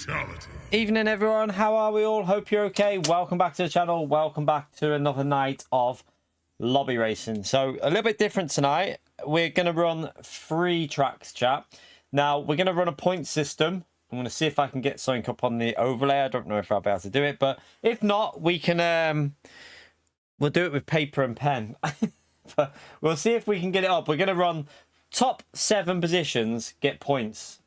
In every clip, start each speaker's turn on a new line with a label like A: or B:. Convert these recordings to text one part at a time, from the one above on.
A: Fatality.
B: Evening everyone, how are we all? Hope you're okay. Welcome back to the channel. Welcome back to another night of lobby racing. So a little bit different tonight. We're going to run 3 tracks, chat. Now we're going to run a point system. I'm going to see if I can get something up on the overlay. I don't know if I'll be able to do it, but if not, we can we'll do it with paper and pen. But we'll see if we can get it up. We're going to run top 7 positions, get points.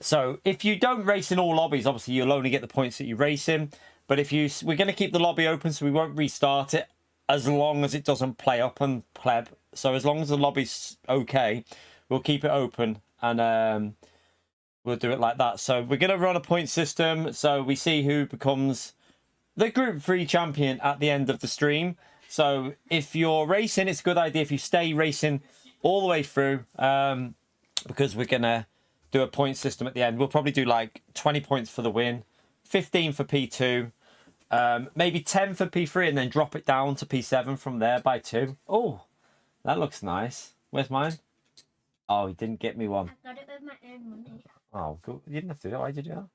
B: So if you don't race in all lobbies, obviously you'll only get the points that you race in. But if we're going to keep the lobby open, so we won't restart it as long as it doesn't play up and pleb. So as long as the lobby's okay, we'll keep it open and we'll do it like that. So we're going to run a point system, so we see who becomes the Group 3 champion at the end of the stream. So if you're racing, it's a good idea if you stay racing all the way through, because we're going to do a point system at the end. We'll probably do like 20 points for the win, 15 for P2, maybe 10 for P3, and then drop it down to P7 from there by 2. Oh, that looks nice. Where's mine? Oh, he didn't get me one.
C: I got it with my own money.
B: Oh, good. You didn't have to do that. Why did you do that?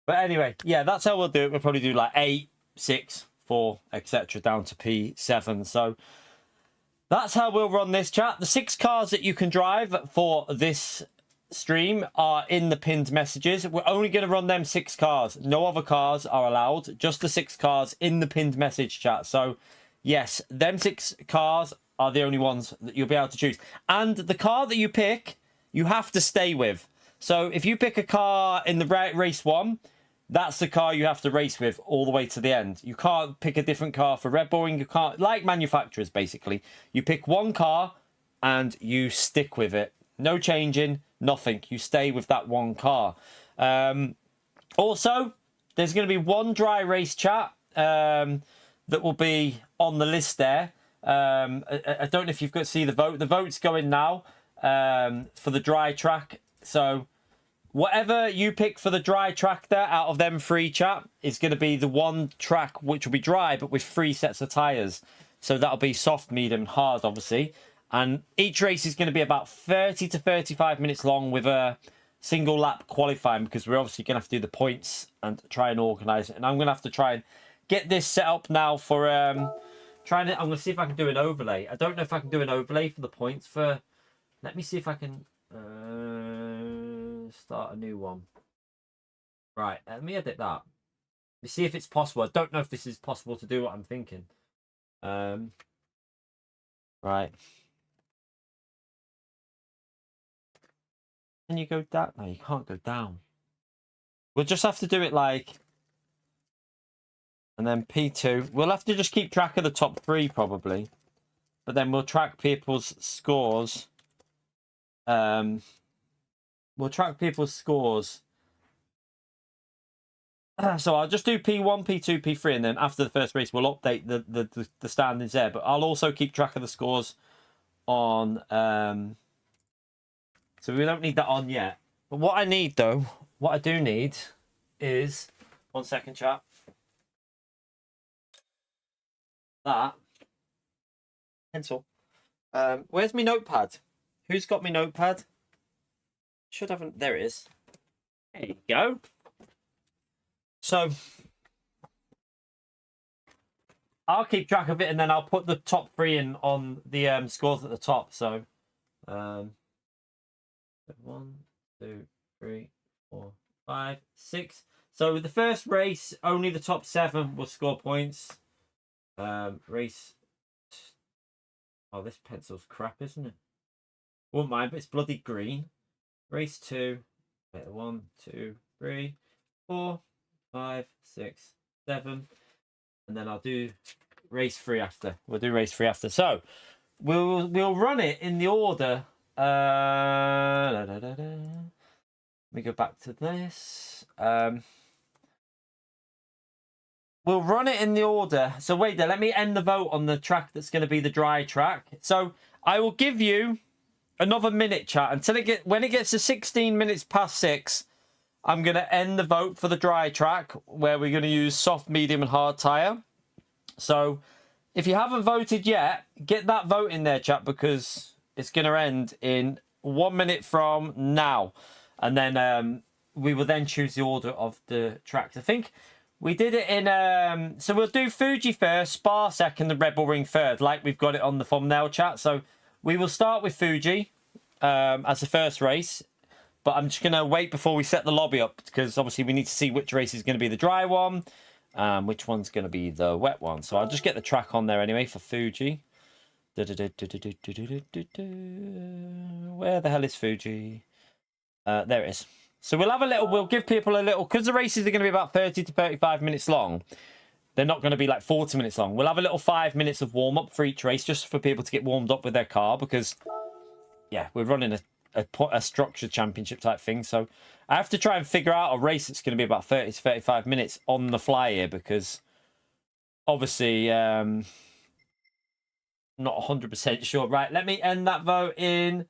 B: But anyway, yeah, that's how we'll do it. We'll probably do like 8, 6, 4, etc. down to P7. So that's how we'll run this, chat. The 6 cars that you can drive for this stream are in the pinned messages. We're only going to run them 6 cars. No other cars are allowed. Just the 6 cars in the pinned message, chat. So yes, them 6 cars are the only ones that you'll be able to choose. And the car that you pick, you have to stay with. So if you pick a car in the race 1, that's the car you have to race with all the way to the end. You can't pick a different car for Red Bulling. You can't, like manufacturers, basically. You pick one car and you stick with it. No changing, nothing. You stay with that one car. Also, there's going to be one dry race, chat, that will be on the list there. I don't know if you've got to see the vote. The vote's going now for the dry track. So whatever you pick for the dry track there out of them 3, chat, is going to be the one track which will be dry, but with 3 sets of tyres. So that'll be soft, medium, and hard, obviously. And each race is going to be about 30 to 35 minutes long with a single lap qualifying, because we're obviously going to have to do the points and try and organise it. And I'm going to have to try and get this set up now for I'm going to see if I can do an overlay. I don't know if I can do an overlay for the points for. Let me see if I can start a new one. Right, let me edit that. Let me see if it's possible. I don't know if this is possible to do what I'm thinking. Right. Can you go down? No, you can't go down. We'll just have to do it like. And then P2. We'll have to just keep track of the top 3 probably. But then we'll track people's scores. We'll track people's scores. So I'll just do P1, P2, P3, and then after the first race, we'll update the standings there. But I'll also keep track of the scores on. So we don't need that on yet. But what I need, though, what I do need is 1 second, chat. That pencil. Where's my notepad? Who's got my notepad? Should have. There it is. There you go. So I'll keep track of it, and then I'll put the top 3 in on the scores at the top. So 1, 2, 3, 4, 5, 6. So the first race, only the top 7 will score points. Race. Oh, this pencil's crap, isn't it? Won't mind, but it's bloody green. Race 2. 1, 2, 3, 4, 5, 6, 7. And then I'll do race 3 after. We'll do race 3 after. So we'll run it in the order. Let me go back to this. We'll run it in the order. So wait there, let me end the vote on the track that's going to be the dry track. So I will give you another minute, chat, until when it gets to 16 minutes past 6. I'm going to end the vote for the dry track, where we're going to use soft, medium, and hard tyre. So if you haven't voted yet, get that vote in there, chat, because it's going to end in 1 minute from now. And then we will then choose the order of the tracks. I think we did it in... so we'll do Fuji first, Spa second, and Red Bull Ring third, like we've got it on the thumbnail chat. So we will start with Fuji as the first race. But I'm just going to wait before we set the lobby up, because obviously we need to see which race is going to be the dry one, which one's going to be the wet one. So I'll just get the track on there anyway for Fuji. Where the hell is Fuji? There it is. So we'll have a little, we'll give people a little, because the races are going to be about 30 to 35 minutes long. They're not going to be like 40 minutes long. We'll have a little 5 minutes of warm up for each race, just for people to get warmed up with their car, because yeah, we're running a structured championship type thing. So I have to try and figure out a race that's going to be about 30 to 35 minutes on the fly here, because obviously not 100% sure. Right, let me end that vote in.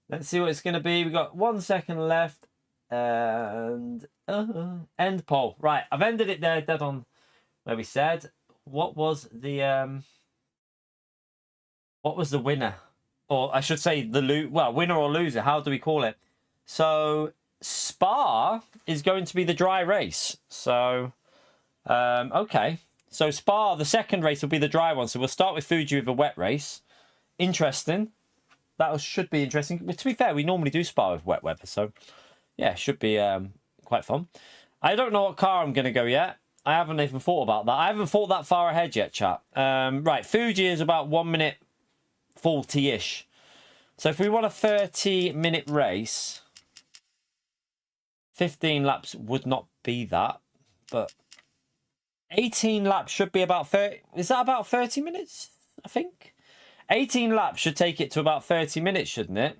B: Let's see what it's going to be. We've got 1 second left. And end poll. Right, I've ended it there, dead on where we said. What was the winner? Or I should say the winner or loser. How do we call it? So Spa is going to be the dry race. So okay. So Spa, the second race will be the dry one. So we'll start with Fuji with a wet race. Interesting. That should be interesting. But to be fair, we normally do Spa with wet weather. So yeah, should be quite fun. I don't know what car I'm going to go yet. I haven't even thought about that. I haven't thought that far ahead yet, chat. Right, Fuji is about 1 minute 40-ish. So if we want a 30-minute race, 15 laps would not be that, but 18 laps should be about 30. Is that about 30 minutes? I think 18 laps should take it to about 30 minutes, shouldn't it?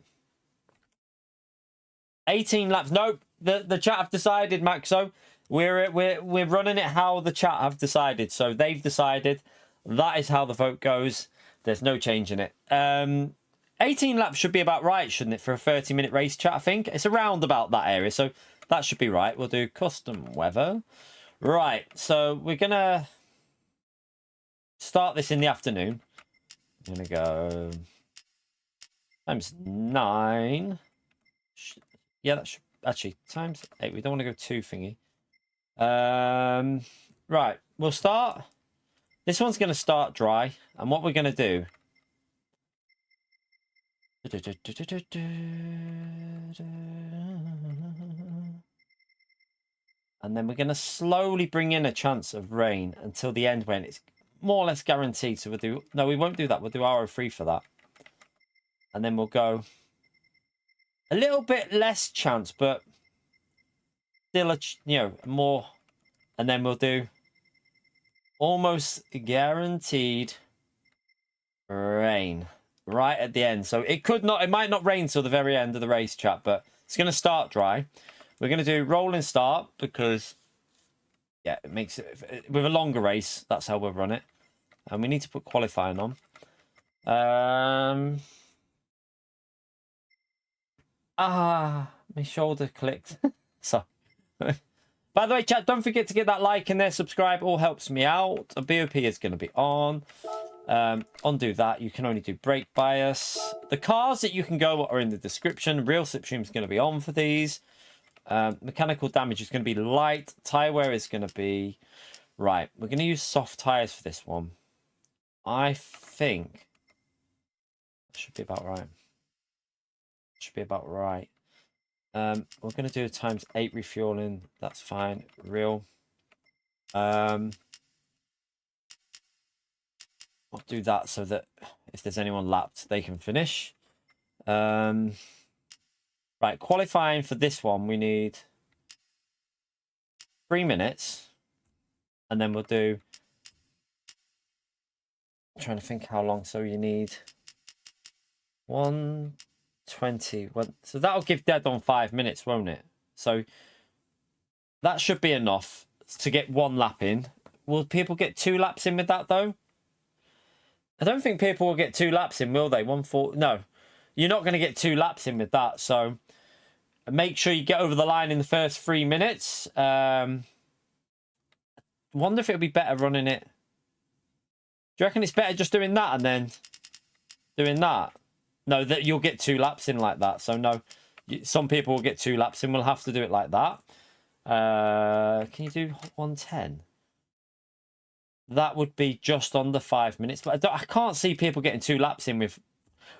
B: 18 laps. Nope. The chat have decided, Maxo. We're running it how the chat have decided. So they've decided. That is how the vote goes. There's no change in it. 18 laps should be about right, shouldn't it, for a 30-minute race, chat? I think it's around about that area, so that should be right. We'll do custom weather. Right, so we're gonna start this in the afternoon. I'm gonna go times 9. Yeah, that should actually times 8. We don't want to go too thingy. Right, we'll start. This one's gonna start dry, and what we're gonna do. And then we're going to slowly bring in a chance of rain until the end when it's more or less guaranteed. So we'll do... No, we won't do that. We'll do RO3 for that. And then we'll go a little bit less chance, but still, more. And then we'll do almost guaranteed rain right at the end. So it might not rain till the very end of the race, chat, but it's going to start dry. We're going to do rolling start because, yeah, it makes it with a longer race. That's how we'll run it. And we need to put qualifying on. My shoulder clicked. So, by the way, chat, don't forget to get that like in there. Subscribe, all helps me out. A BOP is going to be on. Undo that. You can only do brake bias. The cars that you can go are in the description. Real slipstream is going to be on for these. Mechanical damage is going to be light. Tire wear is going to be right. We're going to use soft tires for this one. I think that should be about right. Should be about right. We're going to do a ×8 refueling. That's fine. Real. I'll do that so that if there's anyone lapped, they can finish. Right, qualifying for this one, we need 3 minutes. And then we'll do... I'm trying to think how long. So you need 1:20. So that'll give dead on 5 minutes, won't it? So that should be enough to get 1 lap in. Will people get 2 laps in with that, though? I don't think people will get 2 laps in, will they? 1:40. No, you're not going to get 2 laps in with that. So make sure you get over the line in the first 3 minutes. Wonder if it would be better running it. Do you reckon it's better just doing that and then doing that? No, that you'll get 2 laps in like that. So no, some people will get 2 laps in. We'll have to do it like that. Can you do 110? That would be just under 5 minutes. But I can't see people getting 2 laps in with...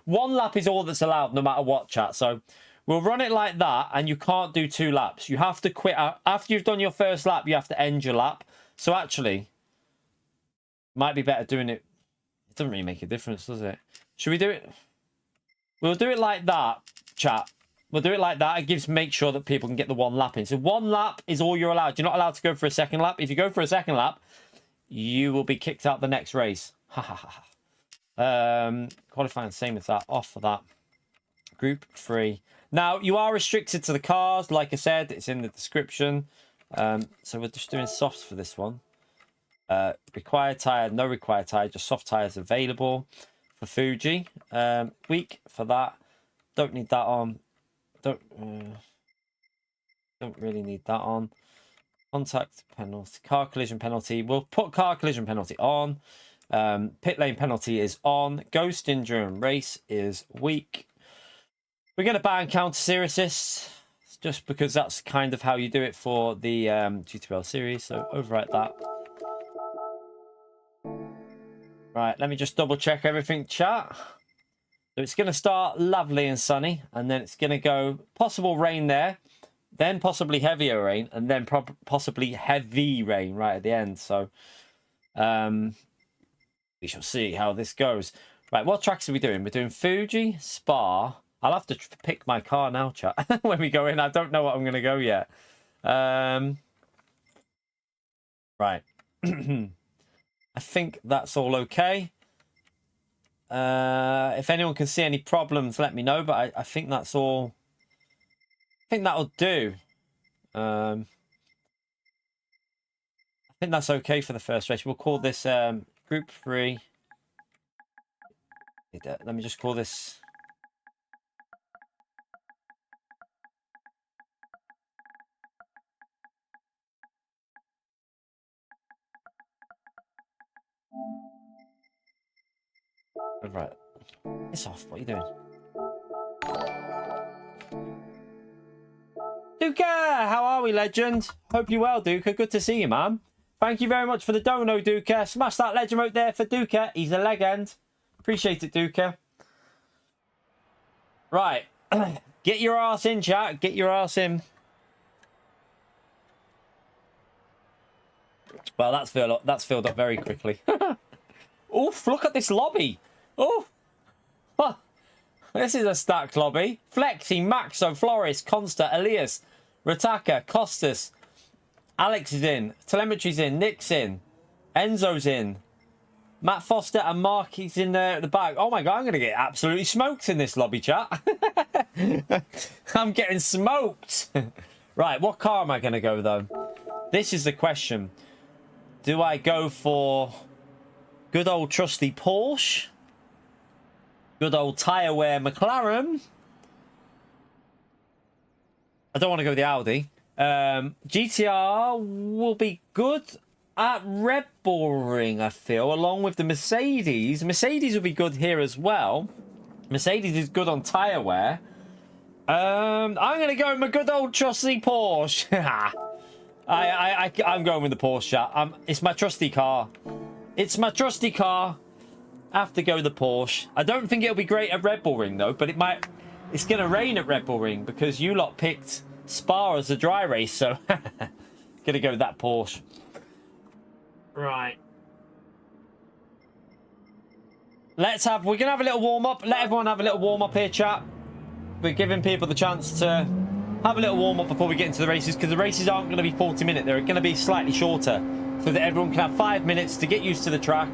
B: 1 lap is all that's allowed no matter what, chat. So we'll run it like that, and you can't do 2 laps. You have to quit. After you've done your first lap, you have to end your lap. So actually, might be better doing it. It doesn't really make a difference, does it? Should we do it? We'll do it like that, chat. We'll do it like that. It gives make sure that people can get the 1 lap in. So 1 lap is all you're allowed. You're not allowed to go for a second lap. If you go for a second lap, you will be kicked out the next race. Ha ha ha. Qualifying, same as that. Off for that. Group 3. Now, you are restricted to the cars. Like I said, it's in the description. So we're just doing softs for this one. Required tyre, no required tyre. Just soft tyres available for Fuji. Weak for that. Don't need that on. Don't really need that on. Contact penalty, car collision penalty. We'll put car collision penalty on. Pit lane penalty is on. Ghosting during race is weak. We're going to ban counter sear assist just because that's kind of how you do it for the GTL series. So overwrite that. Right, let me just double check everything, chat. So it's going to start lovely and sunny, and then it's going to go possible rain there. Then possibly heavier rain, and then possibly heavy rain right at the end. So we shall see how this goes. Right, what tracks are we doing? We're doing Fuji, Spa. I'll have to pick my car now, chat, when we go in. I don't know what I'm going to go yet. Right. I think that's all okay. If anyone can see any problems, let me know. But I think that's all... I think that'll do. I think that's okay for the first race. We'll call this Group 3. Let me just call this... Right. It's off. What are you doing? Duca, how are we, legend? Hope you're well, Duca. Good to see you, man. Thank you very much for the dono, Duca. Smash that legend out there for Duca. He's a legend. Appreciate it, Duca. Right. Get your ass in, chat. Get your ass in. Well, that's filled up very quickly. Oof, look at this lobby. Oh, this is a stacked lobby. Flexi, Maxo, Flores, Consta, Elias, Rataka, Costas, Alex is in, Telemetry's in, Nick's in, Enzo's in, Matt Foster and Mark is in there at the back. Oh my god, I'm going to get absolutely smoked in this lobby, chat. I'm getting smoked. Right, what car am I going to go, though? This is the question. Do I go for good old trusty Porsche? Good old tyre wear McLaren? I don't want to go with the Audi. GTR will be good at Red Bull Ring, I feel, along with the Mercedes. Mercedes will be good here as well. Mercedes is good on tyre wear. I'm going to go with my good old trusty Porsche. I'm going with the Porsche, chat. It's my trusty car. It's my trusty car. I have to go with the Porsche. I don't think it'll be great at Red Bull Ring, though, but it might... It's going to rain at Red Bull Ring because you lot picked Spa as a dry race, so... Going to go with that Porsche. Right. We're going to have a little warm-up. Let everyone have a little warm-up here, chat. We're giving people the chance to have a little warm-up before we get into the races, because the races aren't going to be 40 minutes. They're going to be slightly shorter, so that everyone can have 5 minutes to get used to the track,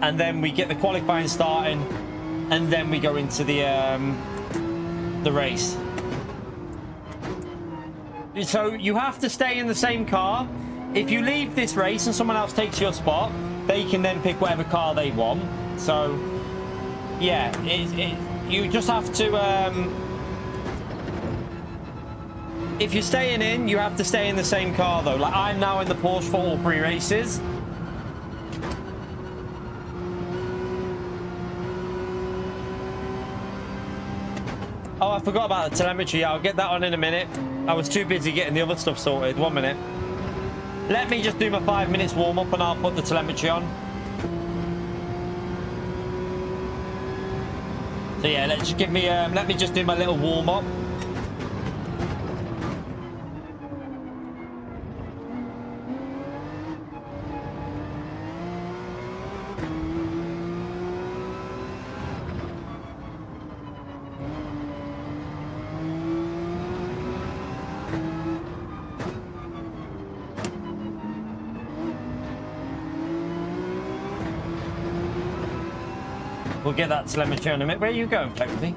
B: and then we get the qualifying starting, and then we go into the race. So you have to stay in the same car. If you leave this race and someone else takes your spot, they can then pick whatever car they want. So yeah, you just have to if you're staying in, you have to stay in the same car, though. Like, I'm now in the Porsche for all 3 races. Oh, I forgot about the telemetry. I'll get that on in a minute. I was too busy getting the other stuff sorted. 1 minute. Let me just do my 5 minutes warm up and I'll put the telemetry on. So yeah, let me just do my little warm up. We'll get that telemetry on a minute. Where are you going, Flexi?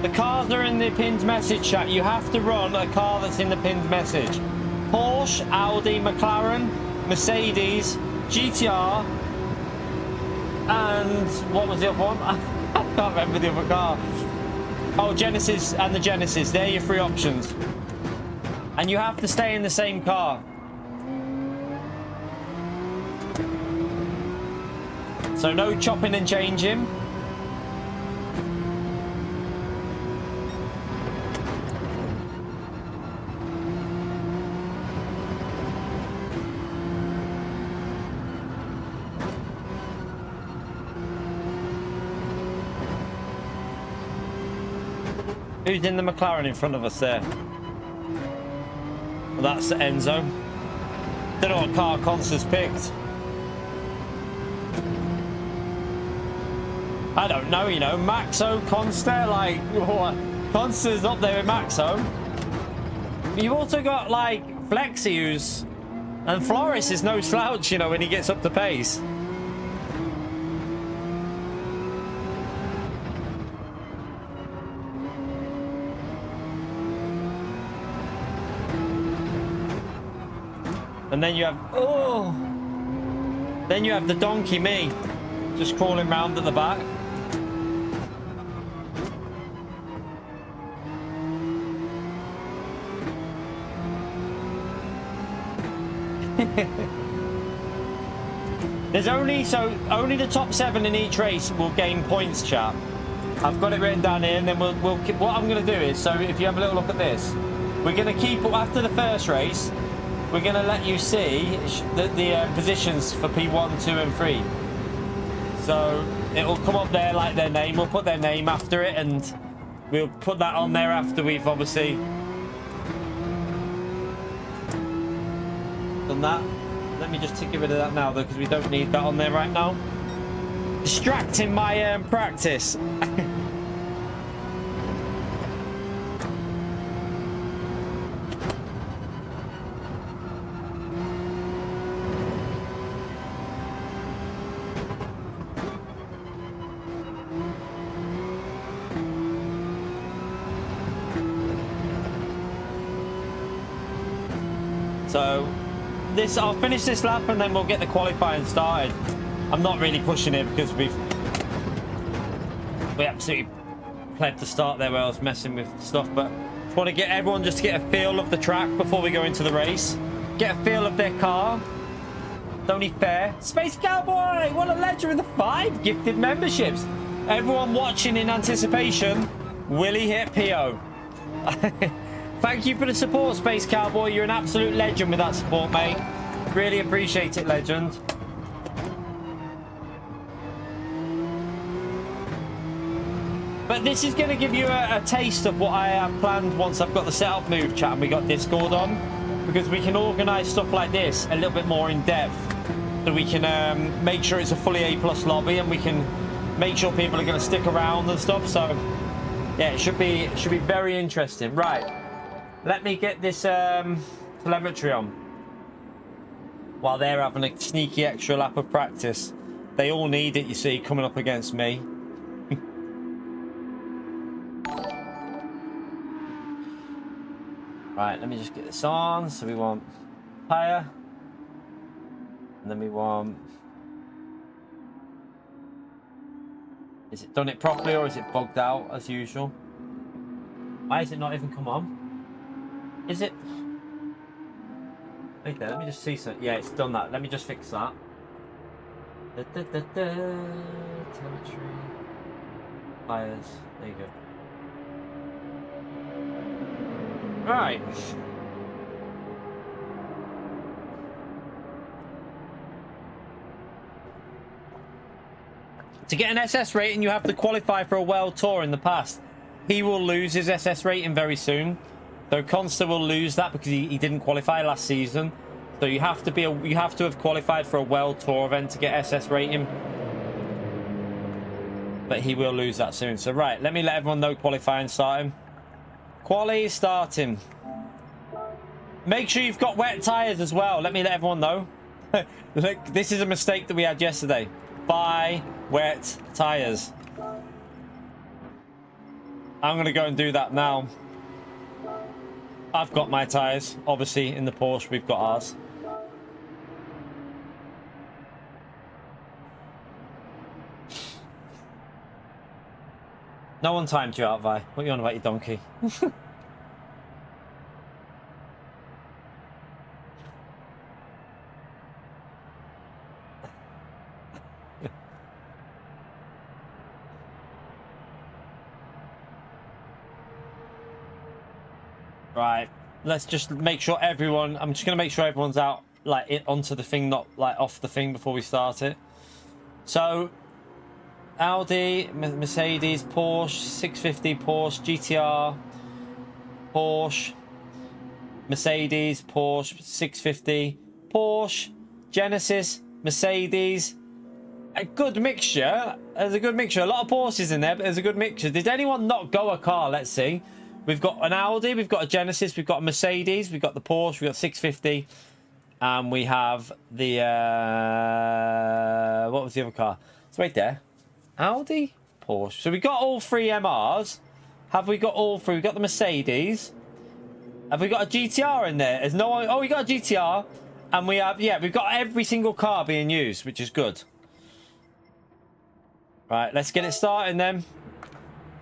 B: The cars are in the pinned message chat. You have to run a car that's in the pinned message. Porsche, Audi, McLaren, Mercedes, GTR, and what was the other one? I can't remember the other car. Oh, Genesis and the Genesis. They're your 3 options. And you have to stay in the same car. So no chopping and changing. Who's in the McLaren in front of us there? Well, that's Enzo. Don't know what car Conster's picked. I don't know, you know. Maxo, Conster, like, what? Conster's up there with Maxo. You've also got, like, Flexi, who's... And Floris is no slouch, you know, when he gets up to pace. And then you have, then you have the donkey me, just crawling round at the back. There's only the top 7 in each race will gain points, chat. I've got it written down here, and then we'll keep, what I'm going to do is, so if you have a little look at this, we're going to keep after the first race. We're going to let you see the positions for P1, 2 and 3. So it'll come up there like their name. We'll put their name after it and we'll put that on there after we've obviously done that. Let me just get rid of that now though, because we don't need that on there right now. Distracting my practice. So I'll finish this lap and then we'll get the qualifying started. I'm not really pushing it because we absolutely played the start there where I was messing with stuff, but I want to get everyone just to get a feel of the track before we go into the race. Get a feel of their car. It's only fair. Space Cowboy, what a legend with the 5 gifted memberships. Everyone watching in anticipation, will he hit PO? Thank you for the support, Space Cowboy. You're an absolute legend with that support, mate. Really appreciate it, legend. But this is going to give you a taste of what I have planned once I've got the setup moved, chat, and we got Discord on. Because we can organise stuff like this a little bit more in depth. So we can make sure it's a fully A+ lobby and we can make sure people are going to stick around and stuff. So, yeah, it should be very interesting. Right. Let me get this telemetry on while they're having a sneaky extra lap of practice. They all need it, you see, coming up against me. Right, let me just get this on. So we want higher, and then we want... Is it done it properly or is it bugged out as usual? Why is it not even come on? Is it? Wait there, let me just see something. Yeah, it's done that. Let me just fix that. Telemetry. Fires. There you go. Right. To get an SS rating, you have to qualify for a world tour in the past. He will lose his SS rating very soon. So Consta will lose that because he didn't qualify last season. So you have to have qualified for a world tour event to get SS rating. But he will lose that soon. So right, let me let everyone know qualifying starting. Quali starting. Make sure you've got wet tires as well. Let me let everyone know. Look, this is a mistake that we had yesterday. Buy wet tires. I'm going to go and do that now. I've got my tires. Obviously, in the Porsche, we've got ours. No one timed you out, Vi. What are you on about, you donkey? Right, let's just make sure everyone... I'm just going to make sure everyone's out, like, onto the thing, not, like, off the thing before we start it. So, Audi, Mercedes, Porsche, 650, Porsche, GTR, Porsche, Mercedes, Porsche, 650, Porsche, Genesis, Mercedes. A good mixture. There's a good mixture. A lot of Porsches in there, but there's a good mixture. Did anyone not go a car? Let's see. We've got an Audi, we've got a Genesis, we've got a Mercedes, we've got the Porsche, we've got 650, and we have the, what was the other car? It's right there. Audi, Porsche. So we got all three MRs. Have we got all three? We got the Mercedes. Have we got a GTR in there? There's no one. Oh, we got a GTR. And we have, yeah, we've got every single car being used, which is good. Right, let's get it started then.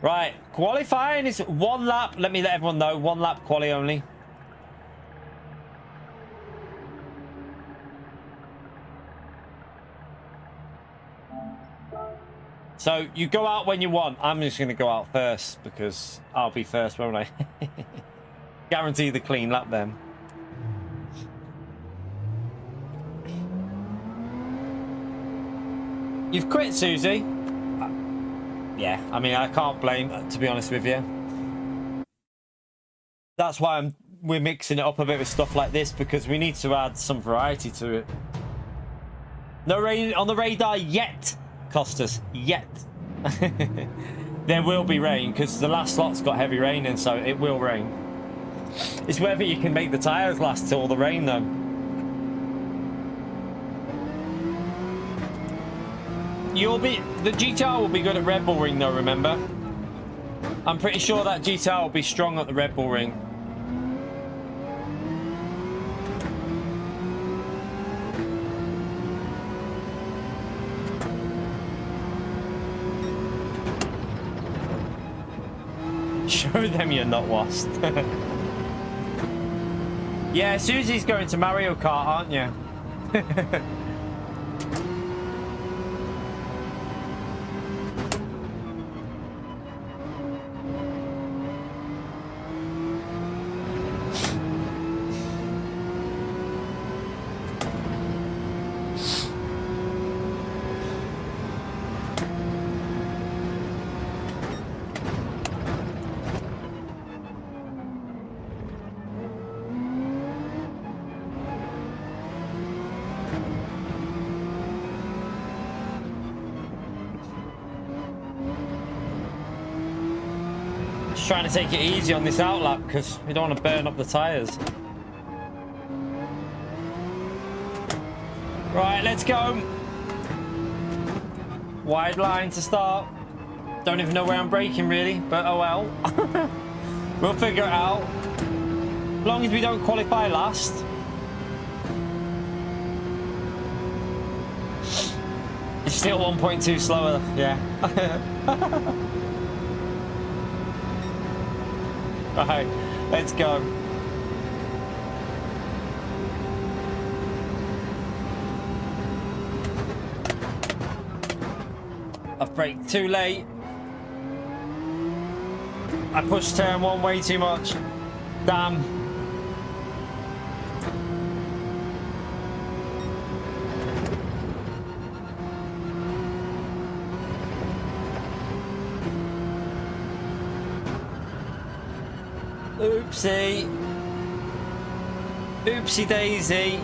B: Right, qualifying is 1 lap. Let me let everyone know. 1 lap quali only. So you go out when you want. I'm just going to go out first because I'll be first, won't I? Guarantee the clean lap then. You've quit, Susie. Yeah, I mean, I can't blame, to be honest with you. That's why we're mixing it up a bit with stuff like this, because we need to add some variety to it. No rain on the radar yet, Costas, yet. There will be rain, because the last slot's got heavy rain in, so it will rain. It's whether you can make the tyres last till the rain, though. The GTR will be good at Red Bull Ring though, remember? I'm pretty sure that GTR will be strong at the Red Bull Ring. Show them you're not lost. Yeah, Susie's going to Mario Kart, aren't you? Trying to take it easy on this outlap because we don't want to burn up the tires. Right, let's go. Wide line to start. Don't even know where I'm braking really, but oh well. We'll figure it out. As long as we don't qualify last. It's still 1.2 slower, yeah. Right, let's go. I've braked too late. I pushed turn one way too much. Damn. Oopsie. Oopsie daisy.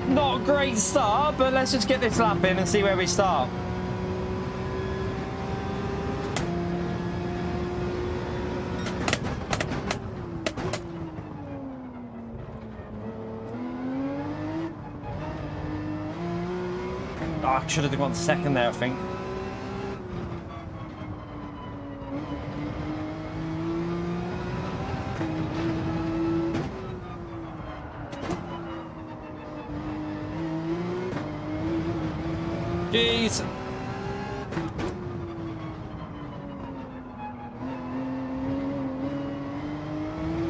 B: Not a great start, but let's just get this lap in and see where we start. Oh, I should have gone second there, I think. Jeez.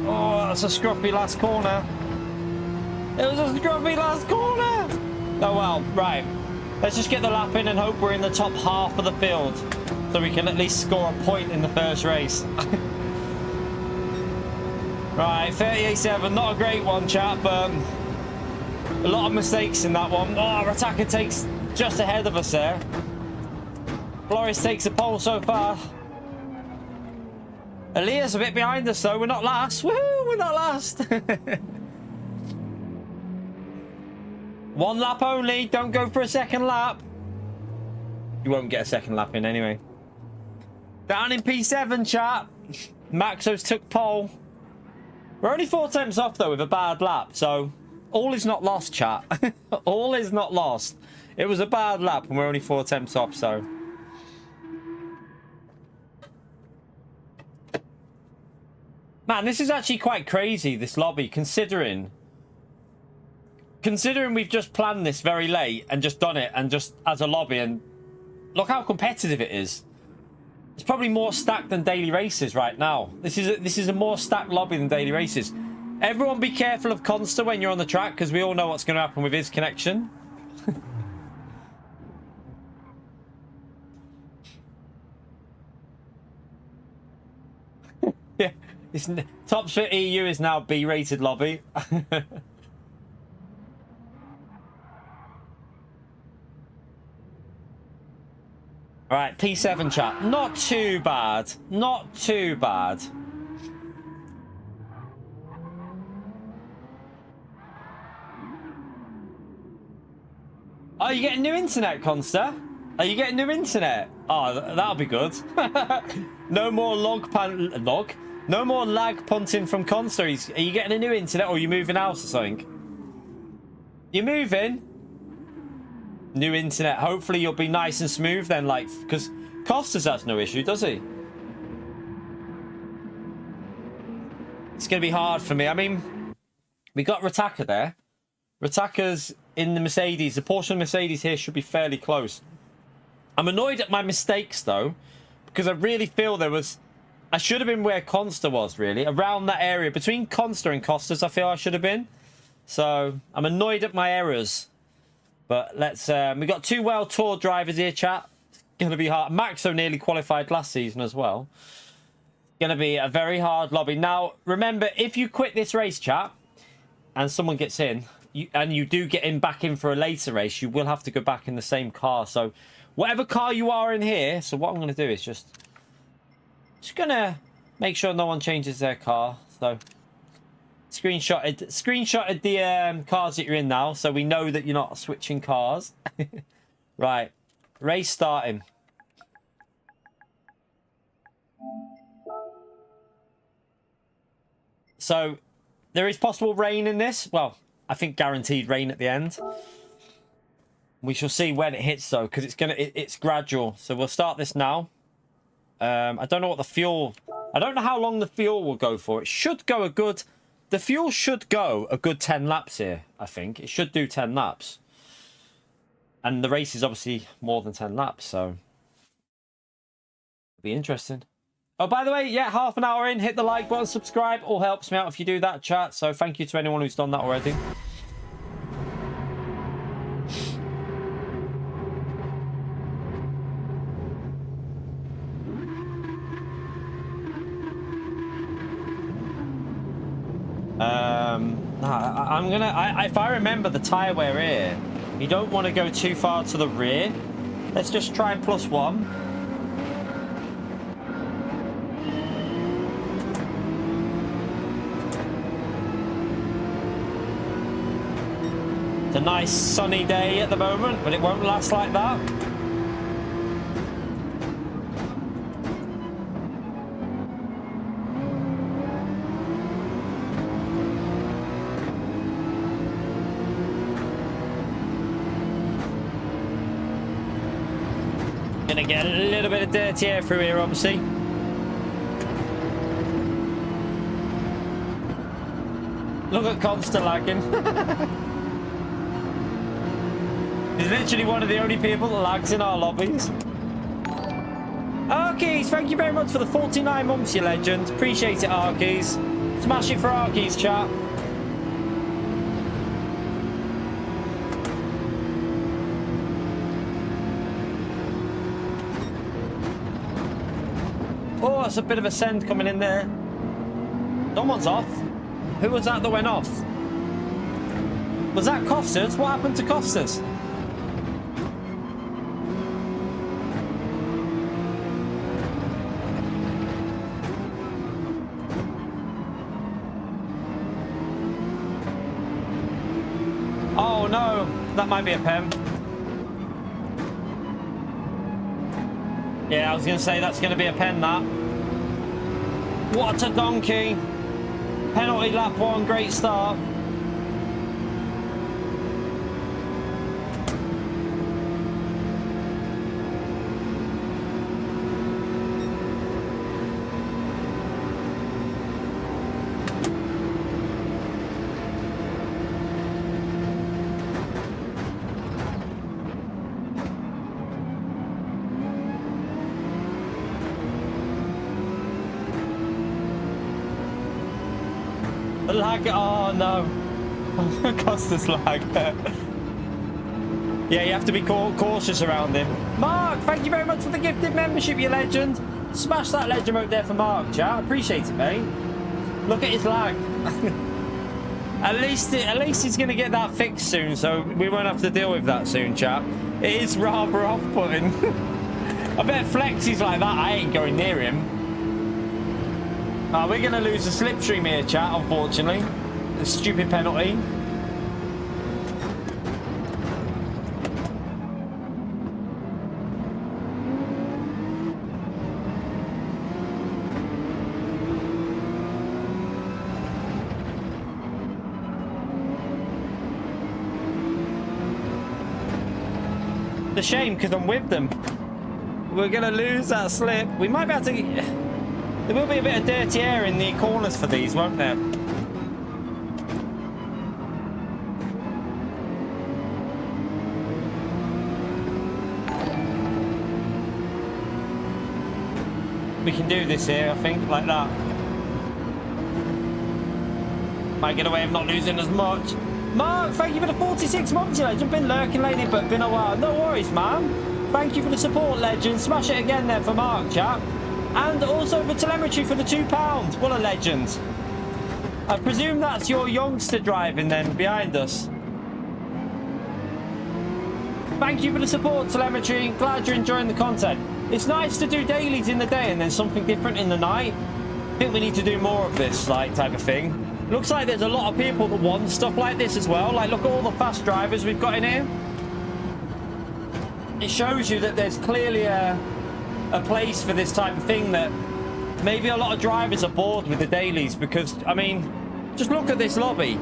B: Oh, that's a scruffy last corner. It was a scruffy last corner. Oh well, right. Let's just get the lap in and hope we're in the top half of the field so we can at least score a point in the first race. Right, 38.7, not a great one, chap, but a lot of mistakes in that one. Oh, our attacker takes just ahead of us there. Floris takes the pole so far. Aaliyah's a bit behind us though. We're not last. Woohoo, we're not last. One lap only. Don't go for a second lap. You won't get a second lap in anyway. Down in P7, chat. Maxos took pole. We're only 4 tenths off though with a bad lap, so all is not lost, chat. All is not lost. It was a bad lap and we're only 4 tenths off, so. Man, this is actually quite crazy, this lobby, considering we've just planned this very late and just done it and just as a lobby, and look how competitive it is. It's probably more stacked than daily races right now. This is a more stacked lobby than daily races. Everyone be careful of Consta when you're on the track, because we all know what's going to happen with his connection. Yeah, Top Split EU is now B-rated lobby. All right, P7 chat. Not too bad. Not too bad. Oh, you getting new internet, Consta? Are you getting new internet? Oh, that'll be good. No more No more lag punting from Consta. Are you getting a new internet or are you moving house or something? You're moving? New internet. Hopefully you'll be nice and smooth then, like, because Costas has no issue, does he? It's going to be hard for me. I mean, we got Rataka there. Rataka's in the Mercedes. The Porsche and Mercedes here should be fairly close. I'm annoyed at my mistakes, though, because I really feel I should have been where Consta was, really. Around that area. Between Consta and Costas, I feel I should have been. So, I'm annoyed at my errors. But let's... we got 2 World Tour drivers here, chat. It's going to be hard. Maxo nearly qualified last season as well. Going to be a very hard lobby. Now, remember, if you quit this race, chat, and someone gets in, and you do get back in for a later race, you will have to go back in the same car. So, whatever car you are in here... So, what I'm going to do is just going to make sure no one changes their car. So... Screenshotted the cars that you're in now, so we know that you're not switching cars. Right, race starting. So there is possible rain in this. Well, I think guaranteed rain at the end. We shall see when it hits though, because it's gradual. So we'll start this now. I don't know what the fuel. I don't know how long the fuel will go for. It should go a good. The fuel should go a good 10 laps here, I think. It should do 10 laps. And the race is obviously more than 10 laps, so... It'll be interesting. Oh, by the way, yeah, half an hour in, hit the like button, subscribe. All helps me out if you do that, chat. So thank you to anyone who's done that already. I'm gonna. If I remember the tire wear here, you don't want to go too far to the rear. Let's just try and +1. It's a nice sunny day at the moment, but it won't last like that. Gonna get a little bit of dirty air through here, obviously. Look at constant lagging. He's literally one of the only people that lags in our lobbies. Arkies, thank you very much for the 49 months, you legend. Appreciate it, Arkies. Smash it for Arkies, chat. Oh, that's a bit of a send coming in there. Someone's off. Who was that went off? Was that Costas? What happened to Costas? Oh no, that might be a pen. Yeah, I was going to say that's going to be a pen, that. What a donkey. Penalty lap 1, great start. Lag, oh no. Costas lag. Yeah, you have to be cautious around him. Mark, thank you very much for the gifted membership, you legend. Smash that legend right there for Mark, chat. Appreciate it, mate. Look at his lag. At least he's going to get that fixed soon, so we won't have to deal with that soon, chat. It is rather off-putting. I bet Flex is like that. I ain't going near him. We're going to lose the slipstream here, chat, unfortunately. The stupid penalty. It's a shame because I'm with them. We're going to lose that slip. We might be able to... There will be a bit of dirty air in the corners for these, won't there? We can do this here, I think, like that. Might get away with not losing as much. Mark, thank you for the 46 months, you legend. Been lurking lately, but been a while. No worries, man. Thank you for the support, legend. Smash it again there for Mark, chap. And also for telemetry for the £2. What a legend. I presume that's your youngster driving then behind us. Thank you for the support, telemetry. Glad you're enjoying the content. It's nice to do dailies in the day and then something different in the night. I think we need to do more of this like type of thing. Looks like there's a lot of people that want stuff like this as well. Like, look at all the fast drivers we've got in here. It shows you that there's clearly a place for this type of thing, that maybe a lot of drivers are bored with the dailies because, I mean, just look at this lobby.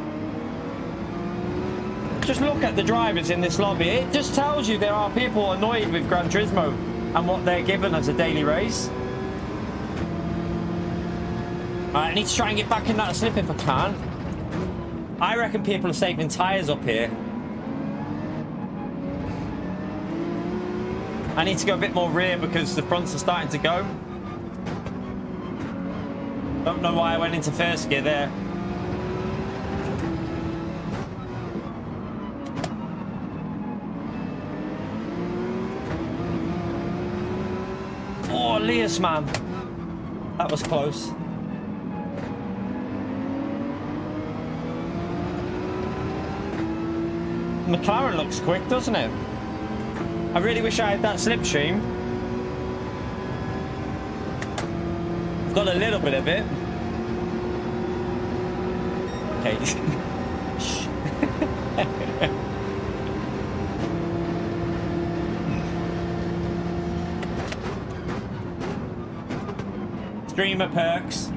B: Just look at the drivers in this lobby. It just tells you there are people annoyed with Gran Turismo and what they're given as a daily race. Alright, I need to try and get back in that slip if I can. I reckon people are saving tyres up here. I need to go a bit more rear because the fronts are starting to go. Don't know why I went into first gear there. Oh, Elias, man. That was close. McLaren looks quick, doesn't it? I really wish I had that slipstream. I've got a little bit of it. Okay. Streamer perks.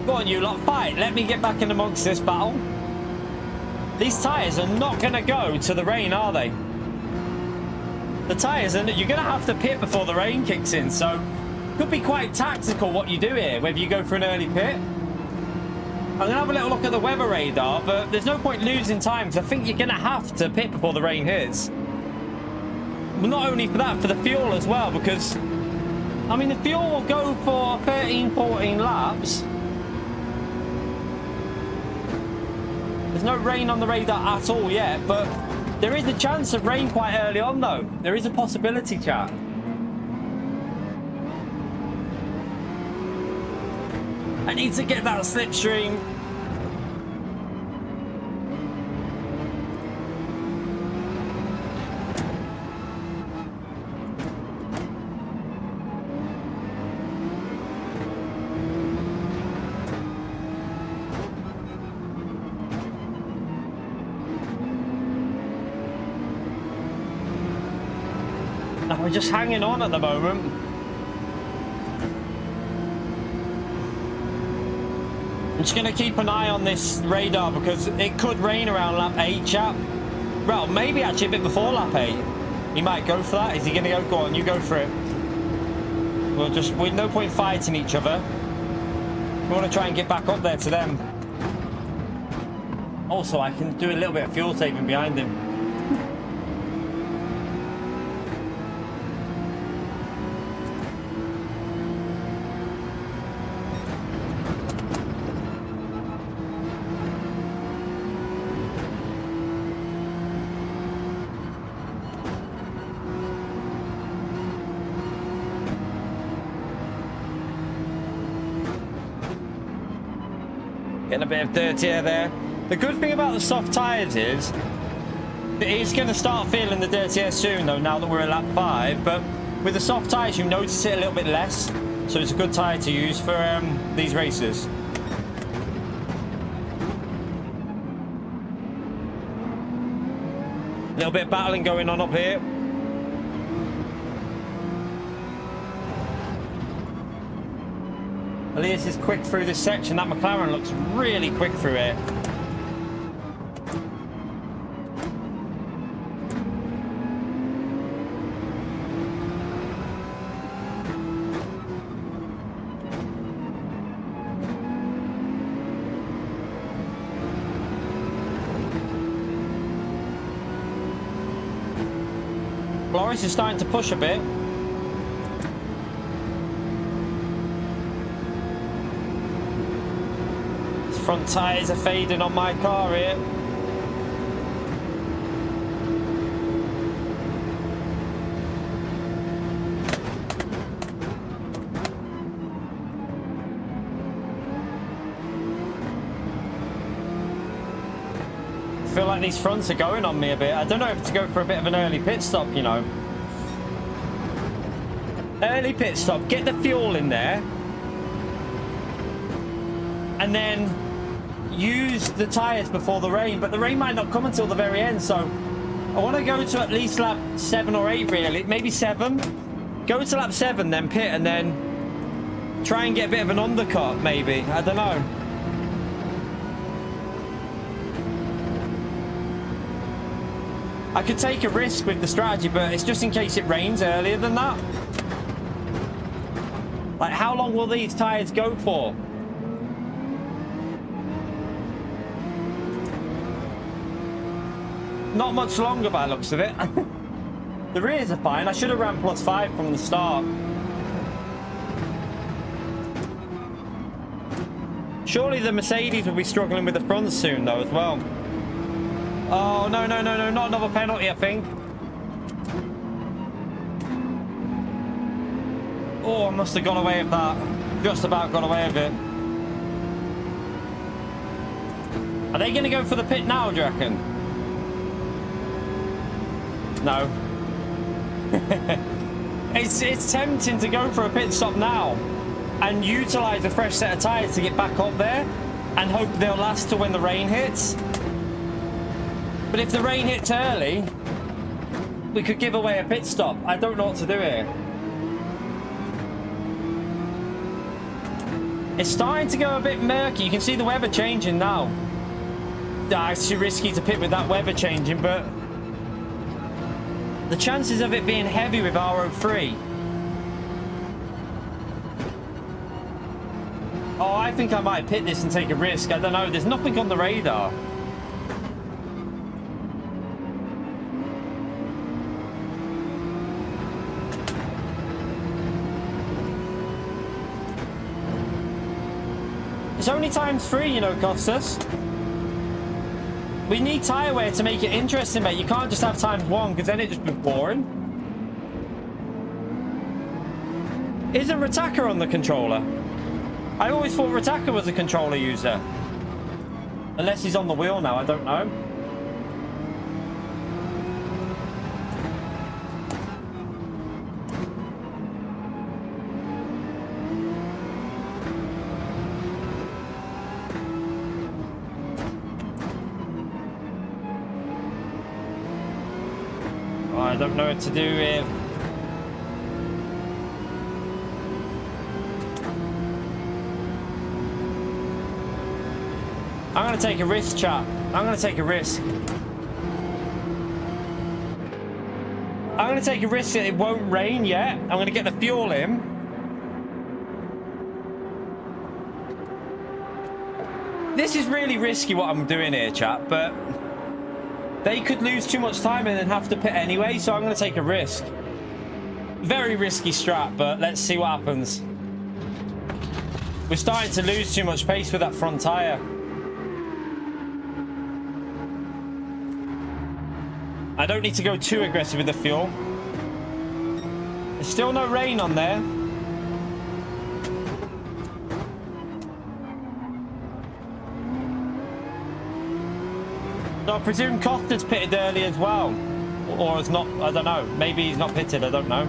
B: Go on, you lot, fight. Let me get back in amongst this battle. These tyres are not going to go to the rain, are they? The tyres, and you're going to have to pit before the rain kicks in, so it could be quite tactical what you do here, whether you go for an early pit. I'm going to have a little look at the weather radar, but there's no point losing time, because I think you're going to have to pit before the rain hits. Well, not only for that, for the fuel as well, because, I mean, the fuel will go for 13, 14 laps. There's no rain on the radar at all yet, but there is a chance of rain quite early on, though. There is a possibility, chat. I need to get that slipstream. We're just hanging on at the moment. I'm just going to keep an eye on this radar because it could rain around lap 8, chap. Well, maybe actually a bit before lap 8. He might go for that. Is he going to go? Go on, you go for it. We're no point fighting each other. We want to try and get back up there to them. Also, I can do a little bit of fuel saving behind him. Getting a bit of dirty air there. The good thing about the soft tyres is that it's going to start feeling the dirty air soon, though, now that we're at lap 5. But with the soft tyres, you notice it a little bit less. So it's a good tyre to use for these races. A little bit of battling going on up here. Elias is quick through this section. That McLaren looks really quick through it. Loris is starting to push a bit. Front tyres are fading on my car here. I feel like these fronts are going on me a bit. I don't know if to go for a bit of an early pit stop, you know. Early pit stop, get the fuel in there. And then use the tyres before the rain, but the rain might not come until the very end, so I want to go to at least lap 7 or 8 really, maybe 7. Go to lap 7, then pit, and then try and get a bit of an undercut maybe, I don't know. I could take a risk with the strategy, but it's just in case it rains earlier than that. Like, how long will these tyres go for? Not much longer by the looks of it. The rears are fine. I should have ran +5 from the start. Surely the Mercedes will be struggling with the front soon, though, as well. Oh, no, no, no, no. Not another penalty, I think. Oh, I must have got away with that. Just about got away with it. Are they going to go for the pit now, do you reckon? No. It's tempting to go for a pit stop now and utilize a fresh set of tires to get back up there and hope they'll last till when the rain hits. But if the rain hits early, we could give away a pit stop. I don't know what to do here. It's starting to go a bit murky. You can see the weather changing now. It's too risky to pit with that weather changing, but the chances of it being heavy with R03. Oh, I think I might pit this and take a risk. I don't know. There's nothing on the radar. It's only ×3, you know, Costas. We need tyre wear to make it interesting, mate. You can't just have ×1 because then it just be boring. Isn't Rataka on the controller? I always thought Rataka was a controller user. Unless he's on the wheel now, I don't know. I don't know what to do here. I'm going to take a risk, chat. I'm going to take a risk. I'm going to take a risk that it won't rain yet. I'm going to get the fuel in. This is really risky what I'm doing here, chat, but they could lose too much time and then have to pit anyway, so I'm going to take a risk. Very risky strat, but let's see what happens. We're starting to lose too much pace with that front tyre. I don't need to go too aggressive with the fuel. There's still no rain on there. So I presume Costa's pitted early as well. Or is not, I don't know. Maybe he's not pitted, I don't know.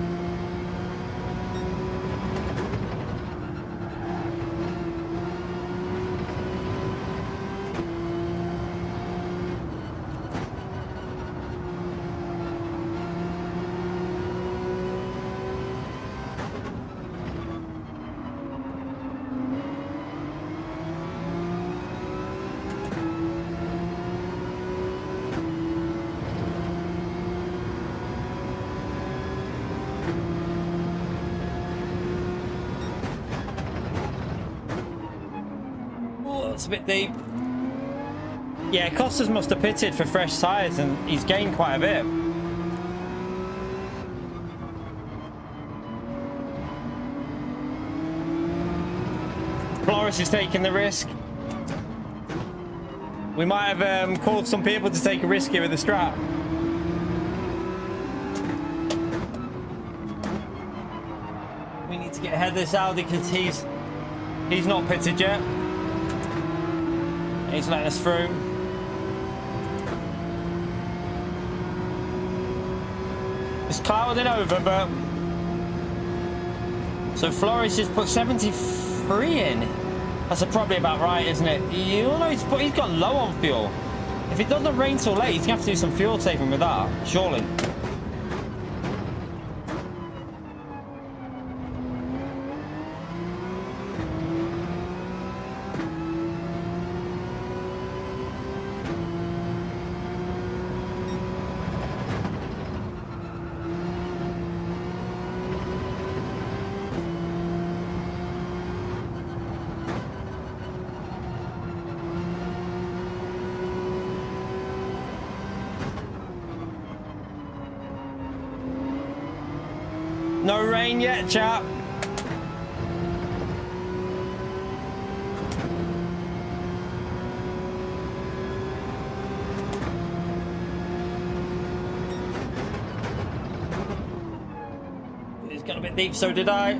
B: It's a bit deep. Yeah, Costas must have pitted for fresh tyres and he's gained quite a bit. Floris is taking the risk. We might have called some people to take a risk here with the strat. We need to get ahead of this Audi because he's not pitted yet. He's letting us through. It's clouding over, but so Flores just put 73 in. That's probably about right, isn't it? You know, he's got low on fuel. If it doesn't rain till late, he's gonna have to do some fuel saving with that, surely. No rain yet, chap. It's got a bit deep, so did I.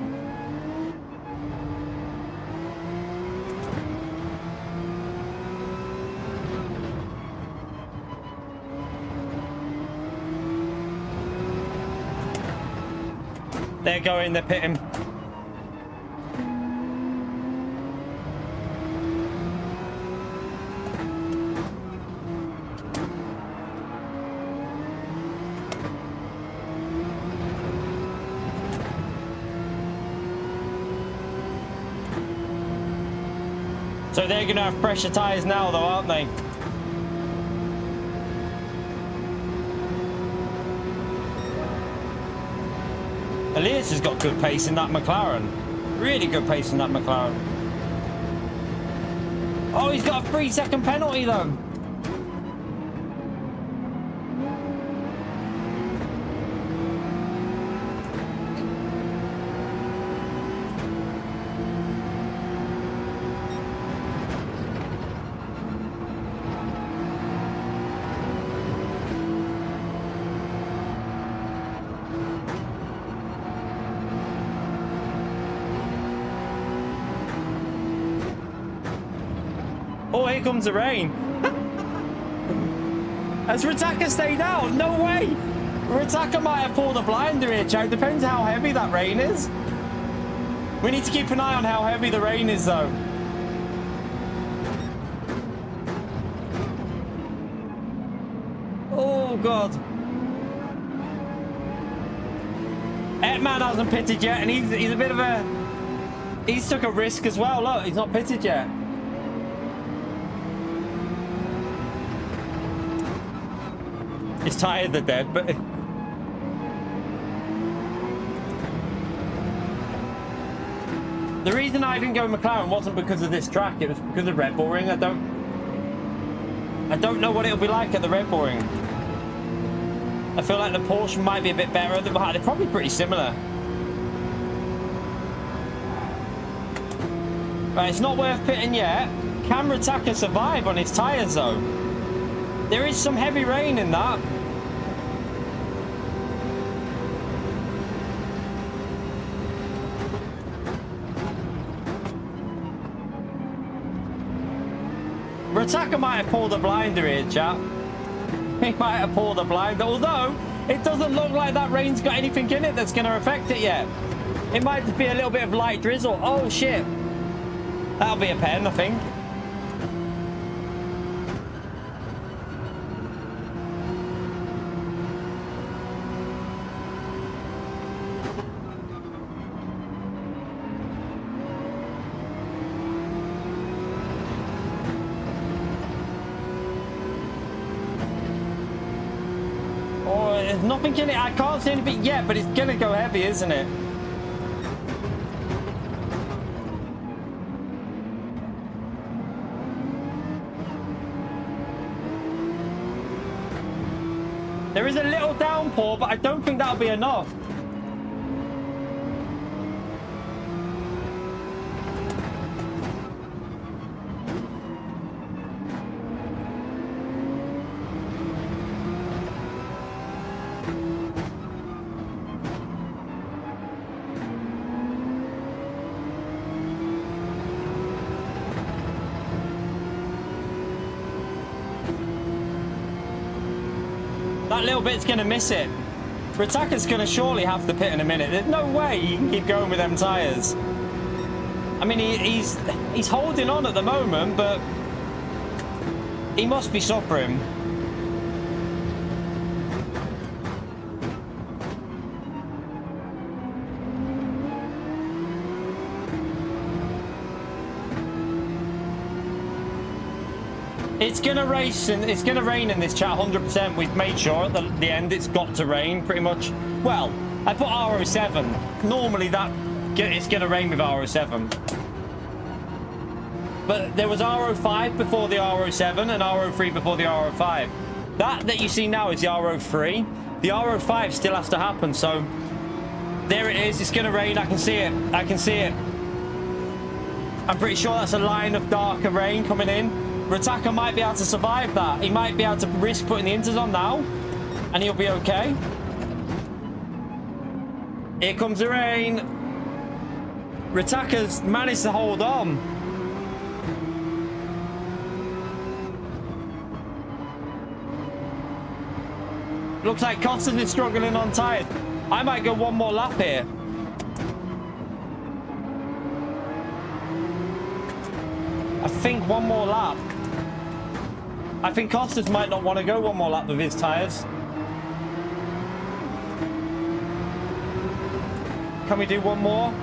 B: They're going, they're pitting. So they're going to have pressure tyres now, though, aren't they? Elias has got good pace in that McLaren. Really good pace in that McLaren. Oh, he's got a 3-second penalty, though. Oh, here comes the rain. Has Ritaka stayed out? No way. Ritaka might have pulled a blinder here, Chad. Depends how heavy that rain is. We need to keep an eye on how heavy the rain is, though. Oh, God. Etman hasn't pitted yet, and he's a bit of a... He's took a risk as well. Look, he's not pitted yet. His tyres are dead, but... The reason I didn't go McLaren wasn't because of this track, it was because of Red Bull Ring. I don't know what it'll be like at the Red Bull Ring. I feel like the Porsche might be a bit better. They're probably pretty similar. Right, it's not worth pitting yet. Can Ritaka survive on his tyres, though? There is some heavy rain in that. Ritaka might have pulled a blinder here, chap. He might have pulled a blinder, although it doesn't look like that rain's got anything in it that's going to affect it yet. It might just be a little bit of light drizzle. Oh, shit. That'll be a pen, I think. There's nothing in it. I can't see anything yet, but it's gonna go heavy, isn't it? There is a little downpour, but I don't think that'll be enough. That little bit's going to miss it. Ritaka's going to surely have to pit in a minute. There's no way he can keep going with them tyres. I mean, he's holding on at the moment, but he must be suffering. It's gonna race and it's gonna rain in this chat 100%. We've made sure at the end it's got to rain pretty much. Well, I put R07. Normally it's gonna rain with R07. But there was R05 before the R07 and R03 before the R05. That you see now is the R03. The R05 still has to happen, so There it is. It's going to rain. I can see it. I can see it. I'm pretty sure that's a line of darker rain coming in. Ritaka might be able to survive that. He might be able to risk putting the inters on now, and he'll be okay. Here comes the rain. Ritaka's managed to hold on. Looks like Costas is struggling on tyres. I might go one more lap here. I think one more lap. I think Costas might not want to go one more lap with his tyres. Can we do one more?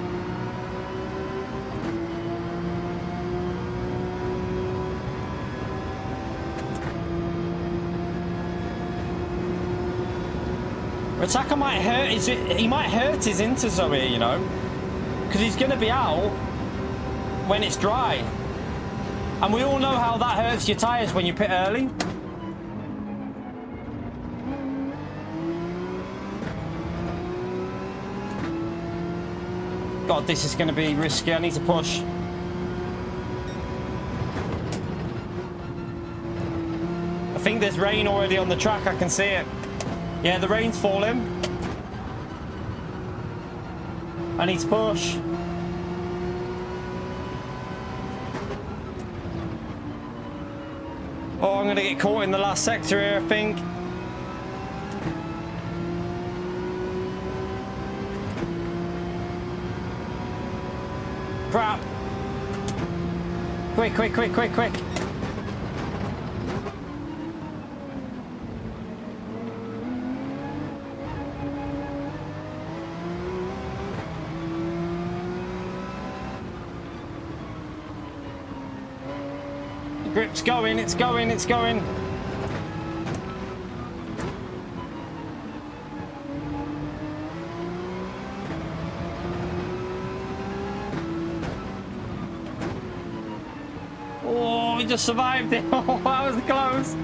B: Ritaka might hurt his, he might hurt his inters here, you know, because he's going to be out when it's dry. And we all know how that hurts your tyres when you pit early. God, this is going to be risky. I need to push. I think there's rain already on the track. I can see it. Yeah, the rain's falling. I need to push. Oh, I'm going to get caught in the last sector here, I think. Crap. Quick, quick, quick, quick, quick. The grip's going, it's going, it's going. Oh, we just survived it. Oh, that was close.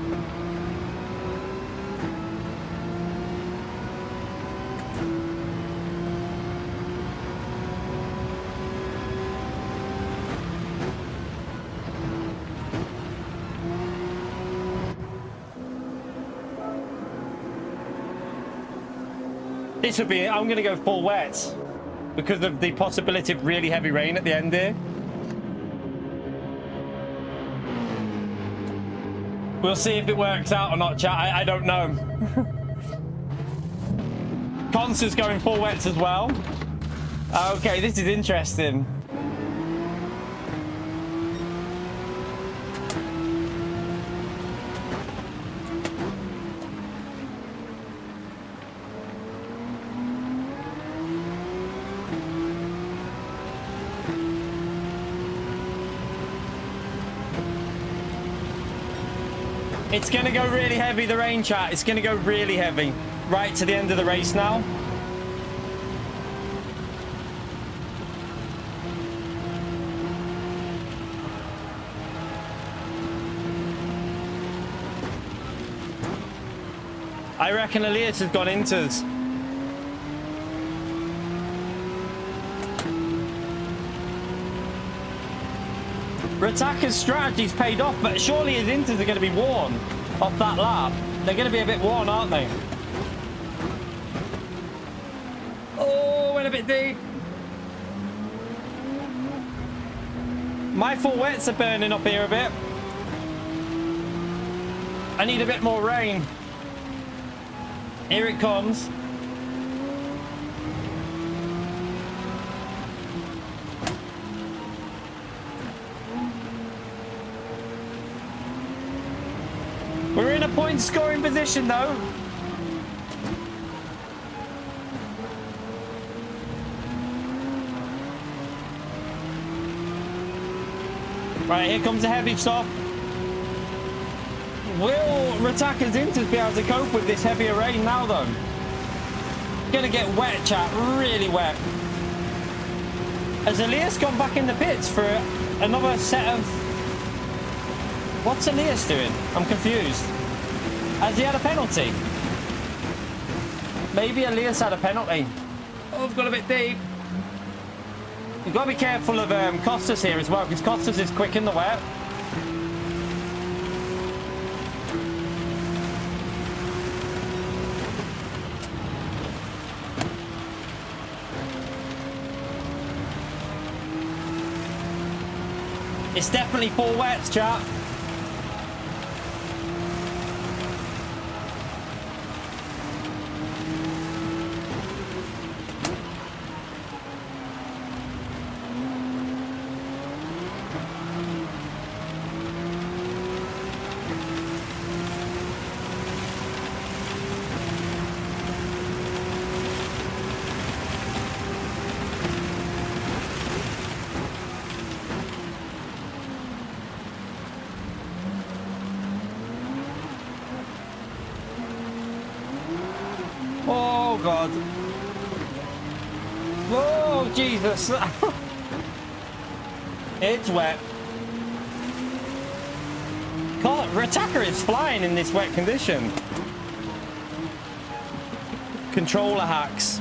B: This would be, I'm going to go full wet because of the possibility of really heavy rain at the end here. We'll see if it works out or not, chat. I don't know. Const's going full wets as well. Okay, this is interesting. It's going to go really heavy, the rain, chat. It's going to go really heavy. Right to the end of the race now. I reckon Elias has gone into us. Ritaka's strategy's paid off, but surely his inters are going to be worn off that lap. They're going to be a bit worn, aren't they? Oh, went a bit deep. My full wets are burning up here a bit. I need a bit more rain. Here it comes. We're in a point scoring position though. Right, here comes the heavy stuff. Will Ritaka's inters be able to cope with this heavier rain now though? Gonna get wet, chat, really wet. Has Elias gone back in the pits for another set of... What's Elias doing? I'm confused. Has he had a penalty? Maybe Elias had a penalty. Oh, I've got a bit deep. You've got to be careful of Costas here as well, because Costas is quick in the wet. It's definitely full wets, chap. Oh, God. Oh, Jesus. It's wet. God, Rataka is flying in this wet condition. Controller hacks.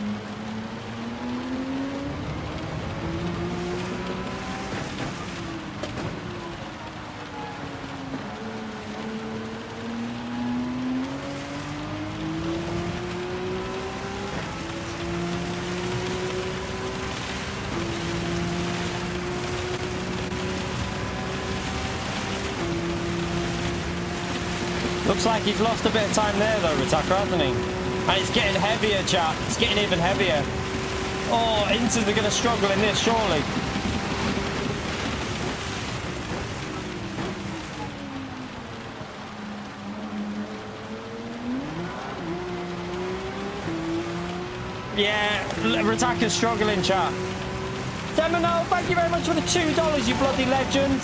B: Looks like he's lost a bit of time there though, Rataka, hasn't he? And it's getting heavier, chat. It's getting even heavier. Oh, Inters are going to struggle in this, surely. Yeah, Rataka's struggling, chat. Seminole, thank you very much for the $2, you bloody legend.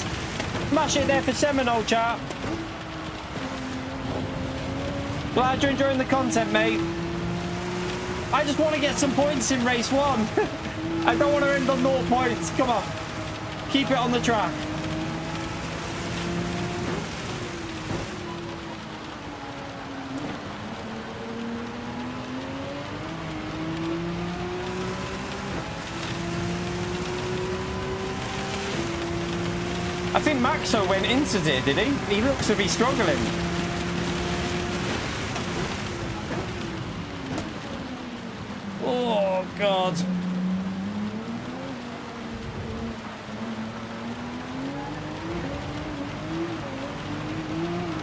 B: Smash it there for Seminole, chat. Glad you're enjoying the content, mate. I just want to get some points in race 1. I don't want to end on 0 points. Come on. Keep it on the track. I think Maxo went into it, did he? He looks to be struggling. Oh, God.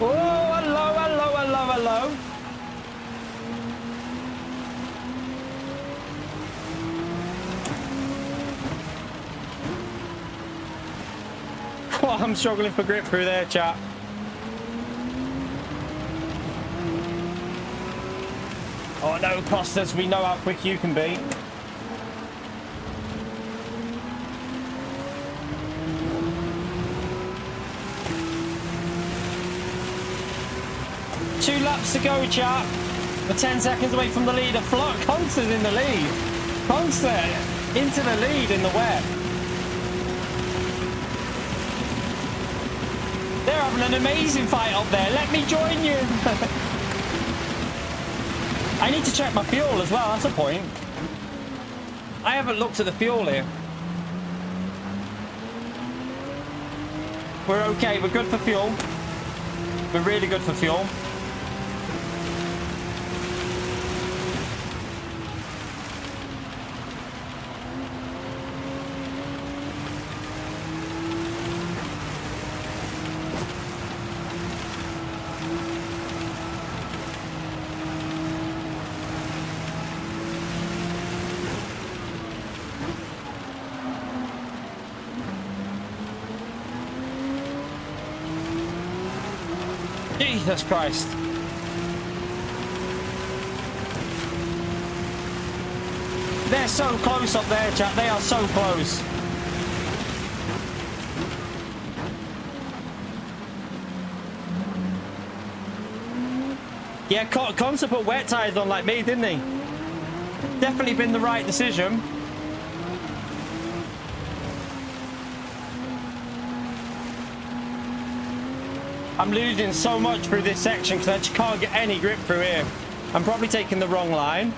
B: Oh, hello, hello, hello, hello. Oh, I'm struggling for grip through there, chat. Oh no, Costas, we know how quick you can be. Two laps to go, chat. We're 10 seconds away from the leader. Consta's in the lead. Consta into the lead in the wet. They're having an amazing fight up there. Let me join you. I need to check my fuel as well. That's a point. I haven't looked at the fuel here. We're okay. We're good for fuel. We're really good for fuel. Jesus Christ. They're so close up there, chat. They are so close. Yeah, Consta put wet tyres on like me, didn't he? Definitely been the right decision. I'm losing so much through this section because I just can't get any grip through here. I'm probably taking the wrong line.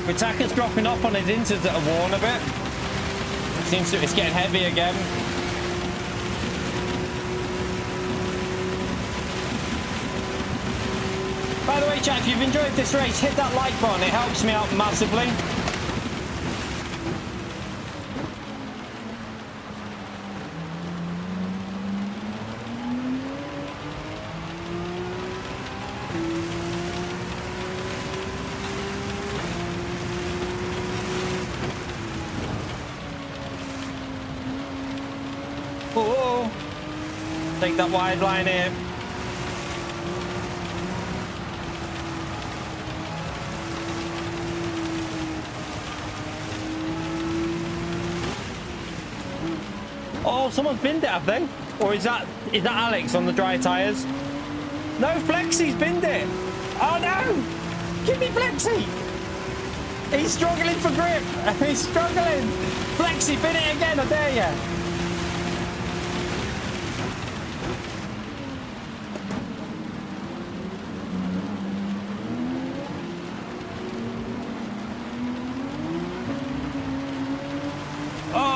B: Ritaka's dropping off on his inters that are worn a bit. Seems to, it's getting heavy again. By the way, chat, if you've enjoyed this race, hit that like button. It helps me out massively. Oh, take that wide line here. Oh, someone's binned it, have they? Or is that Alex on the dry tyres? No, Flexi's binned it. Oh no! Give me Flexi! He's struggling for grip. He's struggling. Flexi, bin it again, I dare you.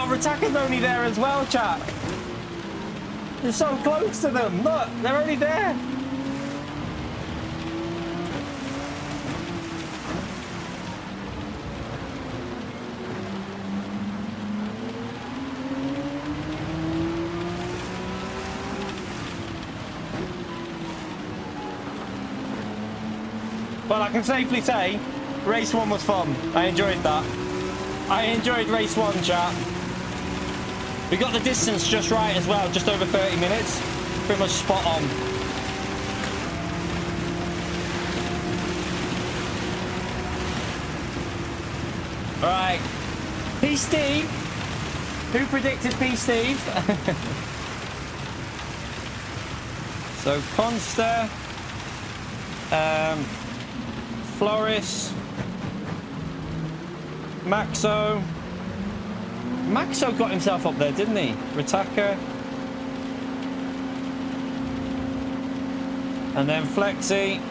B: Ritaka's only there as well, chat. You're so close to them. Look, they're only there. Well, I can safely say, race 1 was fun. I enjoyed that. I enjoyed race 1, chat. We got the distance just right as well, just over 30 minutes. Pretty much spot on. All right. P. Steve. Who predicted P. Steve? So, Consta. Floris. Maxo. Maxo got himself up there, didn't he? Ritaka. And then Flexi.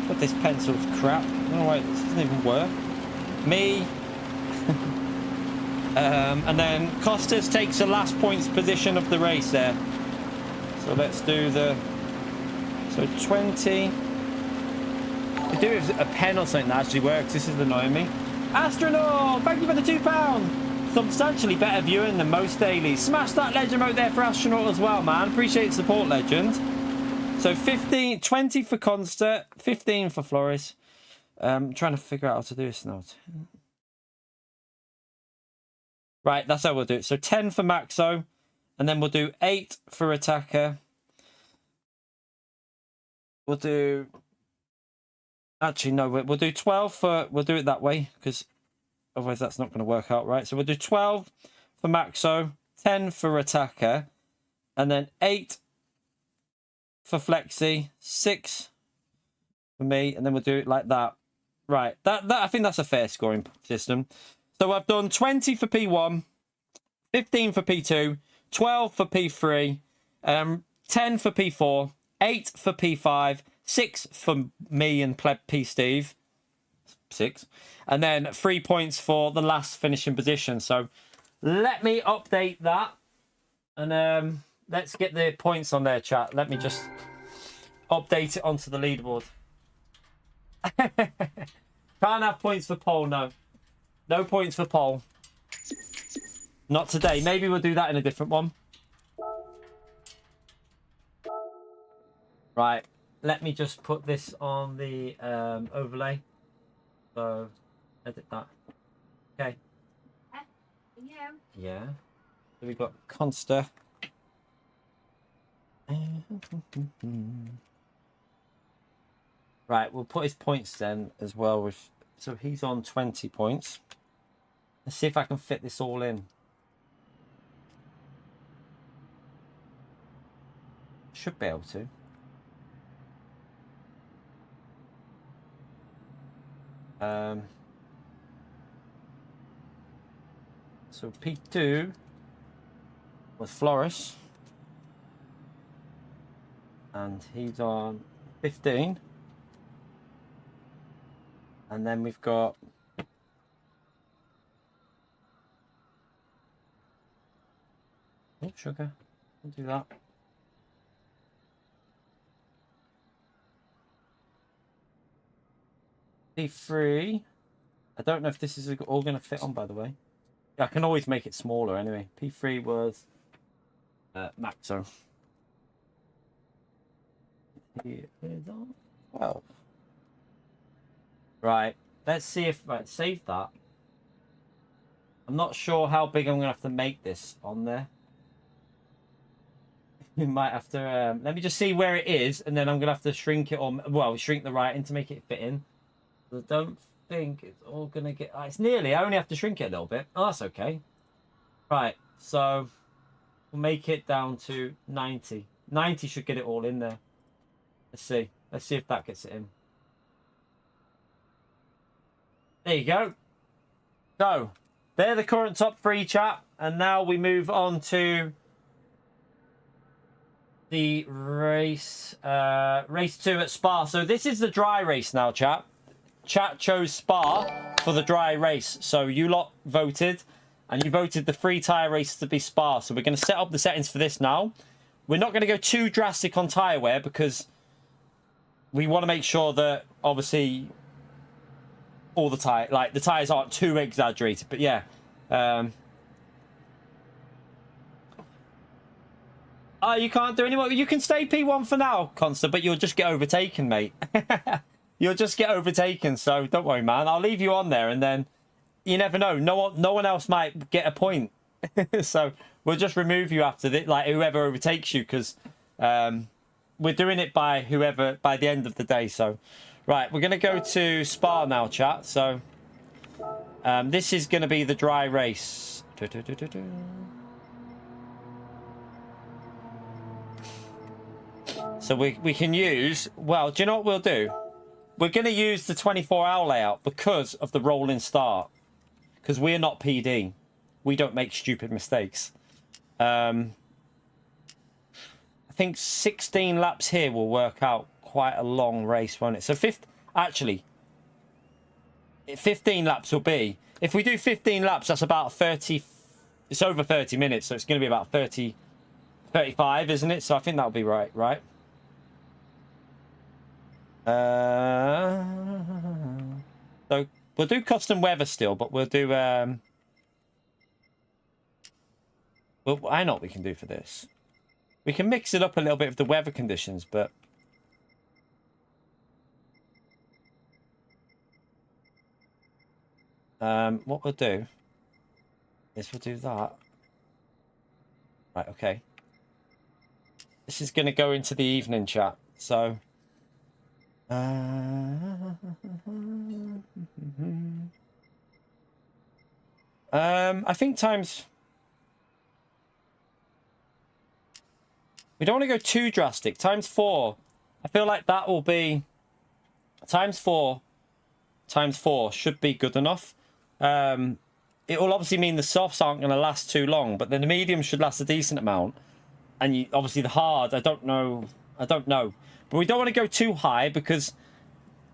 B: But this pencil's crap. I don't know why it doesn't even work. Me. And then Costas takes the last points position of the race there. So let's do the... So 20. We do have a pen or something that actually works. This is annoying me. Astronaut, thank you for the £2. Substantially better viewing than most dailies. Smash that legend remote there for Astronaut as well, man. Appreciate the support, legend. So 15, 20 for Consta, 15 for Floris. Trying to figure out how to do this now. Right, that's how we'll do it. So 10 for Maxo, and then we'll do 8 for Attacker. We'll do... Actually, no, we'll do 12 for... We'll do it that way, because otherwise that's not going to work out right. So we'll do 12 for Maxo, 10 for Attacker, and then 8 for Flexi, 6 for me, and then we'll do it like that. Right, that I think that's a fair scoring system. So I've done 20 for P1, 15 for P2, 12 for P3, 10 for P4, 8 for P5, 6 for me and Pleb P Steve, 6, and then 3 points for the last finishing position. So let me update that, and let's get the points on there, chat. Let me just update it onto the leaderboard. Can't have points for poll, no. No points for poll. Not today. Maybe we'll do that in a different one. Right. Let me just put this on the overlay. So, edit that. Okay. Yeah. So we've got Consta. Right, we'll put his points then as well. With so he's on 20 points. Let's see if I can fit this all in. Should be able to. So P2 was Floris. And he's on 15. And then we've got oh, sugar. Don't do that. P3. I don't know if this is all going to fit on, by the way. Yeah, I can always make it smaller anyway. P3 was Maxo. Here is on 12. Right, let's see if right save that. I'm not sure how big I'm gonna have to make this on there. You might have to let me just see where it is, and then I'm gonna have to shrink it, or well, shrink the writing to make it fit in. I don't think it's all gonna get. It's nearly. I only have to shrink it a little bit. Oh, that's okay. Right, so we'll make it down to 90. 90 should get it all in there. Let's see. Let's see if that gets it in. There you go. So, they're the current top 3, chat. And now we move on to the race 2 at Spa. So this is the dry race now, chat. Chat chose Spa for the dry race. So you lot voted, and you voted the 3 tyre race to be Spa. So we're going to set up the settings for this now. We're not going to go too drastic on tyre wear because we want to make sure that, obviously, all the tire, like the tires aren't too exaggerated, but yeah. Oh, you can't do any more. You can stay P1 for now, Consta, but you'll just get overtaken, mate. You'll just get overtaken, so don't worry, man. I'll leave you on there, and then you never know. No one else might get a point. So we'll just remove you after this, like whoever overtakes you, because we're doing it by whoever by the end of the day. So. Right, we're going to go to Spa now, chat. So, this is going to be the dry race. So we can use... Well, do you know what we'll do? We're going to use the 24-hour layout because of the rolling start. Because we're not PD. We don't make stupid mistakes. I think 16 laps here will work out quite a long race, won't it? So actually 15 laps will be, if we do 15 laps, that's about 30, it's over 30 minutes, so it's going to be about 35, isn't it? So I think that'll be right. So we'll do custom weather still, but we'll do well, I know what we can do for this. We can mix it up a little bit with the weather conditions, but what we'll do is we'll do that. Right, okay. This is going to go into the evening, chat. So, I think times... We don't want to go too drastic. Times 4. I feel like that will be... Times 4 should be good enough. It will obviously mean the softs aren't going to last too long, but then the mediums should last a decent amount. And obviously the hard, I don't know. But we don't want to go too high because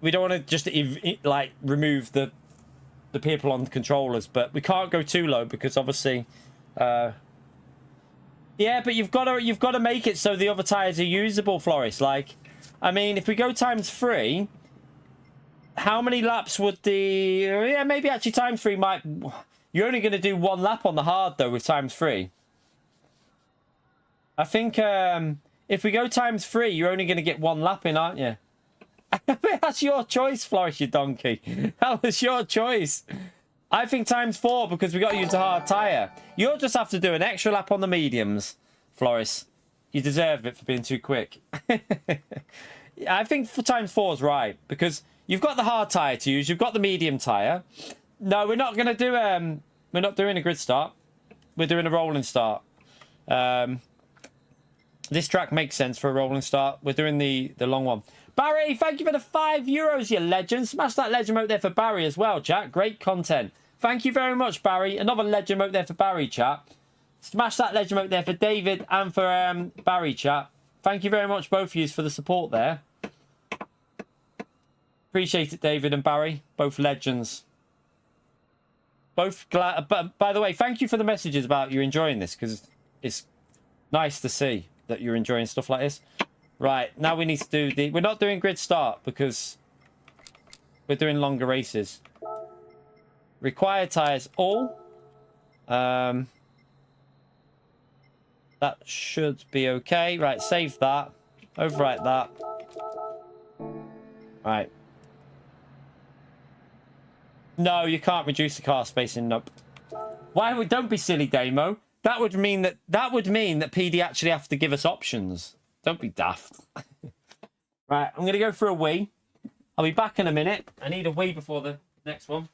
B: we don't want to just like remove the people on the controllers. But we can't go too low because obviously... Yeah, but you've got to make it so the other tires are usable, Floris. Like, I mean, if we go times 3, how many laps would the... Yeah, maybe actually times 3 might... You're only going to do 1 lap on the hard, though, with times 3. I think if we go times 3, you're only going to get 1 lap in, aren't you? That's your choice, Floris, you donkey. That was your choice. I think times 4 because we got to use a hard tyre. You'll just have to do an extra lap on the mediums, Floris. You deserve it for being too quick. I think for times 4 is right because you've got the hard tyre to use. You've got the medium tyre. No, we're not going to do... we're not doing a grid start. We're doing a rolling start. This track makes sense for a rolling start. We're doing the long one. Barry, thank you for the €5, you legend. Smash that legend vote there for Barry as well, chat. Great content. Thank you very much, Barry. Another legend vote there for Barry, chat. Smash that legend vote there for David and for Barry, chat. Thank you very much, both of you, for the support there. Appreciate it, David and Barry. Both legends. Both glad. But by the way, thank you for the messages about you enjoying this, because it's nice to see that you're enjoying stuff like this. Right, now we need to do the... We're not doing grid start because we're doing longer races. Required tyres all. That should be okay. Right, save that. Overwrite that. Right. No, you can't reduce the car spacing. Nope. Why would... Don't be silly, Damo. That would mean that PD actually have to give us options. Don't be daft. Right, I'm going to go for a wee. I'll be back in a minute. I need a wee before the next one.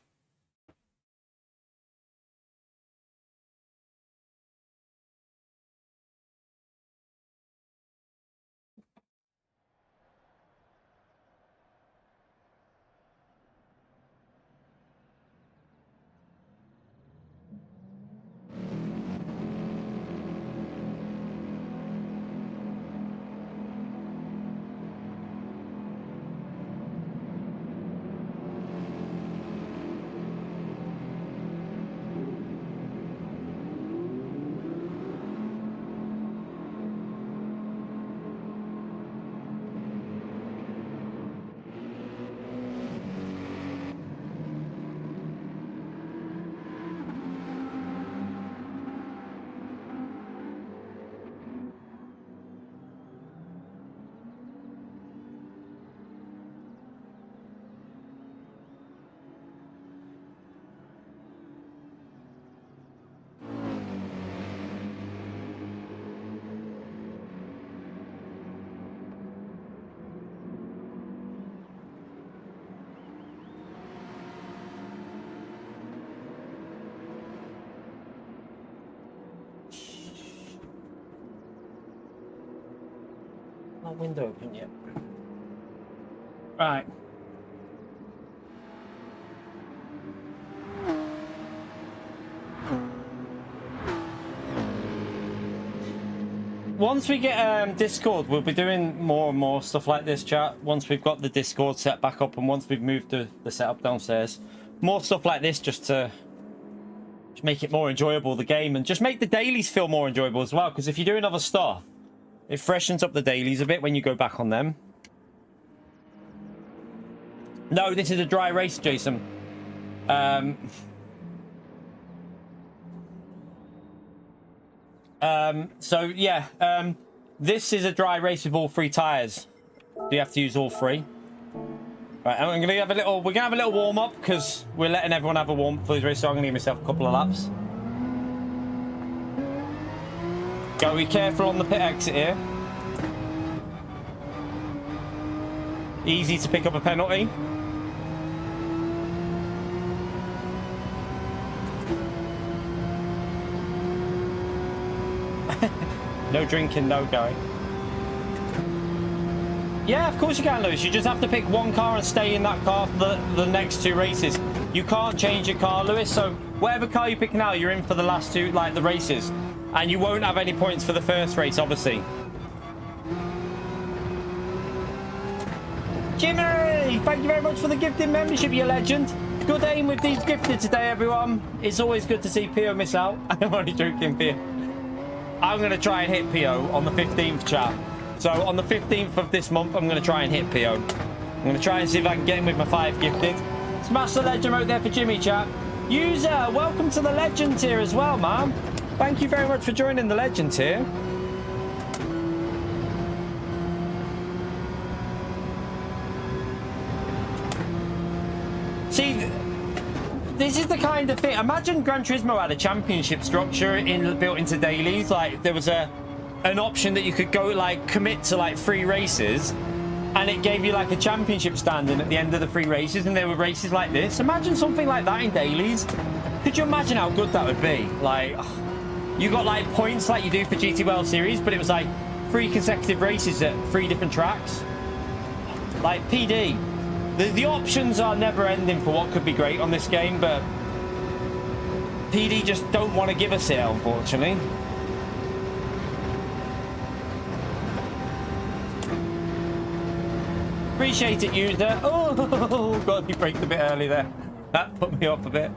B: Window open yet. Right. Once we get Discord, we'll be doing more and more stuff like this, chat. Once we've got the Discord set back up and once we've moved the setup downstairs. More stuff like this just to make it more enjoyable, the game, and just make the dailies feel more enjoyable as well, because if you're doing other stuff, it freshens up the dailies a bit when you go back on them. No, this is a dry race, Jason. So yeah, this is a dry race with all 3 tires. You have to use all 3. Right, I'm gonna have a little. We're gonna have a little warm up because we're letting everyone have a warm up for this race. So I'm gonna give myself a couple of laps. Gotta be careful on the pit exit here. Easy to pick up a penalty. No drinking, no going. Yeah, of course you can, Lewis. You just have to pick one car and stay in that car for the next 2 races. You can't change your car, Lewis. So whatever car you pick now, you're in for the last 2, like the races. And you won't have any points for the first race, obviously. Jimmy! Thank you very much for the gifted membership, you legend. Good aim with these gifted today, everyone. It's always good to see Pio miss out. I'm only joking, Pio. I'm going to try and hit Pio on the 15th, chat. So on the 15th of this month, I'm going to try and hit Pio. I'm going to try and see if I can get him with my 5 gifted. Smash the legend out there for Jimmy, chat. User, welcome to the legend tier as well, man. Thank you very much for joining the legend tier. See, this is the kind of thing. Imagine Gran Turismo had a championship structure built into dailies. Like there was an option that you could go like commit to like 3 races, and it gave you like a championship standing at the end of the 3 races, and there were races like this. Imagine something like that in dailies. Could you imagine how good that would be? Like, you got like points like you do for GT World Series, but it was like 3 consecutive races at 3 different tracks. Like PD. The options are never ending for what could be great on this game, but PD just don't want to give us it, unfortunately. Appreciate it, user. Oh, God, he braked a bit early there. That put me off a bit.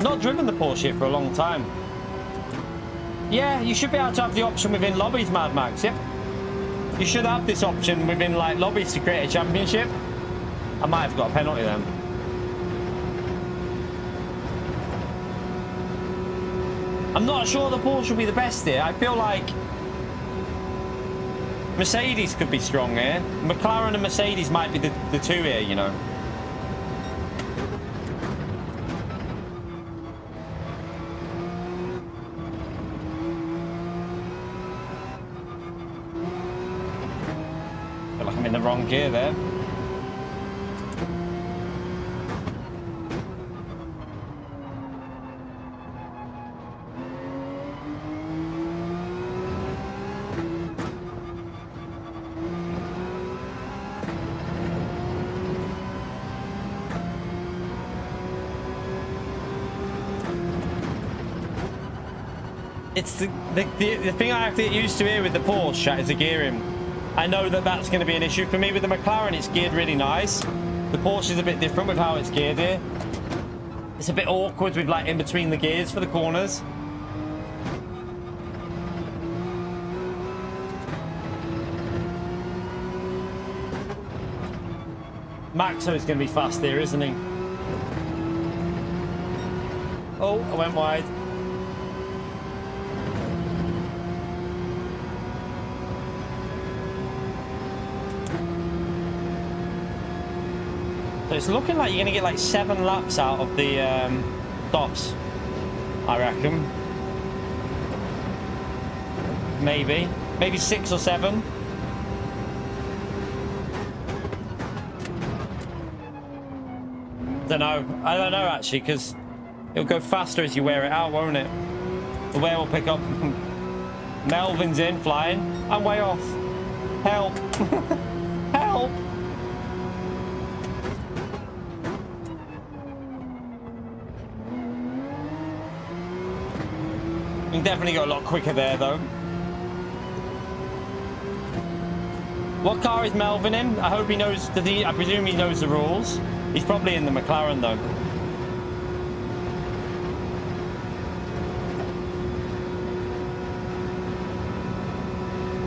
B: Not driven the Porsche for a long time. Yeah, you should be able to have the option within lobbies, Mad Max. Yep. You should have this option within like lobbies to create a championship. I might have got a penalty then. I'm not sure the Porsche will be the best here. I feel like Mercedes could be strong here. McLaren and Mercedes might be the two here, you know. I'm in the wrong gear there. It's the thing I have to get used to here with the Porsche is the gearing. I know that that's going to be an issue for me. With the McLaren, it's geared really nice. The Porsche is a bit different with how it's geared here. It's a bit awkward with like in between the gears for the corners. Maxo is going to be fast here, isn't he? Oh, I went wide. So it's looking like you're going to get like 7 laps out of the tops, I reckon. Maybe 6 or 7. I don't know actually, because it'll go faster as you wear it out, won't it? The wear will pick up. Melvin's in, flying. I'm way off. Help. Help. You can definitely go a lot quicker there, though. What car is Melvin in? I hope he knows. I presume he knows the rules. He's probably in the McLaren, though.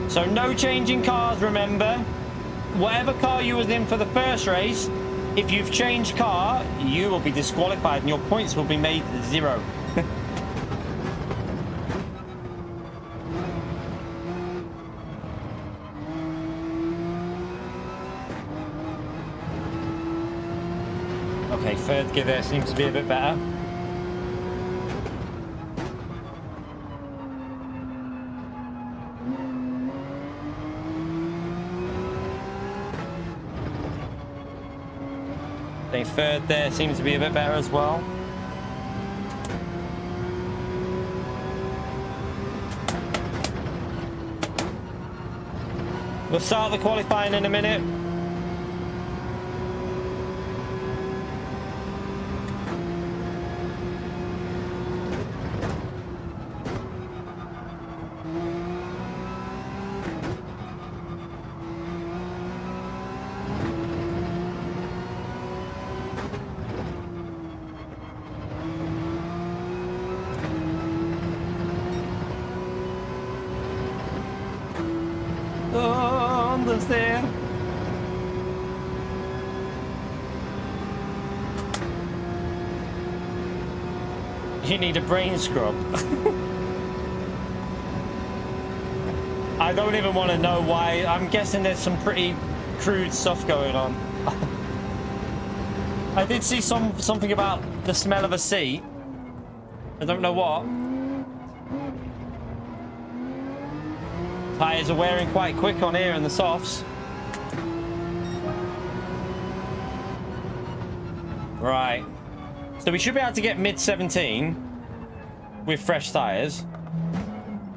B: So no changing cars, remember. Whatever car you was in for the first race, if you've changed car, you will be disqualified and your points will be made 0. Okay, third gear there seems to be a bit better. Okay, third there seems to be a bit better as well. We'll start the qualifying in a minute. There. You need a brain scrub. I don't even want to know why. I'm guessing there's some pretty crude stuff going on. I did see something about the smell of a seat. I don't know what. Tyres are wearing quite quick on here in the softs. Right. So we should be able to get mid 17 with fresh tyres.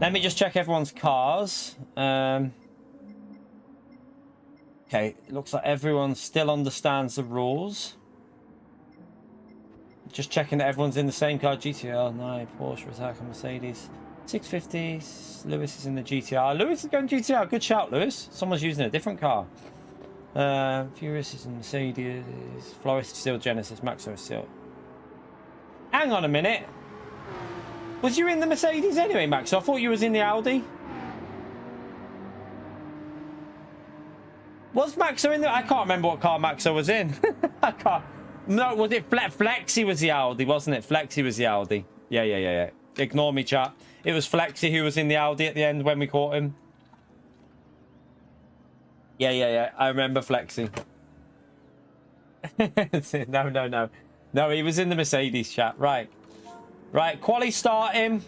B: Let me just check everyone's cars. Okay, it looks like everyone still understands the rules. Just checking that everyone's in the same car. GTR 9, Porsche, Attack, Mercedes 650. Lewis is in the GTR. Lewis is going GTR. Good shout, Lewis. Someone's using a different car. Furious is in Mercedes. Florist is still Genesis. Maxo is still. Hang on a minute. Was you in the Mercedes anyway, Max? I thought you was in the Audi. Was Maxo in there? I can't remember what car Maxo was in. I can't. No, was it Flexi was the Audi, wasn't it? Flexi was the Audi. Yeah. Ignore me, chat. It was Flexi who was in the Audi at the end when we caught him. Yeah. I remember Flexi. No. No, he was in the Mercedes, chat. Right. Quali starting.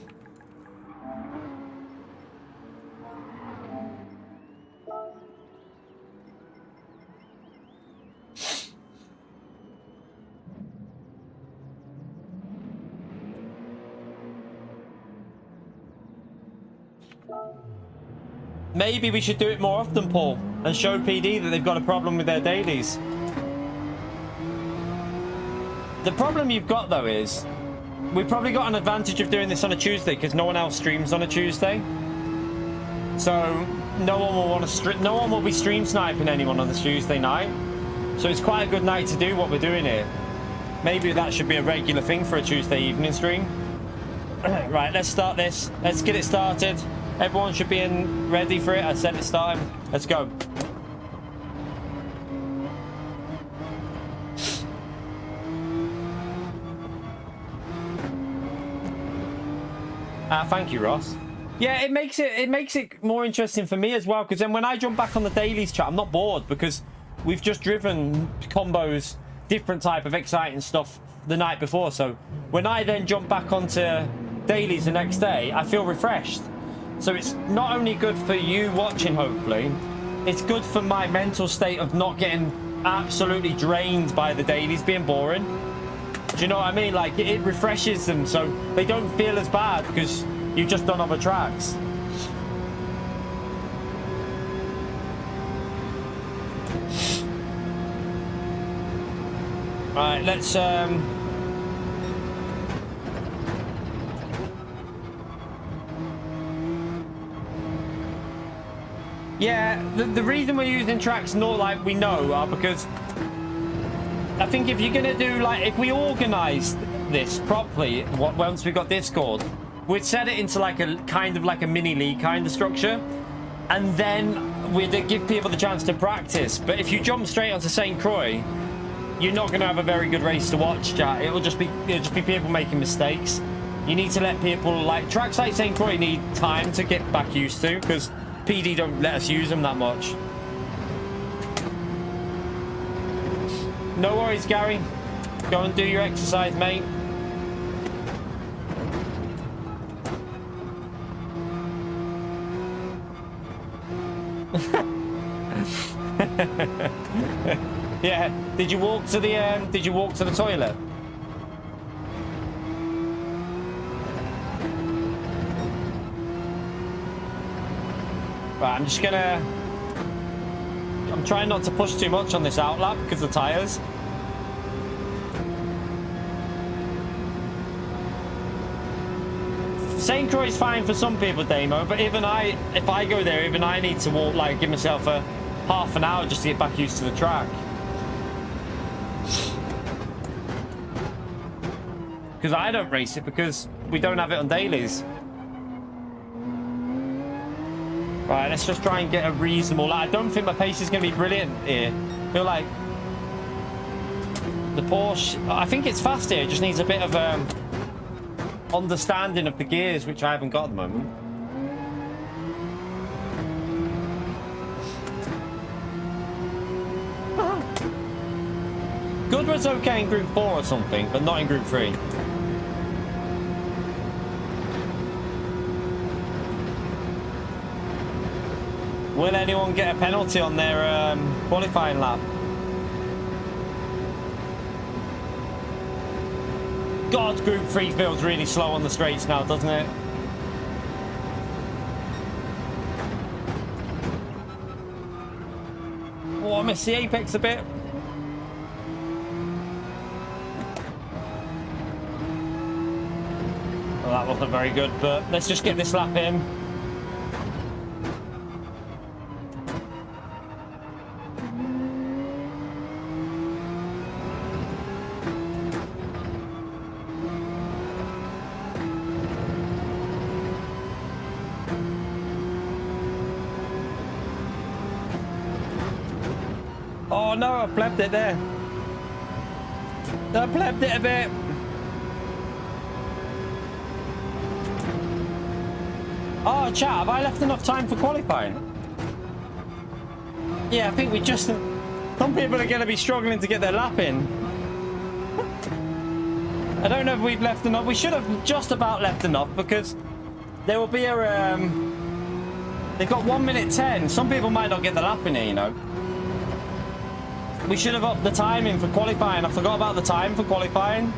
B: Maybe we should do it more often, Paul, and show PD that they've got a problem with their dailies. The problem you've got, though, is we've probably got an advantage of doing this on a Tuesday because no one else streams on a Tuesday. So no one will want to no one will be stream sniping anyone on this Tuesday night. So it's quite a good night to do what we're doing here. Maybe that should be a regular thing for a Tuesday evening stream. Right, let's start this. Let's get it started. Everyone should be ready for it. I said it's starting. Let's go. Thank you, Ross. Yeah, it makes it more interesting for me as well, because then when I jump back on the dailies chat, I'm not bored because we've just driven combos, different type of exciting stuff the night before. So when I then jump back onto dailies the next day, I feel refreshed. So it's not only good for you watching, hopefully, it's good for my mental state of not getting absolutely drained by the dailies being boring. Do you know what I mean? Like, it refreshes them so they don't feel as bad because you've just done other tracks. Right, let's yeah, the reason we're using tracks not like we know are because I think if you're gonna do, like, if we organized this properly, once we got Discord, we'd set it into like a kind of like a mini league kind of structure, and then we'd give people the chance to practice. But if you jump straight onto St. Croix, you're not gonna have a very good race to watch, chat. It'll just be people making mistakes. You need to let people, like, tracks like St. Croix need time to get back used to because PD don't let us use them that much. No worries, Gary. Go and do your exercise, mate. Yeah. Did you walk to the toilet? Right, I'm trying not to push too much on this outlap because of the tires. St. Croix is fine for some people, Damo, but if I go there, even I need to walk, like, give myself a half an hour just to get back used to the track. Because I don't race it because we don't have it on dailies. Right, let's just try and get a reasonable... I don't think my pace is going to be brilliant here. I feel like the Porsche... I think it's fast here. It just needs a bit of understanding of the gears, which I haven't got at the moment. Goodwood's okay in Group 4 or something, but not in Group 3. Will anyone get a penalty on their qualifying lap? God, Group 3 feels really slow on the straights now, doesn't it? missed the apex a bit. Well, that wasn't very good, but let's just get this lap in. Oh no, I flapped it there. I flapped it a bit. Oh, chat, have I left enough time for qualifying? Yeah, I think we just... Some people are going to be struggling to get their lap in. I don't know if we've left enough. We should have just about left enough because there will be a... They've got 1 minute 10. Some people might not get the lap in here, you know. We should have upped the timing for qualifying. I forgot about the time for qualifying.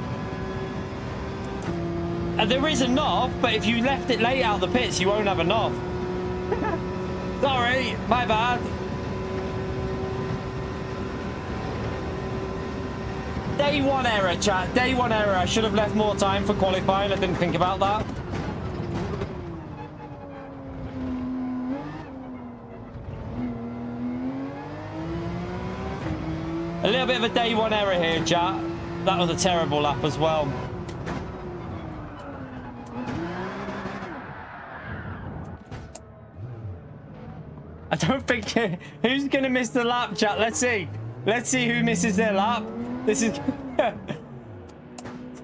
B: And there is enough, but if you left it late out the pits, you won't have enough. Sorry, my bad. Day one error, chat. Day one error. I should have left more time for qualifying. I didn't think about that. A little bit of a day one error here, chat. That was a terrible lap as well. I don't think... Who's going to miss the lap, chat? Let's see. Let's see who misses their lap. This is...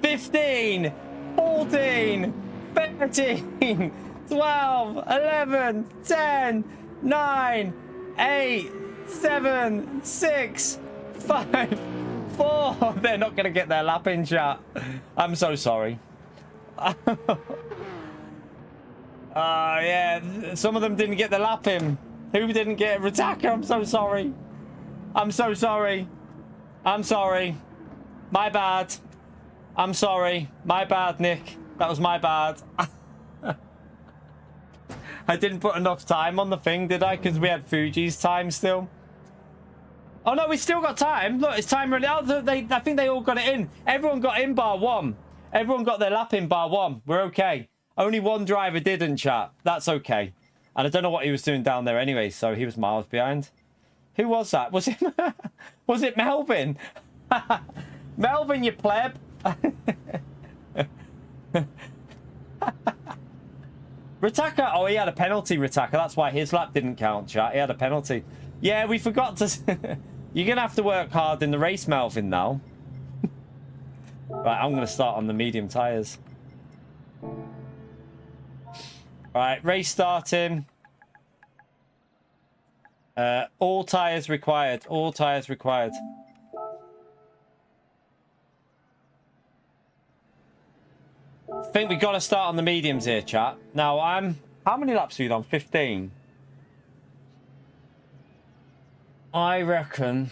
B: 15, 14, 13, 12, 11, 10, 9, 8, 7, 6, 5, 4. They're not going to get their lap in, chat. I'm so sorry. Yeah, some of them didn't get the lap in. Who didn't get Ritaka? I'm so sorry. I'm so sorry. I'm sorry. My bad. I'm sorry. My bad, Nick. That was my bad. I didn't put enough time on the thing, did I? Because we had Fuji's time still. Oh, no, we still got time. Look, it's time running out. I think they all got it in. Everyone got in bar one. Everyone got their lap in bar one. We're okay. Only one driver didn't, chat. That's okay. And I don't know what he was doing down there anyway, so he was miles behind. Who was that? Was it was it Melvin? Melvin, you pleb. Ritaka, oh, he had a penalty, Ritaka. That's why his lap didn't count, chat. He had a penalty. Yeah, we forgot to... You're going to have to work hard in the race, Melvin, now. Right, I'm going to start on the medium tyres. Right, race starting. All tyres required. All tyres required. I think we got to start on the mediums here, chat. Now, how many laps are you on? 15. I reckon...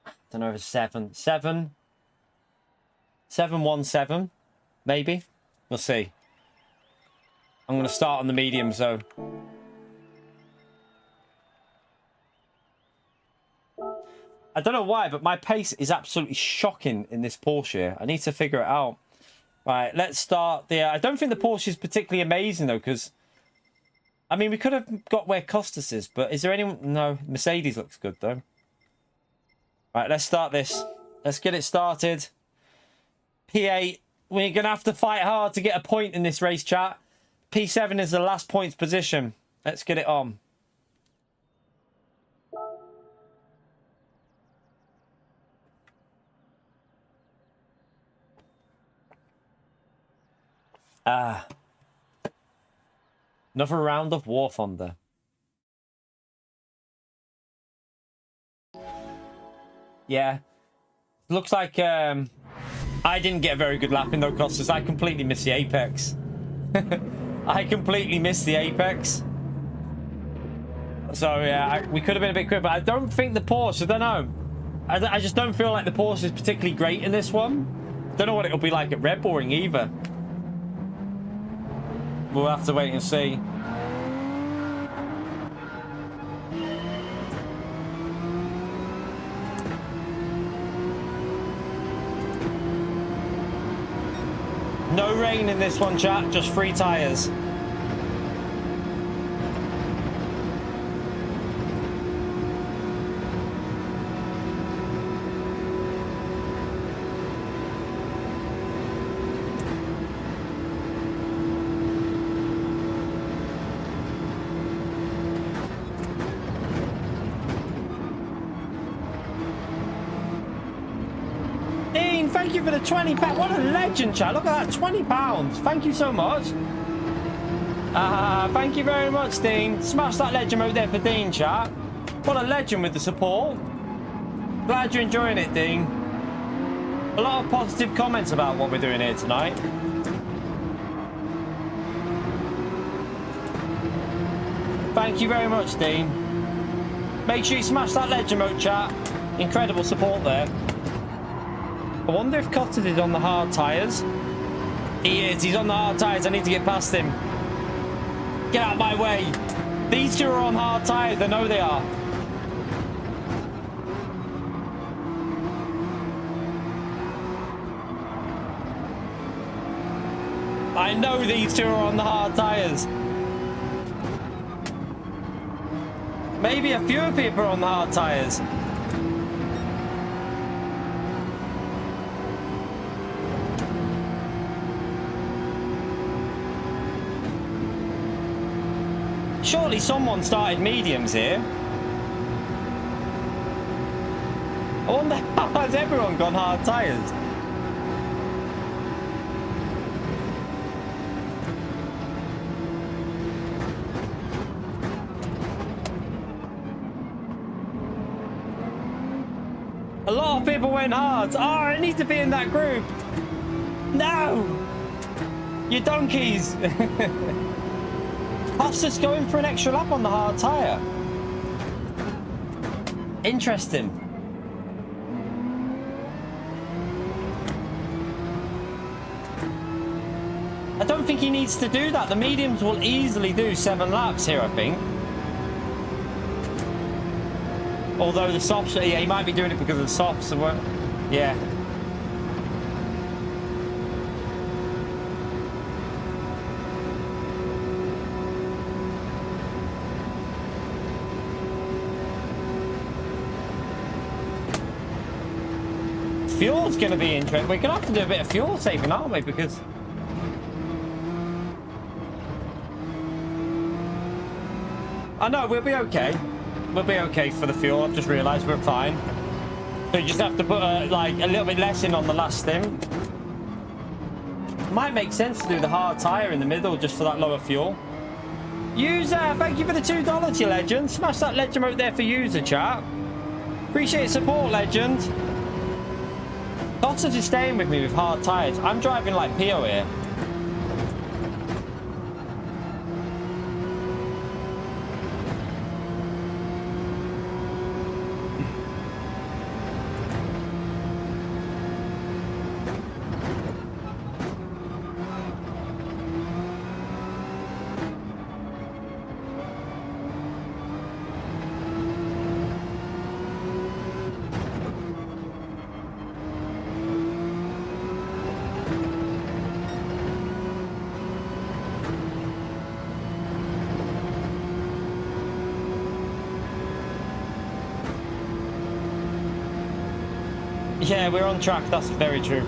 B: I don't know if it's 7. 717, maybe. We'll see. I'm going to start on the mediums, though. I don't know why, but my pace is absolutely shocking in this Porsche. I need to figure it out. Right, let's start there. I don't think the Porsche is particularly amazing, though, because... I mean, we could have got where Costas is, but is there anyone... No, Mercedes looks good, though. Right, let's start this. Let's get it started. P8. We're going to have to fight hard to get a point in this race, chat. P7 is the last points position. Let's get it on. Another round of War Thunder. Yeah. Looks like I didn't get a very good lap in though, Costas. I completely missed the apex. I completely missed the apex. So yeah, we could have been a bit quick, but I don't think the Porsche, I don't know. I just don't feel like the Porsche is particularly great in this one. Don't know what it'll be like at Red Bull Ring either. We'll have to wait and see. No rain in this one, chat. Just free tyres. Thank you for the £20. What a legend, chat. Look at that, £20. Thank you so much. Thank you very much, Dean. Smash that legend mode there for Dean, chat. What a legend with the support. Glad you're enjoying it, Dean. A lot of positive comments about what we're doing here tonight. Thank you very much, Dean. Make sure you smash that legend mode, chat. Incredible support there. I wonder if Cotton is on the hard tyres. He is. He's on the hard tyres. I need to get past him. Get out of my way. These two are on hard tyres. I know they are. I know these two are on the hard tyres. Maybe a few people are on the hard tyres. Surely someone started mediums here. I wonder how has everyone gone hard tyres? A lot of people went hard. Oh, I need to be in that group. No! You donkeys! Costa's going for an extra lap on the hard tyre. Interesting. I don't think he needs to do that. The mediums will easily do 7 laps here, I think. Although the softs, yeah, he might be doing it because of the softs. Yeah. Fuel's going to be interesting. We're going to have to do a bit of fuel saving, aren't we? Because I know we'll be okay. We'll be okay for the fuel. I've just realised we're fine. So you just have to put like a little bit less in on the last stim. Might make sense to do the hard tyre in the middle just for that lower fuel. User, thank you for the $2, you legend. Smash that legend out there for user, chat. Appreciate support, legend. Lots of you staying with me with hard tyres. I'm driving like Pio here. Yeah, we're on track. That's very true.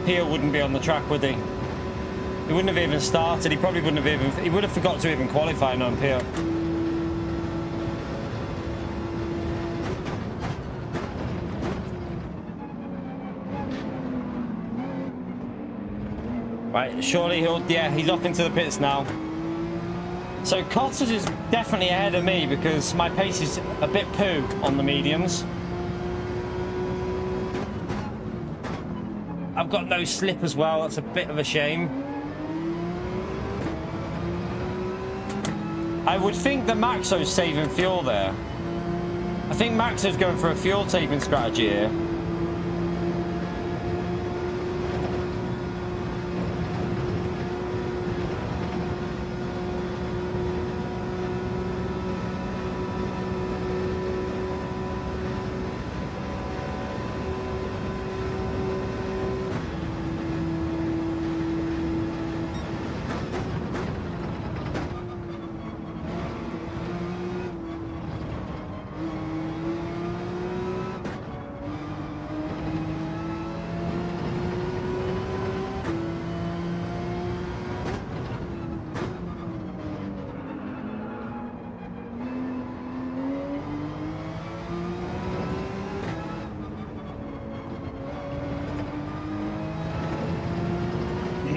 B: Pio wouldn't be on the track, would he? He wouldn't have even started. He probably wouldn't have even... He would have forgot to even qualify on Pio. Right, surely he'll... Yeah, he's off into the pits now. So Cottas is definitely ahead of me because my pace is a bit poo on the mediums. I've got no slip as well. That's a bit of a shame. I would think that Maxo's saving fuel there. I think Maxo's going for a fuel saving strategy here.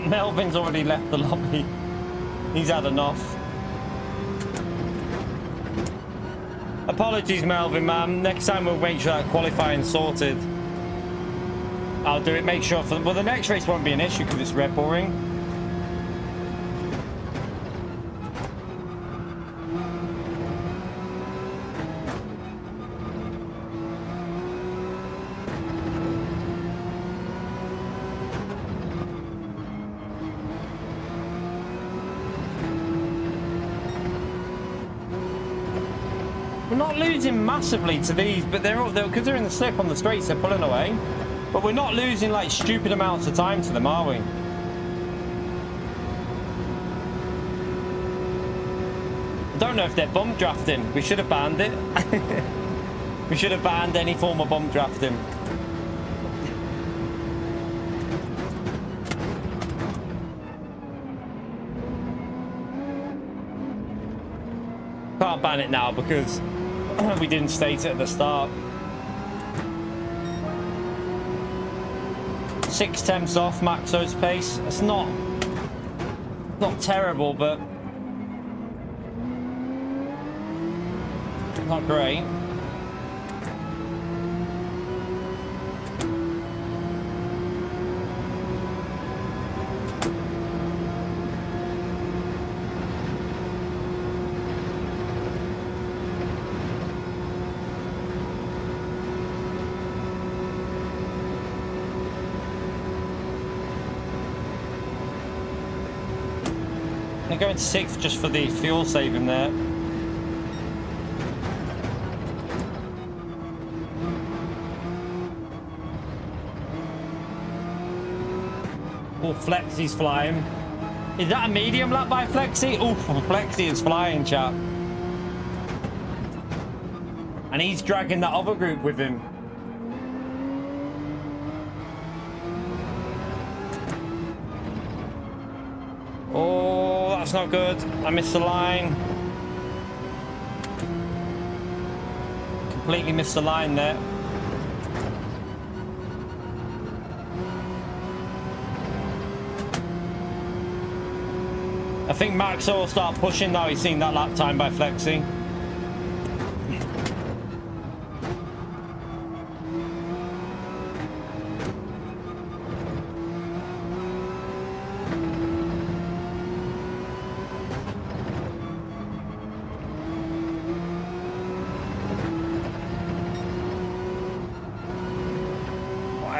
B: Melvin's already left the lobby. He's had enough. Apologies, Melvin, man. Next time we'll make sure that qualifying's sorted. I'll do it. Make sure for... Well, the next race won't be an issue because it's Red Bull Ring. We're not losing massively to these, but they're because they're in the slip on the straights, they're pulling away. But we're not losing like stupid amounts of time to them, are we? I don't know if they're bump drafting. We should have banned it. We should have banned any form of bump drafting. Can't ban it now because we didn't state it at the start. 6/10 off Maxo's pace. It's not terrible, but not great. They're going 6th just for the fuel saving there. Oh, Flexi's flying. Is that a medium lap by Flexi? Oh, Flexi is flying, chap. And he's dragging that other group with him. Oh, that's not good. I missed the line. Completely missed the line there. I think Max will start pushing now. He's seen that lap time by Flexi.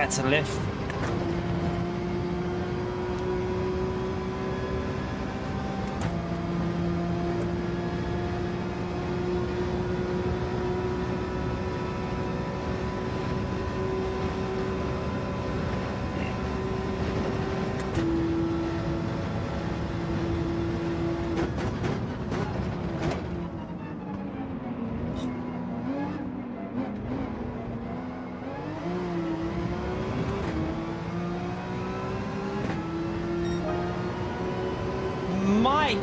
B: To lift.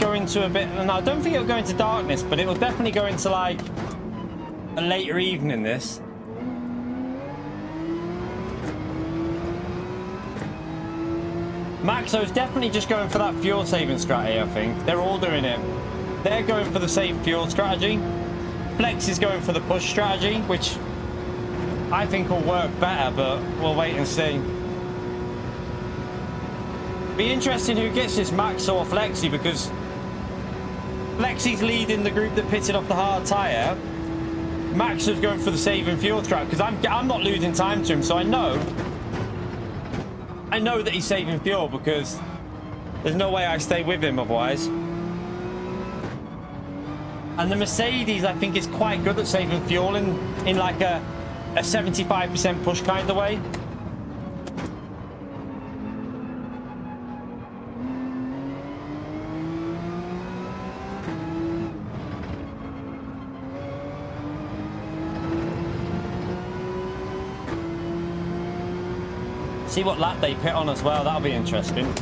B: Go into a bit, and I don't think it'll go into darkness, but it will definitely go into like a later evening. This Maxo's definitely just going for that fuel saving strategy. I think they're all doing it. They're going for the save fuel strategy. Flex is going for the push strategy, which I think will work better, but we'll wait and see. Be interesting who gets this, Max or Flexi, because Flexi's leading the group that pitted off the hard tyre. Max is going for the saving fuel track because I'm not losing time to him, so I know that he's saving fuel because there's no way I stay with him otherwise. And the Mercedes, I think, is quite good at saving fuel in like a 75% push kind of way. See what lap they pit on as well. That'll be interesting.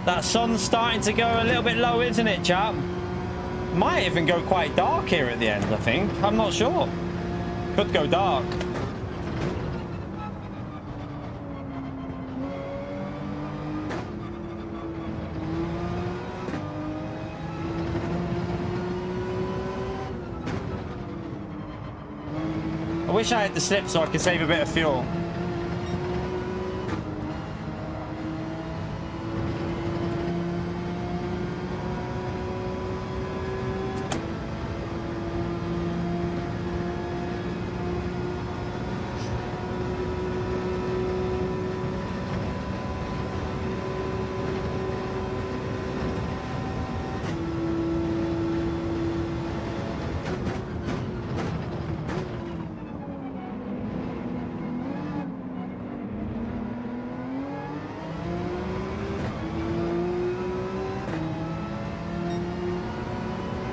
B: That sun's starting to go a little bit low, isn't it, chap? Might even go quite dark here at the end, I think. I'm not sure. Could go dark. I wish I had the slip so I could save a bit of fuel.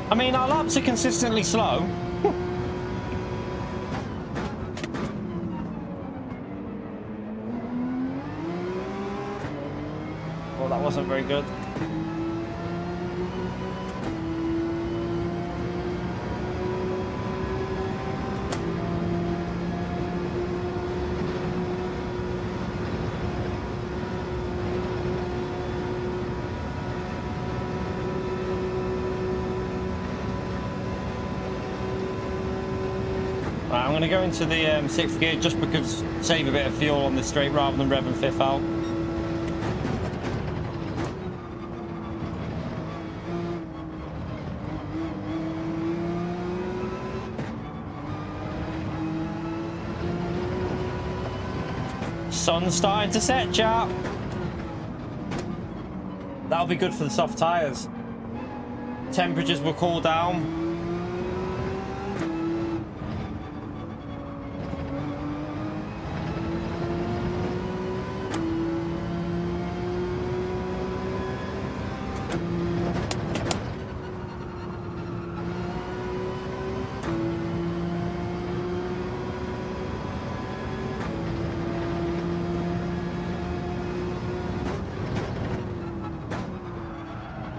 B: I mean, our laps are consistently slow. Well, that wasn't very good. I'm going to go into the 6th gear just because save a bit of fuel on this straight rather than revving 5th out. Sun's starting to set, chap. That'll be good for the soft tyres. Temperatures will cool down.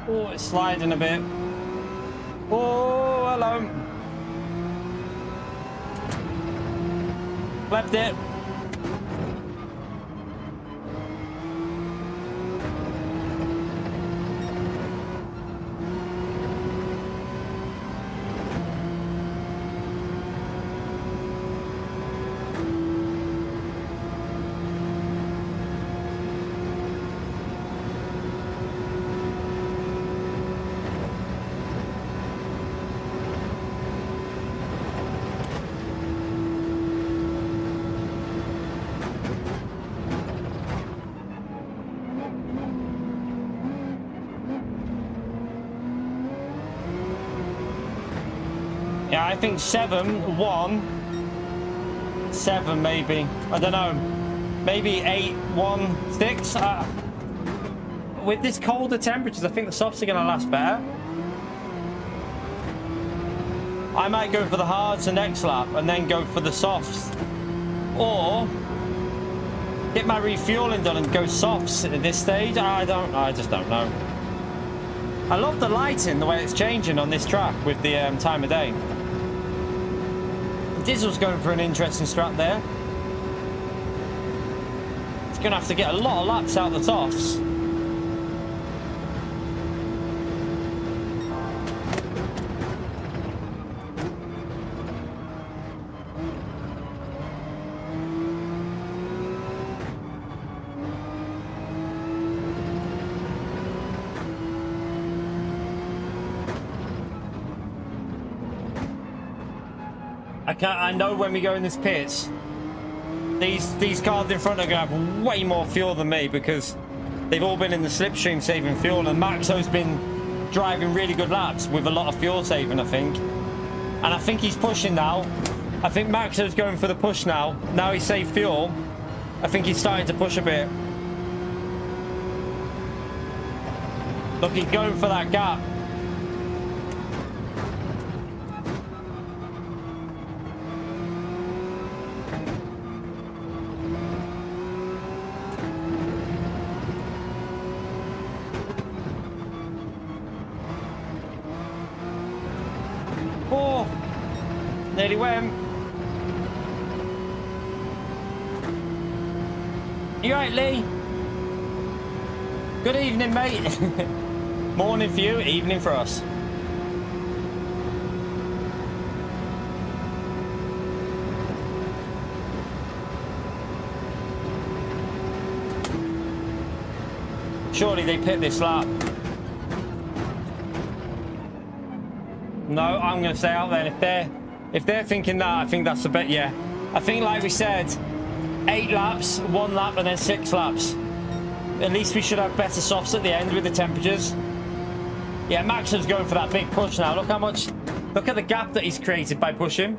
B: Oh, it's sliding a bit. Oh, hello. Left it. Yeah, I think 7, 1, 7 maybe. I don't know. Maybe 8, 1, 6. With this colder temperatures, I think the softs are going to last better. I might go for the hards the next lap and then go for the softs. Or get my refueling done and go softs at this stage. I just don't know. I love the lighting, the way it's changing on this track with the time of day. Diesel's going for an interesting strat there. It's going to have to get a lot of laps out the softs. I know when we go in this pits, these cars in front are going to have way more fuel than me because they've all been in the slipstream saving fuel, and Maxo's been driving really good laps with a lot of fuel saving, I think. And I think he's pushing now. I think Maxo's going for the push now. Now he's saved fuel. I think he's starting to push a bit. Look, he's going for that gap. Oh, nearly went. You right, Lee? Good evening, mate. Morning for you, evening for us. Surely they pit this lap. No, I'm going to stay out there. If they're thinking that, I think that's a bit, yeah. I think, like we said, 8 laps, 1 lap, and then 6 laps. At least we should have better softs at the end with the temperatures. Yeah, Max is going for that big push now. Look how much, look at the gap that he's created by pushing.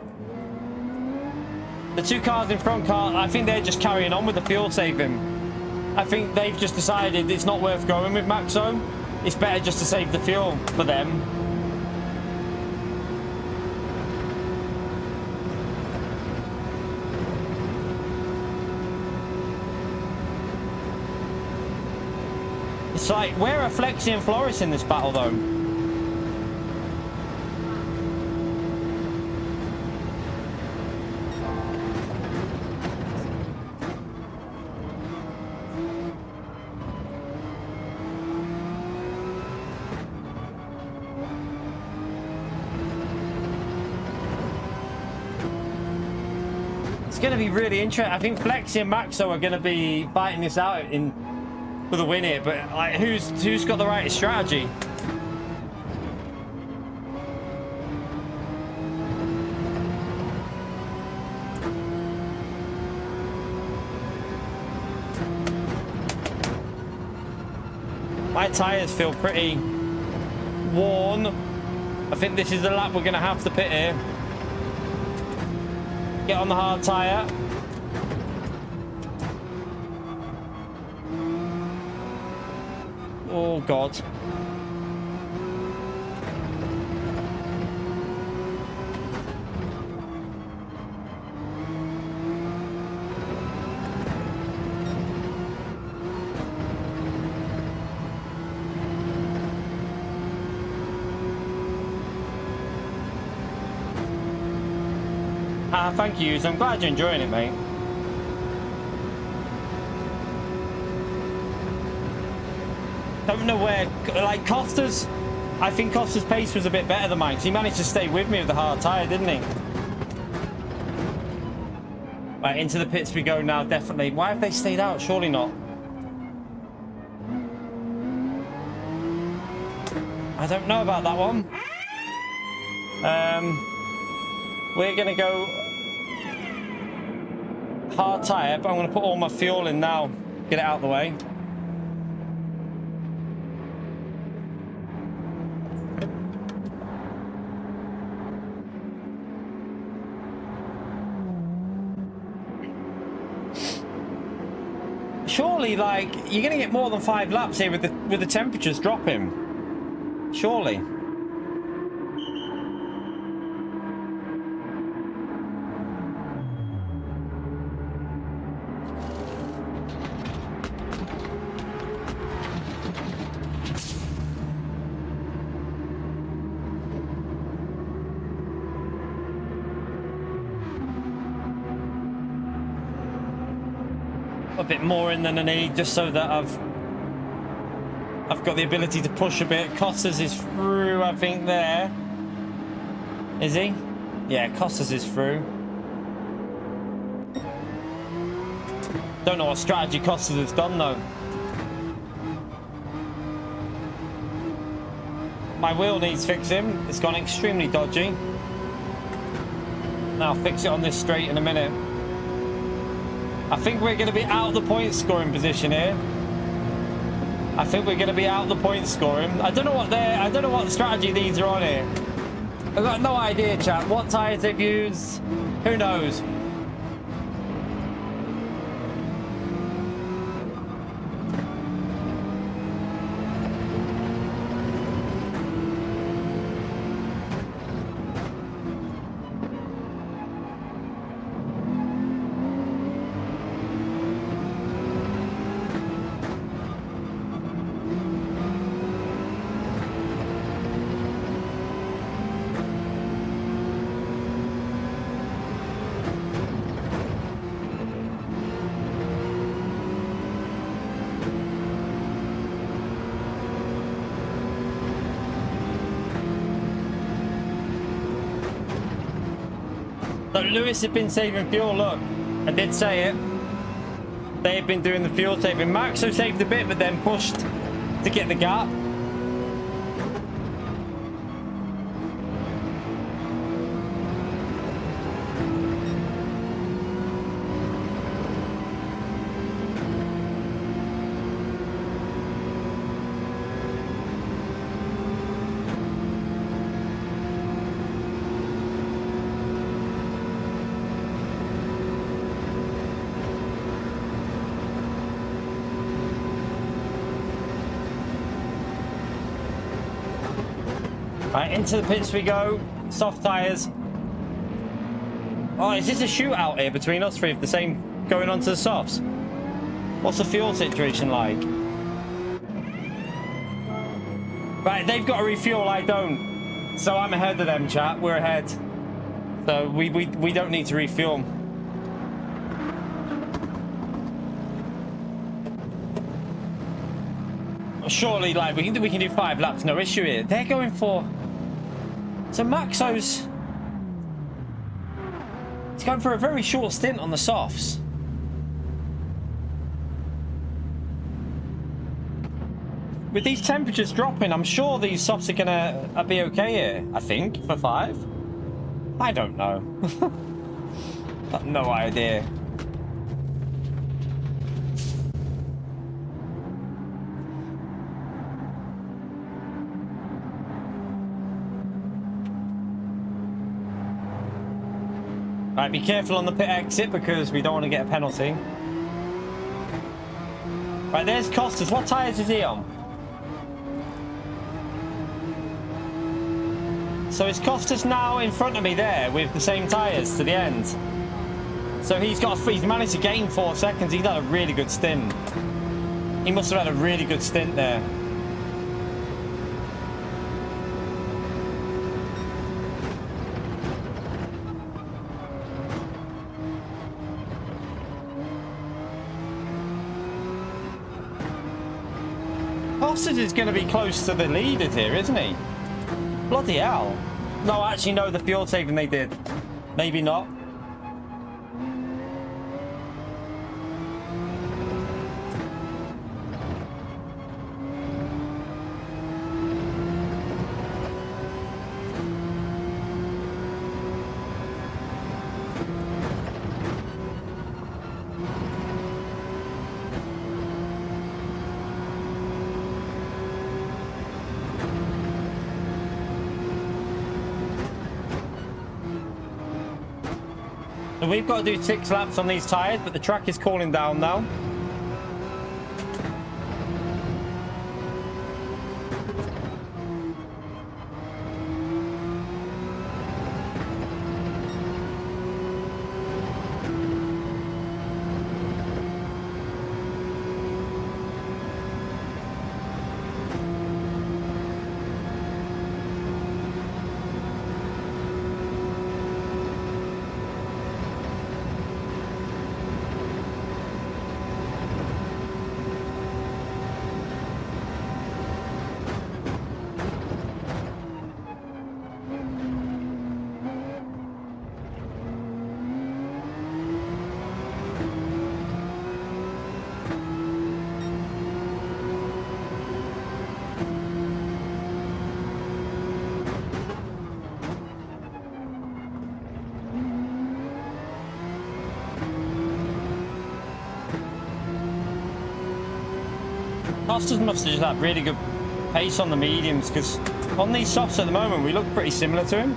B: The 2 cars in front car, I think they're just carrying on with the fuel saving. I think they've just decided it's not worth going with Maxo. It's better just to save the fuel for them. It's like, where are Flexi and Floris in this battle, though? It's going to be really interesting. I think Flexi and Maxo are going to be fighting this out for the win here, but like, who's got the right strategy? My tyres feel pretty worn. I think this is the lap we're going to have to pit here. Get on the hard tyre. Oh, God. Thank you. I'm glad you're enjoying it, mate. Don't know where, like Costa's, I think Costa's pace was a bit better than mine, because he managed to stay with me with the hard tyre, didn't he? Right, into the pits we go now, definitely. Why have they stayed out? Surely not. I don't know about that one. We're going to go hard tyre, but I'm going to put all my fuel in now. Get it out of the way. Surely, like, you're going to get more than 5 laps here with the temperatures dropping. Surely. A bit more in than I need, just so that I've got the ability to push a bit. Costas is through, I think, there. Is he? Yeah, Costas is through. Don't know what strategy Costas has done, though. My wheel needs fixing. It's gone extremely dodgy. Now I'll fix it on this straight in a minute. I think we're going to be out of the point scoring position here. I think we're going to be out of the point scoring. I don't know what strategy these are on here. I've got no idea, chat. What tyres they've used, who knows? So Lewis had been saving fuel, look. I did say it. They had been doing the fuel saving. Maxo saved a bit, but then pushed to get the gap. Right, into the pits we go. Soft tyres. Oh, is this a shootout here between us three of the same going on to the softs? What's the fuel situation like? Right, they've got to refuel, I don't. So I'm ahead of them, chat. We're ahead. So we don't need to refuel. Surely, like, we can do 5 laps, no issue here. They're going for... So Maxo's... He's going for a very short stint on the softs. With these temperatures dropping, I'm sure these softs are gonna be okay here. I think, for 5. I don't know. I've no idea. Right, be careful on the pit exit because we don't want to get a penalty. Right, there's Costas. What tyres is he on? So is Costas now in front of me there with the same tyres to the end? So he's managed to gain 4 seconds. He's had a really good stint. He must have had a really good stint there. Costas is going to be close to the leaders here, isn't he? Bloody hell. No, actually, no, the fuel saving they did. Maybe not. So we've got to do 6 laps on these tyres, but the track is cooling down now. Costas must have just had really good pace on the mediums, because on these softs at the moment we look pretty similar to him.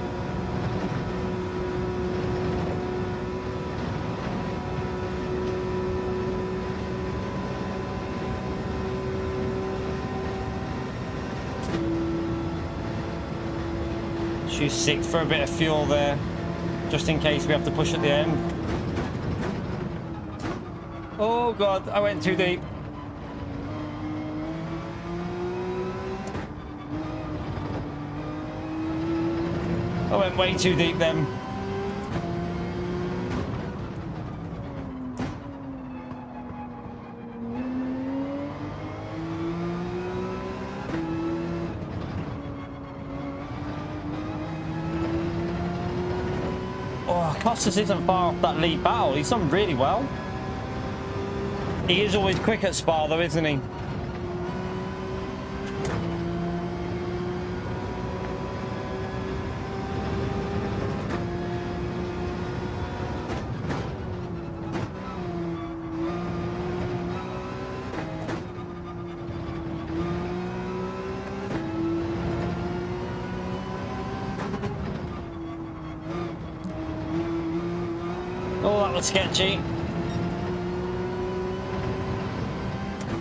B: She's sick for a bit of fuel there, just in case we have to push at the end. Oh god, I went too deep. I went way too deep then. Oh, Costas isn't far off that lead battle. He's done really well. He is always quick at Spa though, isn't he? Oh, that was sketchy.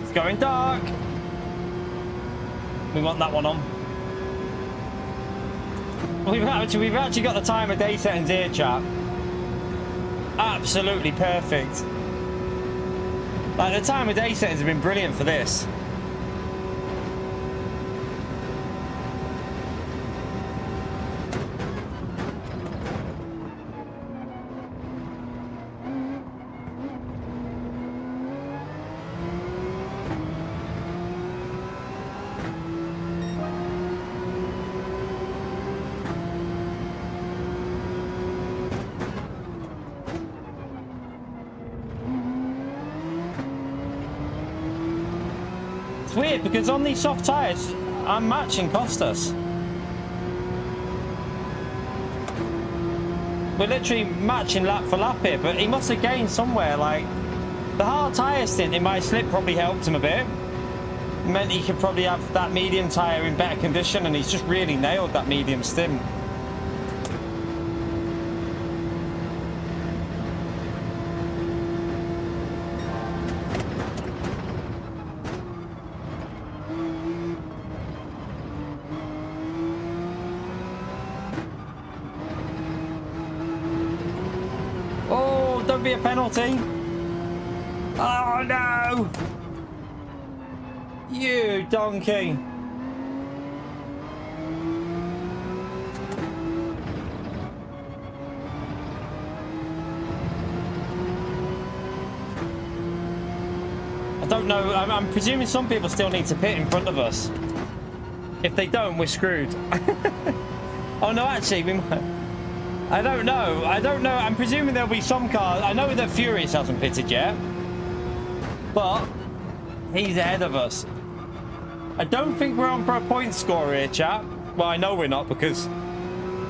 B: It's going dark. We want that one on. We've actually got the time of day settings here, chap. Absolutely perfect. Like, the time of day settings have been brilliant for this. It's weird because on these soft tyres, I'm matching Costas. We're literally matching lap for lap here, but he must have gained somewhere. Like, the hard tyre stint in my slip probably helped him a bit. Meant he could probably have that medium tyre in better condition, and he's just really nailed that medium stint. Don't be a penalty. Oh no! You donkey. I don't know. I'm presuming some people still need to pit in front of us. If they don't, we're screwed. Oh no, actually, we might. I don't know. I'm presuming there'll be some cars. I know that Furious hasn't pitted yet, but he's ahead of us. I don't think we're on for a point score here, chap. Well, I know we're not, because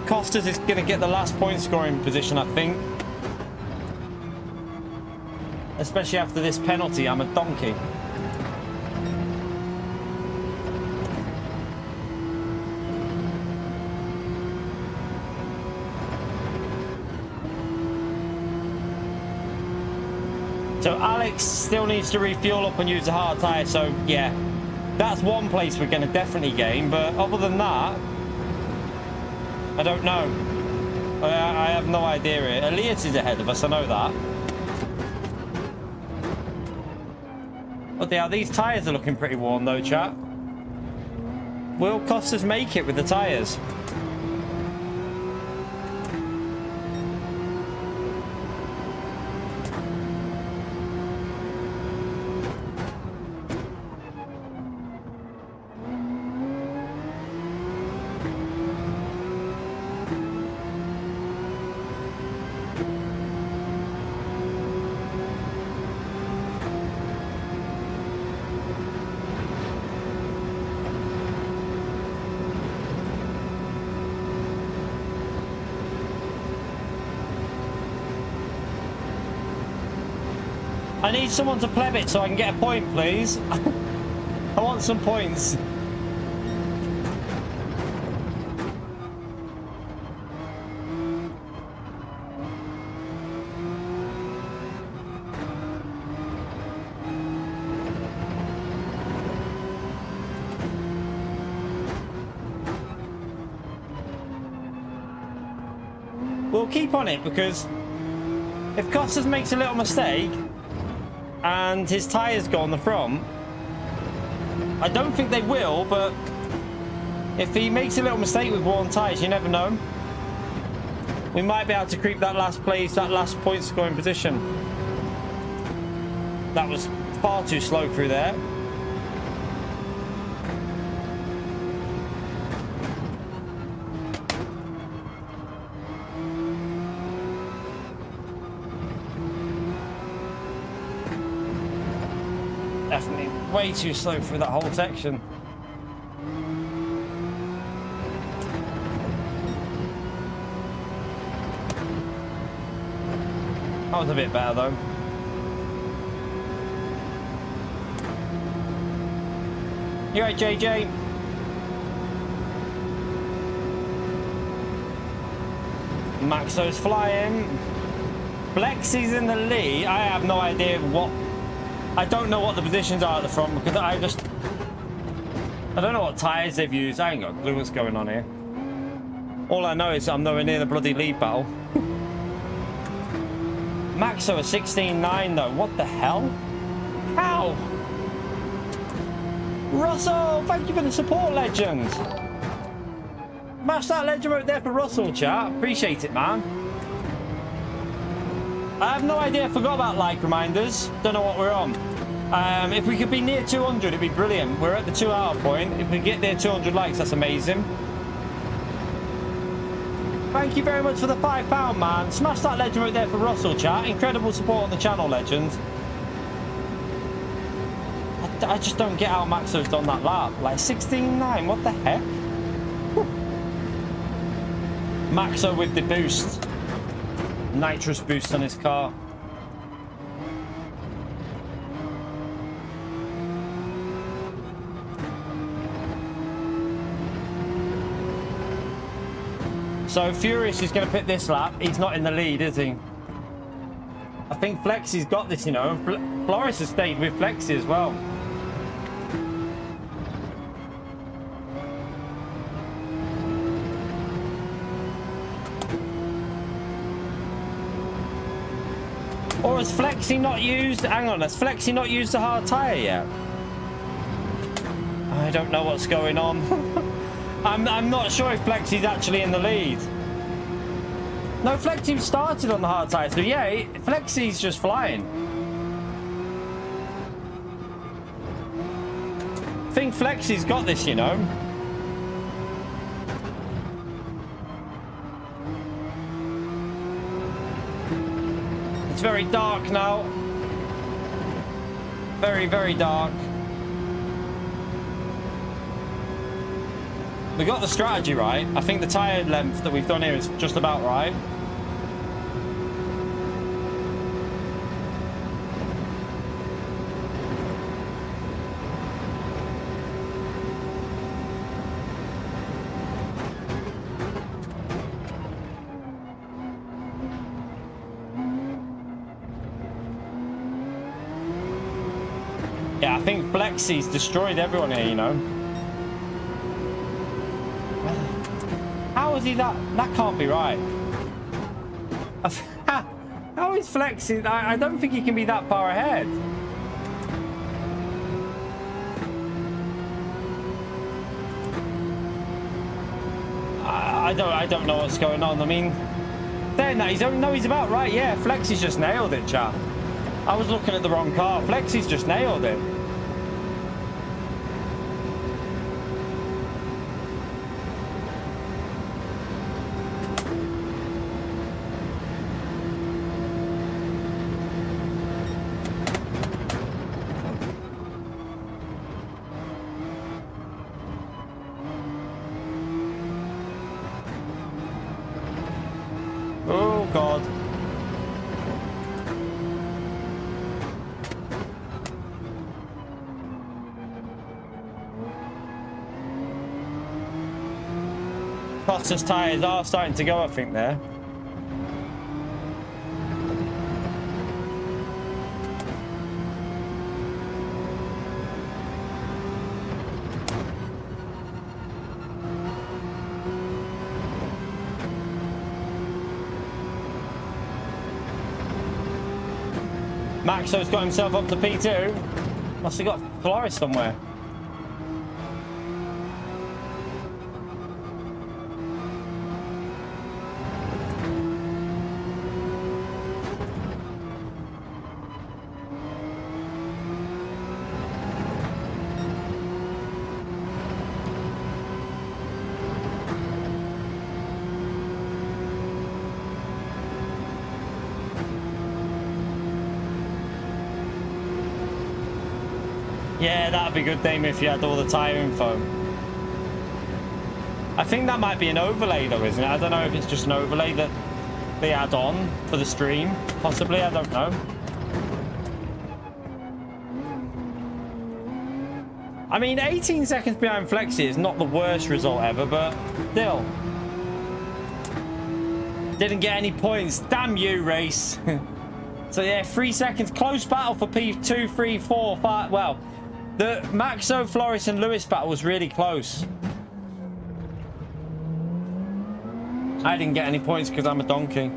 B: Costas is going to get the last point scoring position, I think. Especially after this penalty. I'm a donkey. So Alex still needs to refuel up and use a hard tyre, so yeah, that's one place we're going to definitely gain, but other than that, I don't know. I have no idea here. Elias is ahead of us, I know that. But these tyres are looking pretty warm though, chat. Will Costas make it with the tyres? I need someone to pleb it so I can get a point, please. I want some points. We'll keep on it, because if Costas makes a little mistake and his tyres go on the front, I don't think they will, but if he makes a little mistake with worn tyres, you never know. We might be able to creep that last place, that last point scoring position. That was far too slow through there. Definitely way too slow through that whole section. That was a bit better though. You right, JJ? Maxo's flying. Flexi's in the lead. I have no idea what... I don't know what the positions are at the front because I don't know what tyres they've used. I ain't got a clue what's going on here. All I know is I'm nowhere near the bloody lead battle. Maxo a 16.9 though. What the hell? How? Russell, thank you for the support, legend. Smash that legend right there for Russell, chat. Appreciate it, man. I have no idea. I forgot about like reminders. Don't know what we're on. If we could be near 200, it'd be brilliant. We're at the 2 hour point. If we get near 200 likes, that's amazing. Thank you very much for the £5, man. Smash that legend right there for Russell, chat. Incredible support on the channel, legend. I just don't get how Maxo's done that lap. Like 16.9, what the heck? Whew. Maxo with the boost. Nitrous boost on his car. So Furious is going to pit this lap. He's not in the lead, is he? I think Flexi's got this, you know. Floris has stayed with Flexi as well. Or has Flexi not used... Hang on, has Flexi not used the hard tyre yet? I don't know what's going on. I'm not sure if Flexi's actually in the lead. No, Flexi started on the hard tyre, so yeah, Flexi's just flying. I think Flexi's got this, you know. It's very dark now. Very, very dark. We got the strategy right. I think the tyre length that we've done here is just about right. Yeah, I think Flexi's destroyed everyone here, you know. How is he that? That can't be right. How is Flexi? I don't think he can be that far ahead. I don't know what's going on. I mean, saying that he's about right. Yeah, Flexi's just nailed it, chat. I was looking at the wrong car. Flexi's just nailed it. Oh, God. Costa's tyres are starting to go, I think, there. Maxo's got himself up to P2. Must have got Floris somewhere. Yeah, that'd be good, Dame, if you had all the tyre info. I think that might be an overlay though, isn't it? I don't know if it's just an overlay that they add on for the stream. Possibly, I don't know. I mean, 18 seconds behind Flexi is not the worst result ever, but still. Didn't get any points. Damn you, race. So yeah, 3 seconds. Close battle for P2, 3, 4, 5. Well, the Maxo, Floris, and Lewis battle was really close. I didn't get any points because I'm a donkey.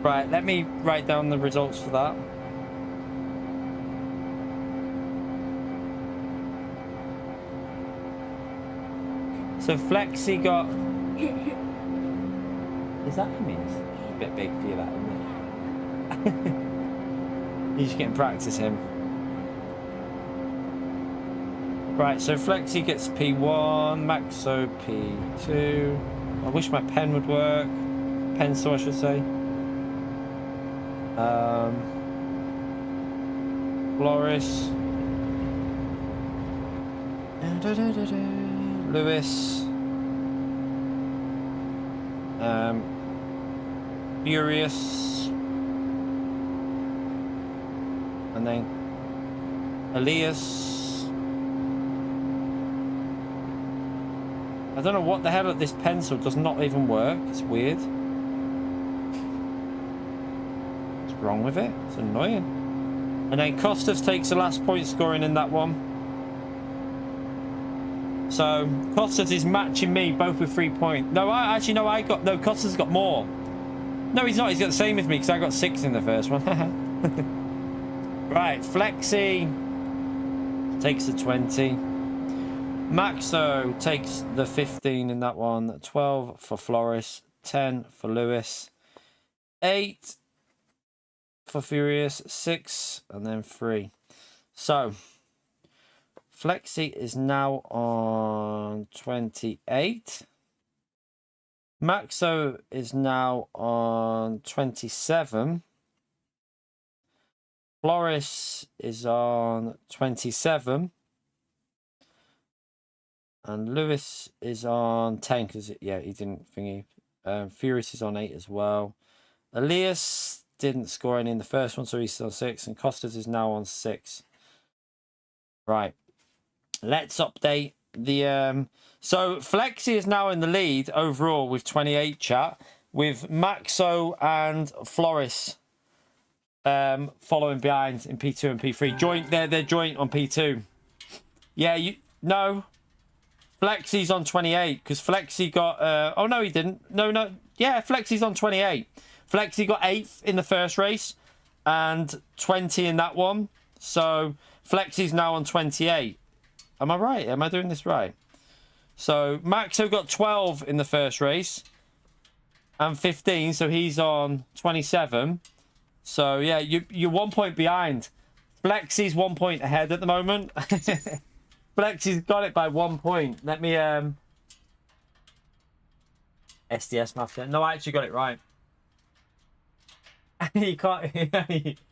B: Right, let me write down the results for that. So Flexi got... Is that him? It's a bit big for you, that, isn't it? He's getting practice, him. Right, so Flexi gets P1, Maxo P2. I wish my pen would work. Pencil, I should say. Floris. Lewis. Furious. And then Elias. I don't know what the hell, this pencil does not even work. It's weird. What's wrong with it? It's annoying. And then Costas takes the last point scoring in that one. So Costas is matching me both with 3 points. No, no, Costas got more. No, he's not. He's got the same as me because I got 6 in the first one. Right, Flexi takes the 20. Maxo takes the 15 in that one. 12 for Floris. 10 for Lewis. 8 for Furious. 6 and then 3. So Flexi is now on 28. Maxo is now on 27. Floris is on 27. And Lewis is on 10 because, yeah, he didn't thingy. Furious is on 8 as well. Elias didn't score any in the first one, so he's on 6. And Costas is now on 6. Right. Let's update the... So Flexi is now in the lead overall with 28, chat. With Maxo and Floris following behind in P2 and P3. Joint, they're joint on P2. Yeah, no. Flexi's on 28 because Flexi got... oh, no, he didn't. No. Yeah, Flexi's on 28. Flexi got 8th in the first race and 20 in that one. So Flexi's now on 28. Am I right? Am I doing this right? So Maxo got 12 in the first race and 15. So he's on 27. So, yeah, you're 1 point behind. Flexi's 1 point ahead at the moment. Flexi's got it by 1 point. Let me... SDS math. No, I actually got it right. You can't...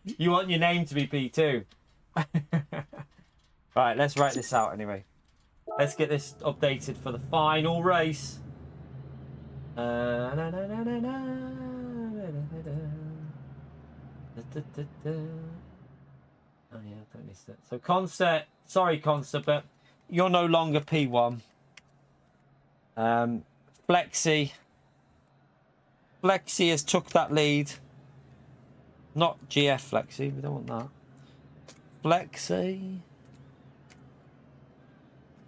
B: You want your name to be P2. Right, let's write this out anyway. Let's get this updated for the final race. Oh yeah, don't miss that. So Concert, sorry Concert, but you're no longer P1. Flexi has took that lead. Not GF Flexi, we don't want that. Flexi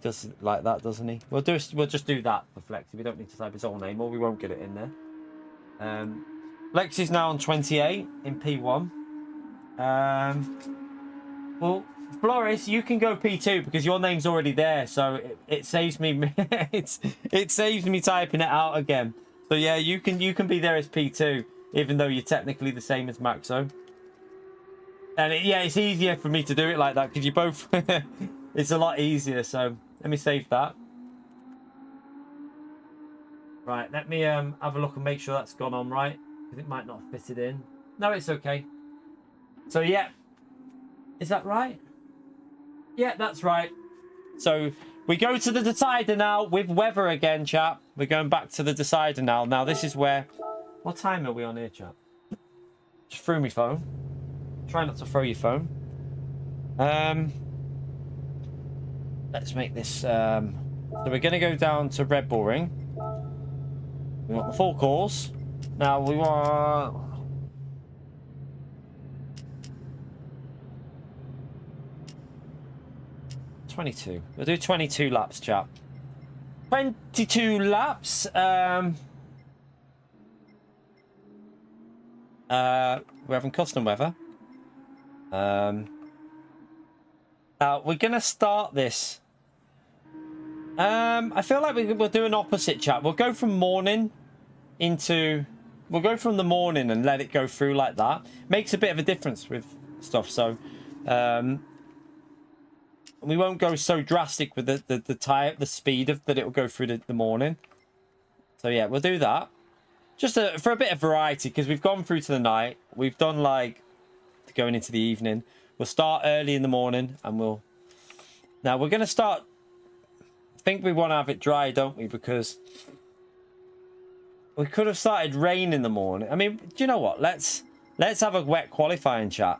B: does it like that, doesn't he? We'll just do that for Flexi. We don't need to type his whole name, or we won't get it in there. Flexi's now on 28 in P1. Well, Floris, you can go P2 because your name's already there, so it saves me. it saves me typing it out again. So yeah, you can be there as P2, even though you're technically the same as Maxo. And it's easier for me to do it like that because you both. It's a lot easier. So let me save that. Right, let me have a look and make sure that's gone on right because it might not have fitted in. No, it's okay. So yeah, is that right? Yeah, that's right. So we go to the decider now with weather again, chat. We're going back to the decider now. Now this is where... What time are we on here, chat? Just threw my phone. Try not to throw your phone. Let's make this... So we're going to go down to Red Bull Ring. We want the full course. Now we want 22. We'll do 22 laps, chat. 22 laps. We're having custom weather. Now we're gonna start this. I feel like we'll do an opposite, chat. We'll go from morning into. We'll go from the morning and let it go through like that. Makes a bit of a difference with stuff. So we won't go so drastic with the speed of that it will go through the morning. So yeah, we'll do that. Just for a bit of variety, because we've gone through to the night. We've done like going into the evening. We'll start early in the morning and we'll... Now we're going to start... I think we want to have it dry, don't we? Because we could have started rain in the morning. I mean, do you know what? Let's have a wet qualifying, chat.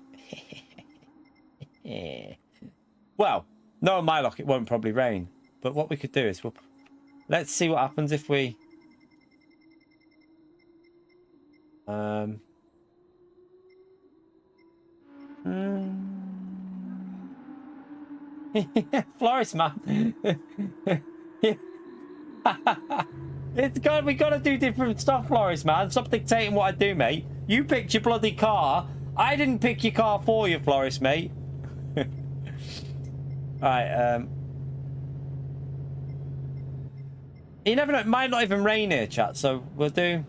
B: Well, no, my luck, it won't probably rain. But what we could do is let's see what happens if we... Florist man. It's God, we gotta do different stuff, Florist man. Stop dictating what I do, mate. You picked your bloody car. I didn't pick your car for you, Florist, mate. Alright, you never know, it might not even rain here, chat, so we'll do...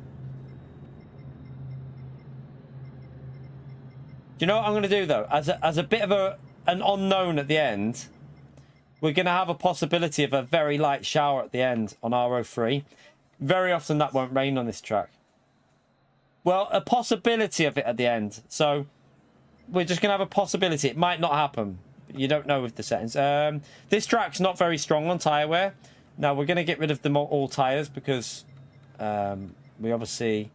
B: Do you know what I'm going to do, though? As a bit of an unknown at the end, we're going to have a possibility of a very light shower at the end on RO3. Very often that won't rain on this track. Well, a possibility of it at the end. So we're just going to have a possibility. It might not happen. You don't know with the settings. This track's not very strong on tyre wear. Now, we're going to get rid of all tyres because we obviously...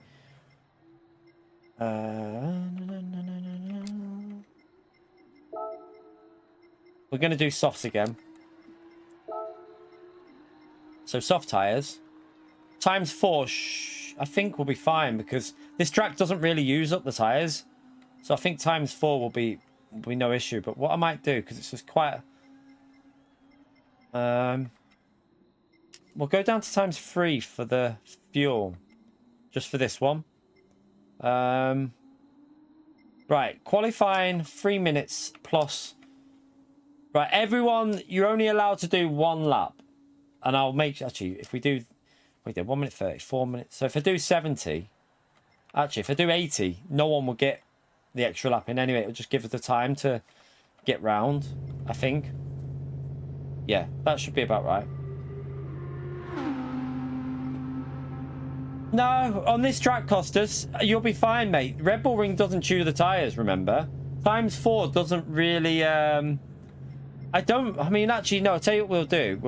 B: We're going to do softs again. So soft tyres. Times 4, I think will be fine because this track doesn't really use up the tyres. So I think times 4 will be no issue. But what I might do, because it's just quite... we'll go down to times 3 for the fuel. Just for this one. Right, qualifying 3 minutes plus. Right, everyone, you're only allowed to do 1 lap. And I'll make, actually, if we do, wait there, 1 minute 30, 4 minutes. So if I do 70, actually, if I do 80, no one will get the extra lap in anyway. It'll just give us the time to get round, I think. Yeah, that should be about right. No, on this track, Costas, you'll be fine, mate. Red Bull Ring doesn't chew the tyres, remember? Times 4 doesn't really... I mean, actually, no, I'll tell you what we'll do.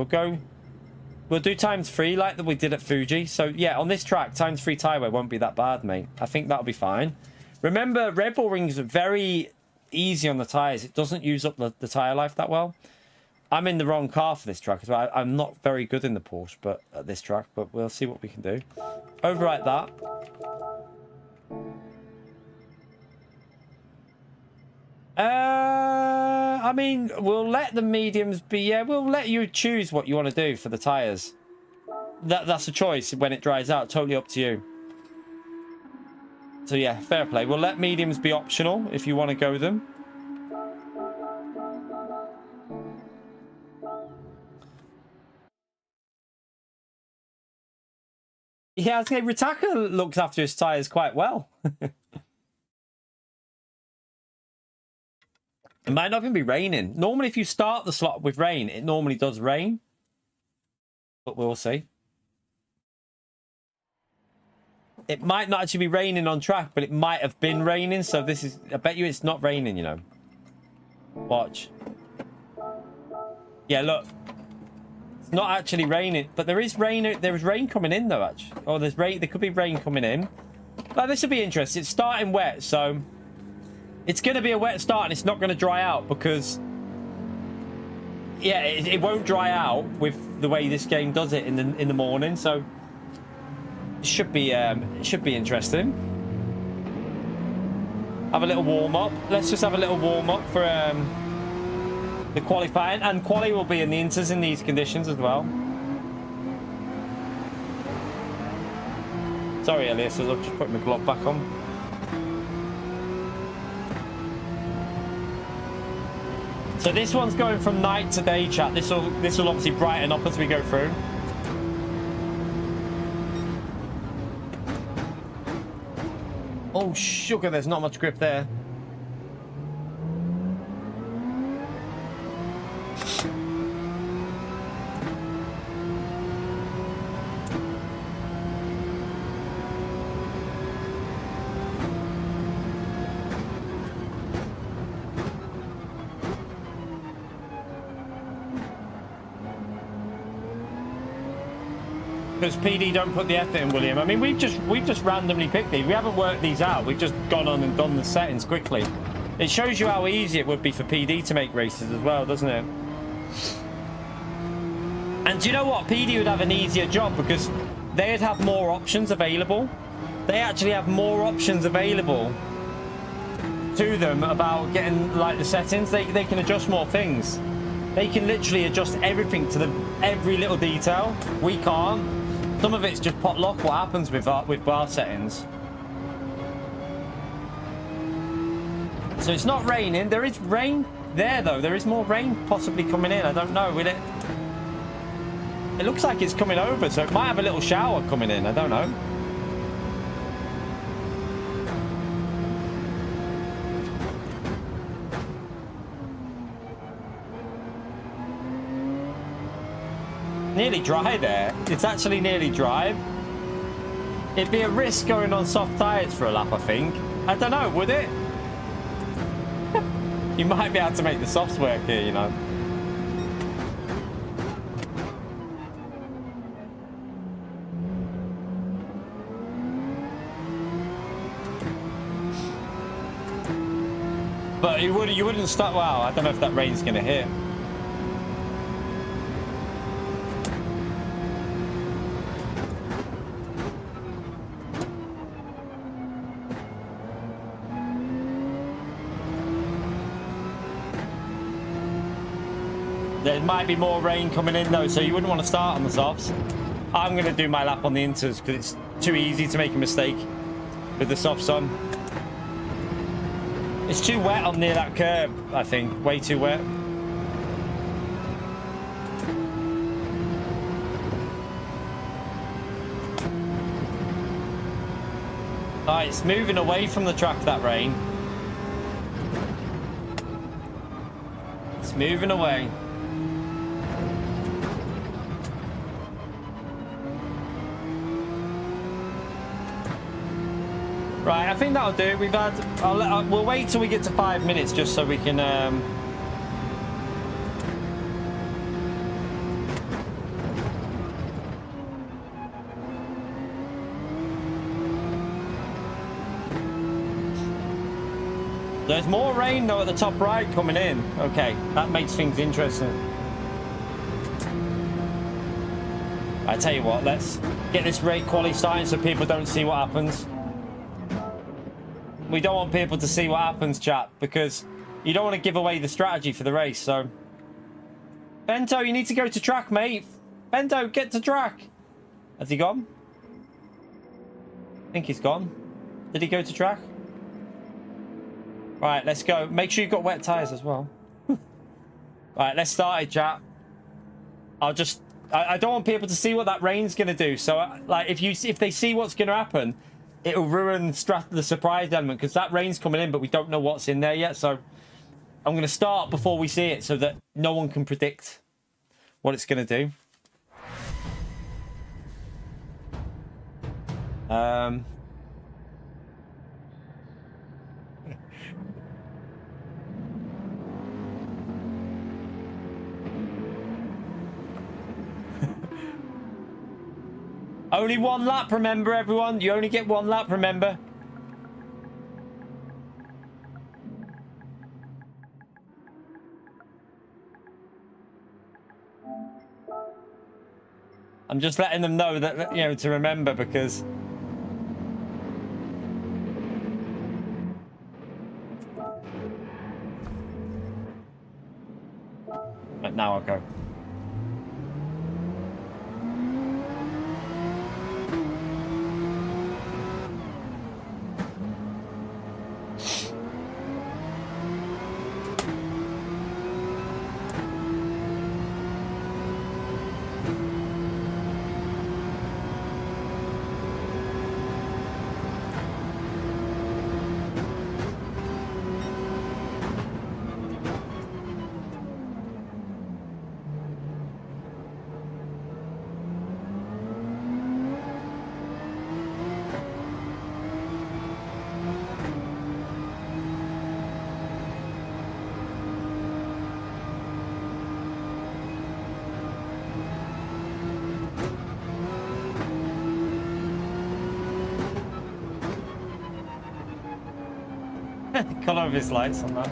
B: We'll do times 3 like that we did at Fuji. So, yeah, on this track, times 3 tyre wear won't be that bad, mate. I think that'll be fine. Remember, Red Bull Ring's very easy on the tyres. It doesn't use up the tyre life that well. I'm in the wrong car for this track as well. I'm not very good in the Porsche but at this track, but we'll see what we can do. Overwrite that. I mean, we'll let the mediums be. Yeah, we'll let you choose what you want to do for the tyres. That's a choice when it dries out. Totally up to you. So yeah, fair play. We'll let mediums be optional if you want to go them. Yeah, I was saying, Ritaka looks after his tyres quite well. It might not even be raining. Normally, if you start the slot with rain, it normally does rain. But we'll see. It might not actually be raining on track, but it might have been raining. So this is... I bet you it's not raining, you know. Watch. Yeah, look. It's not actually raining, but there is rain. There is rain coming in, though, actually. Oh, there's rain. There could be rain coming in. But this will be interesting. It's starting wet, so... It's going to be a wet start and it's not going to dry out because... Yeah, it won't dry out with the way this game does it in the morning, so... Should be interesting. Have a little warm up. Let's just have a little warm up for the qualifying, and quali will be in the inters in these conditions as well. Sorry, Elias, I'll just put my glove back on. So this one's going from night to day, chat. This will obviously brighten up as we go through. Oh sugar, there's not much grip there. Because PD don't put the effort in, William. I mean, we've just randomly picked these. We haven't worked these out. We've just gone on and done the settings quickly. It shows you how easy it would be for PD to make races as well, doesn't it? And do you know what? PD would have an easier job because they'd have more options available. They actually have more options available to them about getting like the settings. They can adjust more things. They can literally adjust everything to every little detail. We can't. Some of it's just potluck what happens with bar settings. So it's not raining. There is rain there though. There is more rain possibly coming in. I don't know. Will it? It looks like it's coming over, so it might have a little shower coming in. I don't know. Nearly dry there. It's actually nearly dry. It'd be a risk going on soft tyres for a lap, I think. I don't know, would it? You might be able to make the softs work here, you know. But you wouldn't start. Wow, I don't know if that rain's going to hit. There might be more rain coming in though, so you wouldn't want to start on the softs. I'm going to do my lap on the inters because it's too easy to make a mistake with the softs on. It's too wet on near that curb, I think. Way too wet. Alright, it's moving away from the track, that rain. It's moving away. Right, I think that'll do. We've had. We'll wait till we get to 5 minutes just so we can. There's more rain though at the top right coming in. Okay, that makes things interesting. I tell you what, let's get this rate quality starting so people don't see what happens. We don't want people to see what happens, chat, because you don't want to give away the strategy for the race. So, Bento, you need to go to track, mate. Bento, get to track. Has he gone? I think he's gone. Did he go to track? Right, let's go. Make sure you've got wet tires as well. Right, let's start it, chat. I don't want people to see what that rain's going to do. So, like, if they see what's going to happen, it'll ruin the surprise element because that rain's coming in, but we don't know what's in there yet. So I'm going to start before we see it so that no one can predict what it's going to do. Only one lap, remember, everyone. You only get one lap, remember. I'm just letting them know that, you know, to remember, because right, now I'll go. Colour of his lights on that.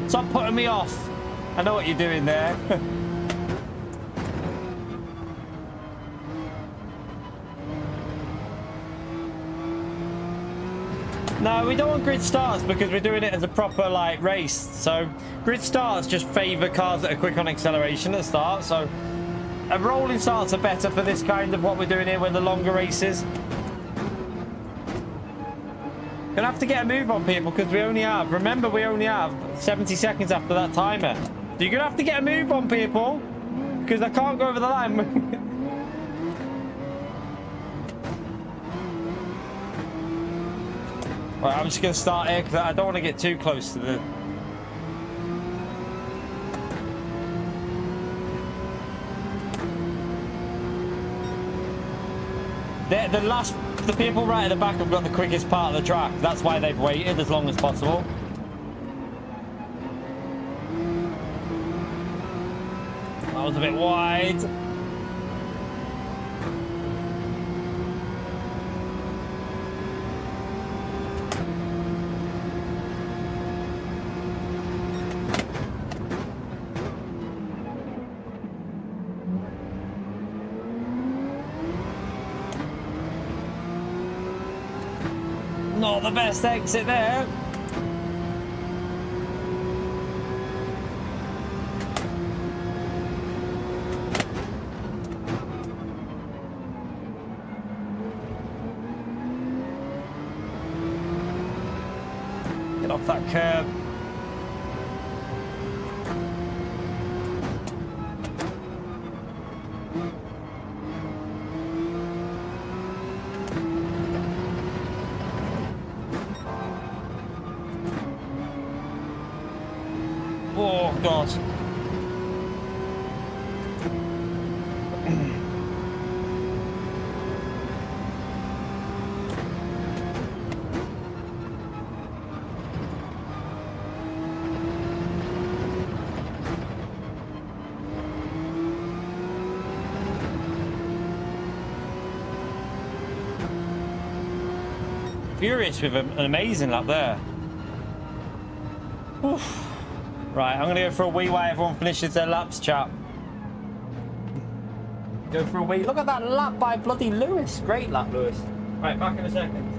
B: Stop putting me off. I know what you're doing there. No, we don't want grid starts because we're doing it as a proper like race. So grid starts just favour cars that are quick on acceleration at the start. So rolling starts are better for this kind of what we're doing here with the longer races. Gonna have to get a move on, people, because we only have, remember, we only have 70 seconds after that timer. So you're gonna have to get a move on, people, because I can't go over the line. Right, I'm just gonna start here because I don't want to get too close to the... The people right at the back have got the quickest part of the track. That's why they've waited as long as possible. That was a bit wide. Not the best exit there. Get off that curb. Oh, God. Furious with an amazing lap there. Oof. Right, I'm going to go for a wee while everyone finishes their laps, chap. Go for a wee. Look at that lap by bloody Lewis. Great lap, Lewis. Right, back in a second.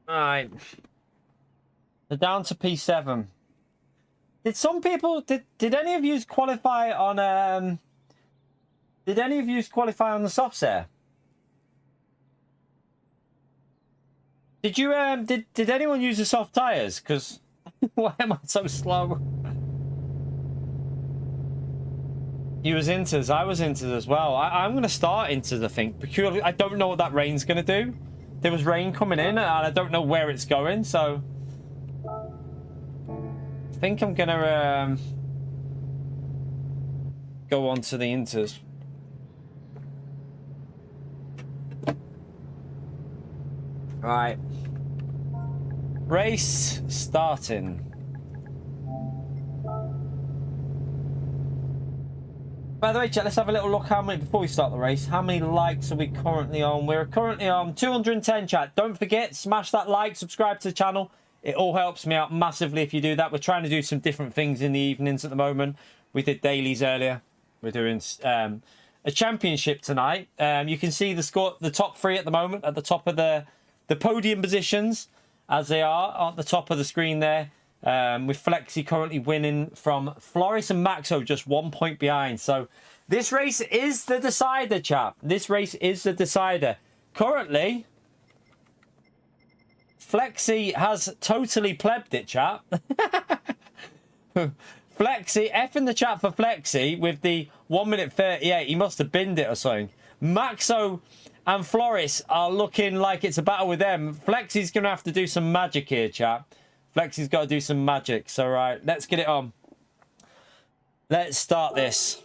B: All right. They're down to P7. Did some people... Did any of you qualify on... Did any of you qualify on the softs there? Did you... Did anyone use the soft tyres? Because... Why am I so slow? You was Inters. I was Inters as well. I'm going to start Inters, I think. Because I don't know what that rain's going to do. There was rain coming in, and I don't know where it's going, so... I think I'm going to go on to the Inters. Right. Race starting. By the way, chat, let's have a little look how many, before we start the race, how many likes are we currently on? We're currently on 210, chat. Don't forget, smash that like, subscribe to the channel. It all helps me out massively if you do that. We're trying to do some different things in the evenings at the moment. We did dailies earlier. We're doing a championship tonight. You can see the score, the top three at the moment, at the top of the podium positions, as they are at the top of the screen there. With Flexi currently winning from Floris and Maxo just 1 point behind. So this race is the decider, chap. This race is the decider. Currently, Flexi has totally plebbed it, chap. Flexi, F in the chat for Flexi with the 1 minute 38. He must have binned it or something. Maxo and Floris are looking like it's a battle with them. Flexi's going to have to do some magic here, chap. Flexi's got to do some magic. So, right, let's get it on. Let's start this.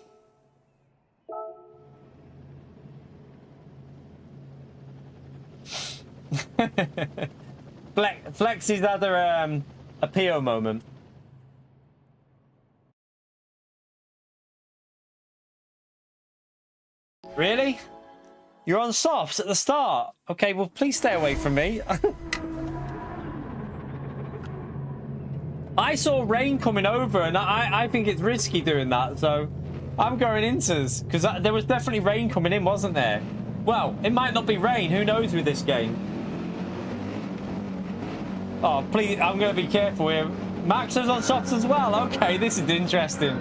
B: Flexi's had a PO moment. Really? You're on softs at the start? Okay, well, please stay away from me. I saw rain coming over, and I think it's risky doing that, so I'm going Inters, because there was definitely rain coming in, wasn't there? Well, it might not be rain, who knows with this game. Oh, please, I'm going to be careful here. Max is on softs as well. Okay, this is interesting.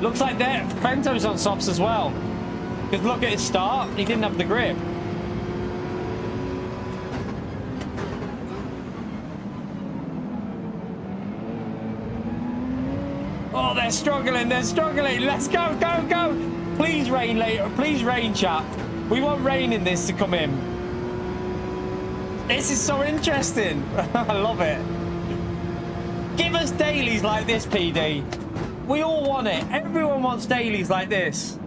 B: Looks like Fento's on softs as well. Because look at his start, he didn't have the grip. Oh, they're struggling, they're struggling. Let's go, go, go. Please rain later. Please rain, chap. We want rain in this to come in. This is so interesting. I love it. Give us dailies like this, PD. We all want it. Everyone wants dailies like this.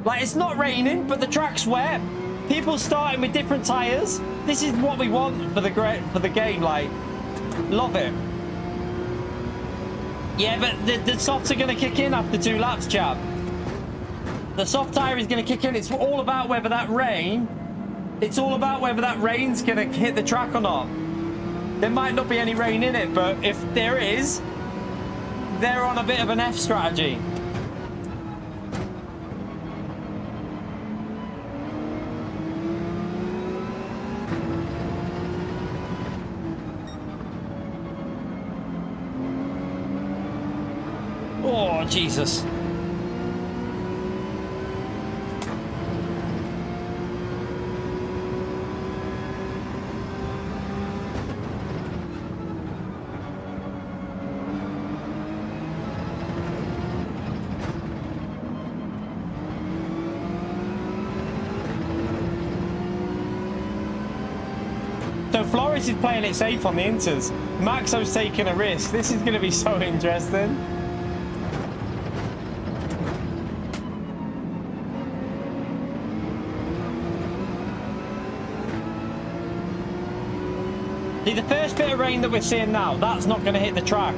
B: Like, it's not raining, but the track's wet. People starting with different tyres. This is what we want for the game. Like, love it. Yeah, but the softs are going to kick in after 2 laps, chap. The soft tyre is going to kick in. It's all about whether that rain... It's all about whether that rain's going to hit the track or not. There might not be any rain in it, but if there is, they're on a bit of an F strategy. Oh, Jesus. So Floris is playing it safe on the Inters. Maxo's taking a risk. This is going to be so interesting. See, the first bit of rain that we're seeing now, that's not going to hit the track.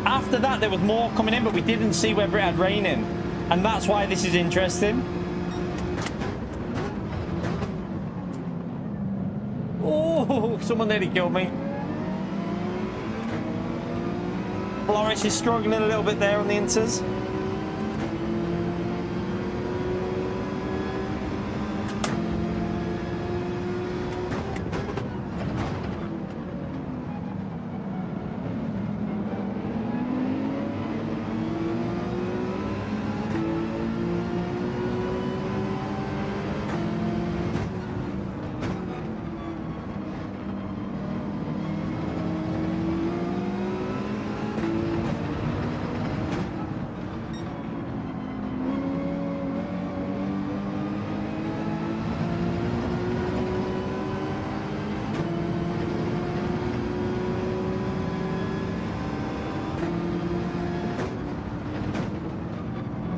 B: After that, there was more coming in, but we didn't see whether it had rain in. And that's why this is interesting. Oh, someone nearly killed me. Floris is struggling a little bit there on the Inters.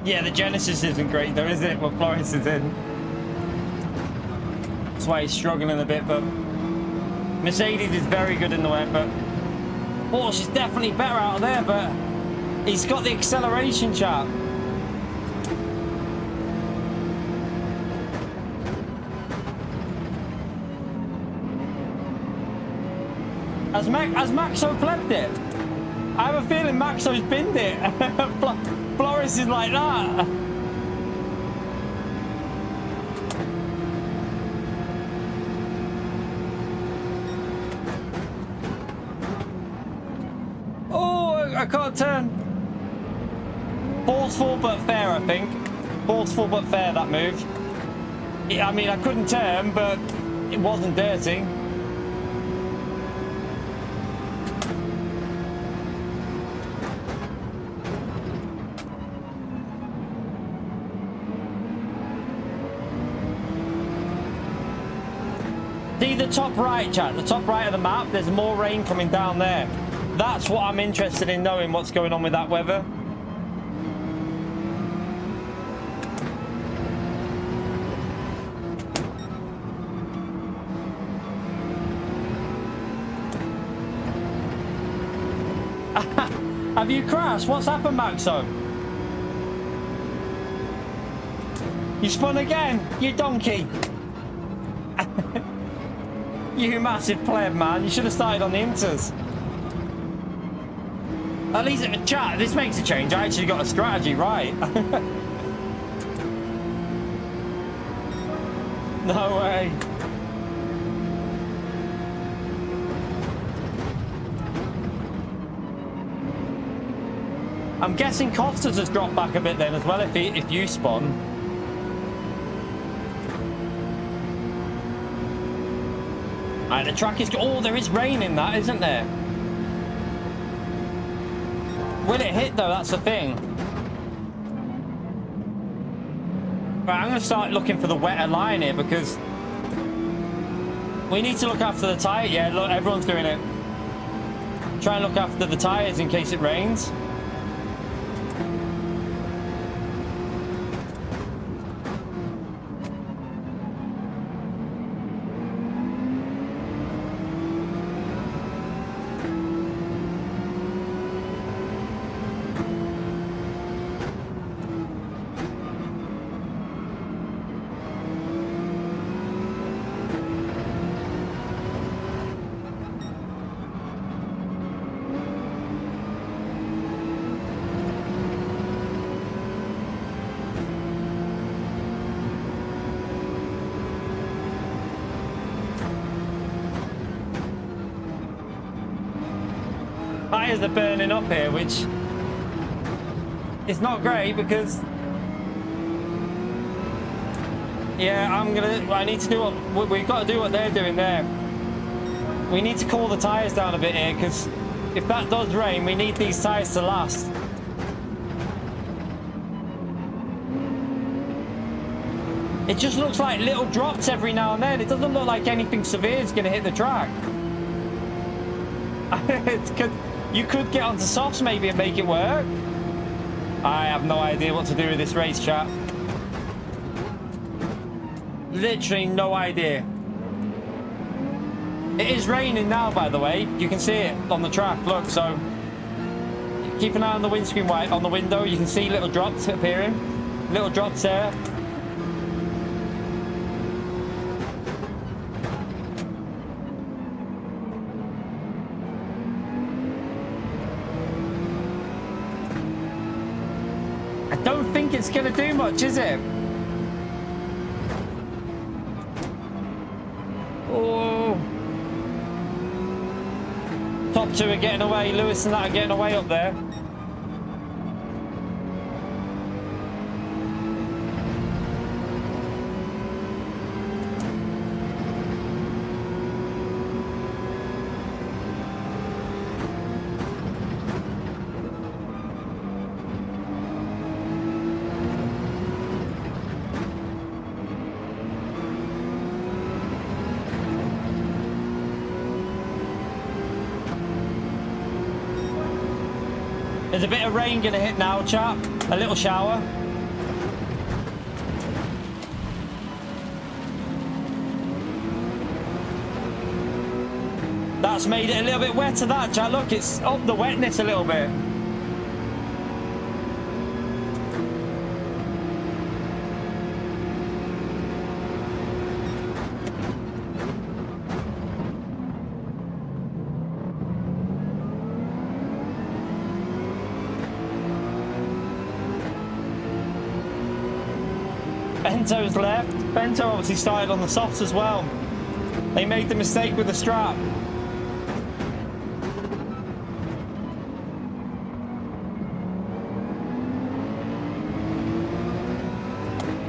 B: Yeah, the Genesis isn't great though, is it? What Flores is in. That's why he's struggling a bit, but Mercedes is very good in the wet, but Porsche is definitely better out of there, but he's got the acceleration, chap. Has Maxo flipped it? I have a feeling Maxo's binned it. Flores is like that. Oh, I can't turn. Forceful but fair, I think. Forceful but fair, that move. I mean, I couldn't turn, but it wasn't dirty. See the top right, chat, the top right of the map, there's more rain coming down there. That's what I'm interested in knowing, what's going on with that weather. Have you crashed? What's happened, Maxo? You spun again, you donkey. You massive pleb, man. You should have started on the inters. At least, chat, this makes a change. I actually got a strategy right. No way. I'm guessing Costas has dropped back a bit then as well if you spun. Alright, the track is... Oh, there is rain in that, isn't there? Will it hit, though? That's the thing. Right, I'm going to start looking for the wetter line here because we need to look after the tyre. Yeah, look, everyone's doing it. Try and look after the tyres in case it rains. Tyres are burning up here, which is not great because I need to do what we've got to do what they're doing there. We need to cool the tyres down a bit here because if that does rain, we need these tyres to last. It just looks like little drops every now and then. It doesn't look like anything severe is going to hit the track. You could get onto softs maybe and make it work. I have no idea what to do with this race, chat. Literally no idea. It is raining now, by the way. You can see it on the track. Look, so keep an eye on the windscreen wiper on the window. You can see little drops appearing. Little drops there. It's gonna do much, is it? Oh, top two are getting away. Lewis and that are getting away up there. There's a bit of rain going to hit now, chap. A little shower. That's made it a little bit wetter, that, chat. Look, it's up the wetness a little bit. Bento's left. Bento obviously started on the softs as well. They made the mistake with the strap.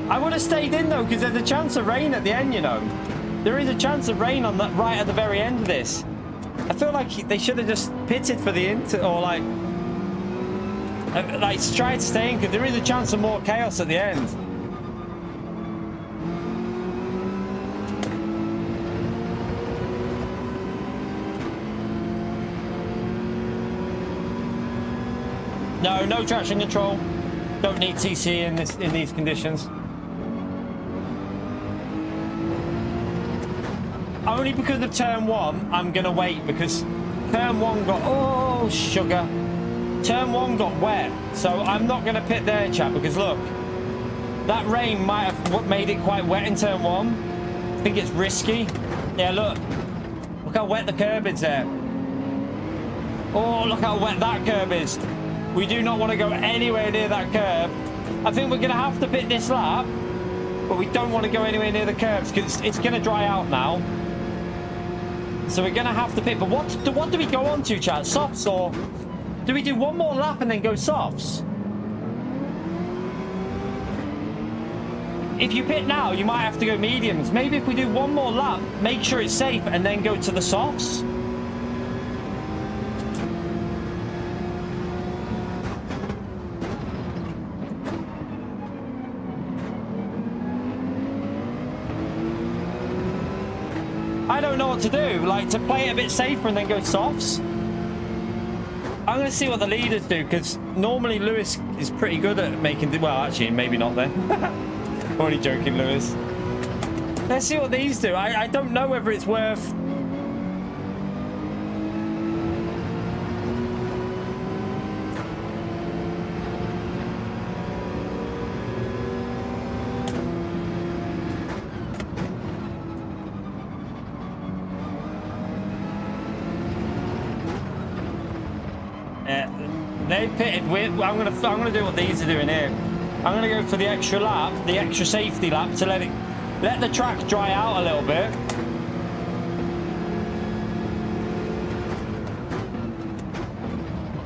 B: I would have stayed in though, because there's a chance of rain at the end, you know. There is a chance of rain on that right at the very end of this. I feel like they should have just pitted for the inter, or like tried to stay in, because there is a chance of more chaos at the end. No traction control. Don't need TC in these conditions. Only because of turn 1, I'm gonna wait, because turn 1 got, oh sugar. Turn 1 got wet, so I'm not gonna pit there, chat, because look, that rain might have made it quite wet in turn 1. I think it's risky. Yeah, look how wet the curb is there. Oh, look how wet that curb is. We do not want to go anywhere near that curb. I think we're going to have to pit this lap, but we don't want to go anywhere near the curbs because it's going to dry out now. So we're going to have to pit. But what do we go on to, chat? Softs, or do we do one more lap and then go softs? If you pit now, you might have to go mediums. Maybe if we do one more lap, make sure it's safe, and then go to the softs. I don't know what to do, like to play it a bit safer and then go softs. I'm going to see what the leaders do, because normally Lewis is pretty good at making, well actually maybe not then. Only joking, Lewis. Let's see what these do. I don't know whether it's worth... They pitted with. I'm gonna do what these are doing here. I'm gonna go for the extra lap, the extra safety lap, to let the track dry out a little bit.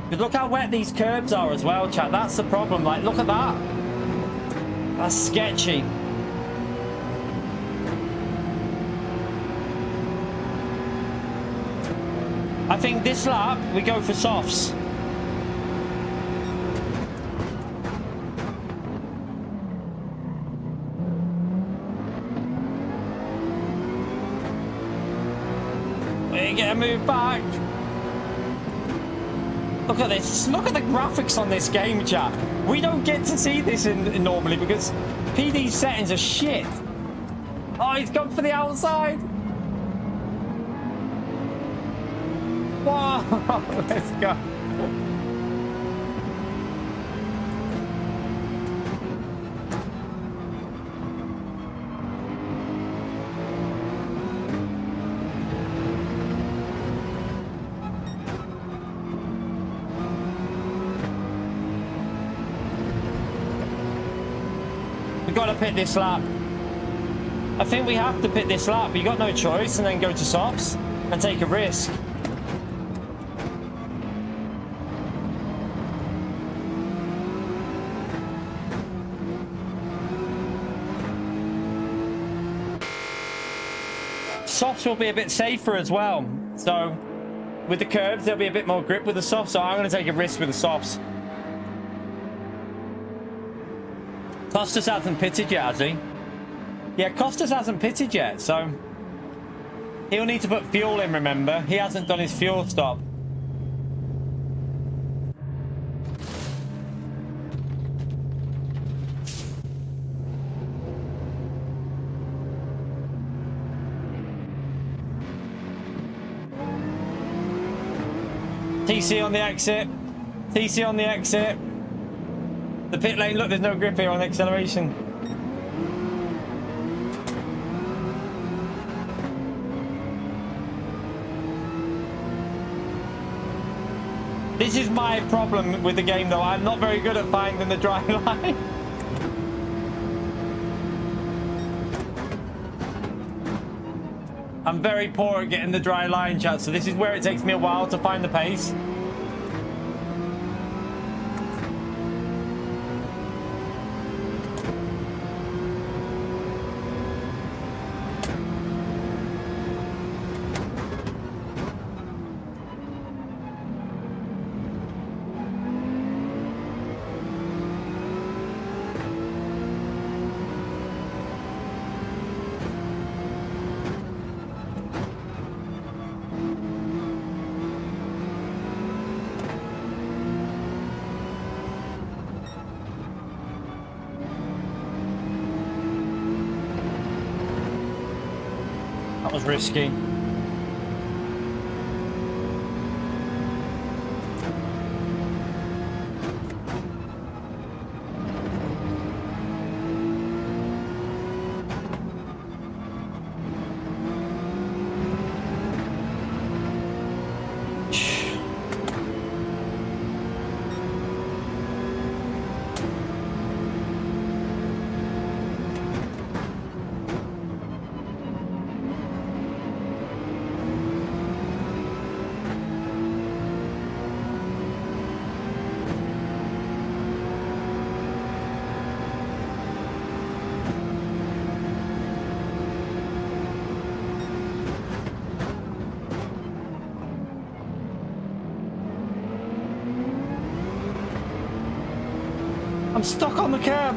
B: Because look how wet these curbs are as well, chat. That's the problem. Like, look at that. That's sketchy. I think this lap we go for softs. Get a move back. Look at this. Look at the graphics on this game, chat. We don't get to see this in normally because PD's settings are shit. Oh, he's gone for the outside. Whoa, let's go. We've got to pit this lap. I think we have to pit this lap. You got no choice, and then go to softs and take a risk. Softs will be a bit safer as well. So with the curbs, there'll be a bit more grip with the softs. So I'm going to take a risk with the softs. Costas hasn't pitted yet, has he? Yeah, Costas hasn't pitted yet, so he'll need to put fuel in, remember? He hasn't done his fuel stop. TC on the exit. TC on the exit. The pit lane, look, there's no grip here on the acceleration. This is my problem with the game though. I'm not very good at finding the dry line. I'm very poor at getting the dry line, chat, so this is where it takes me a while to find the pace. Was risky. I'm stuck on the curb.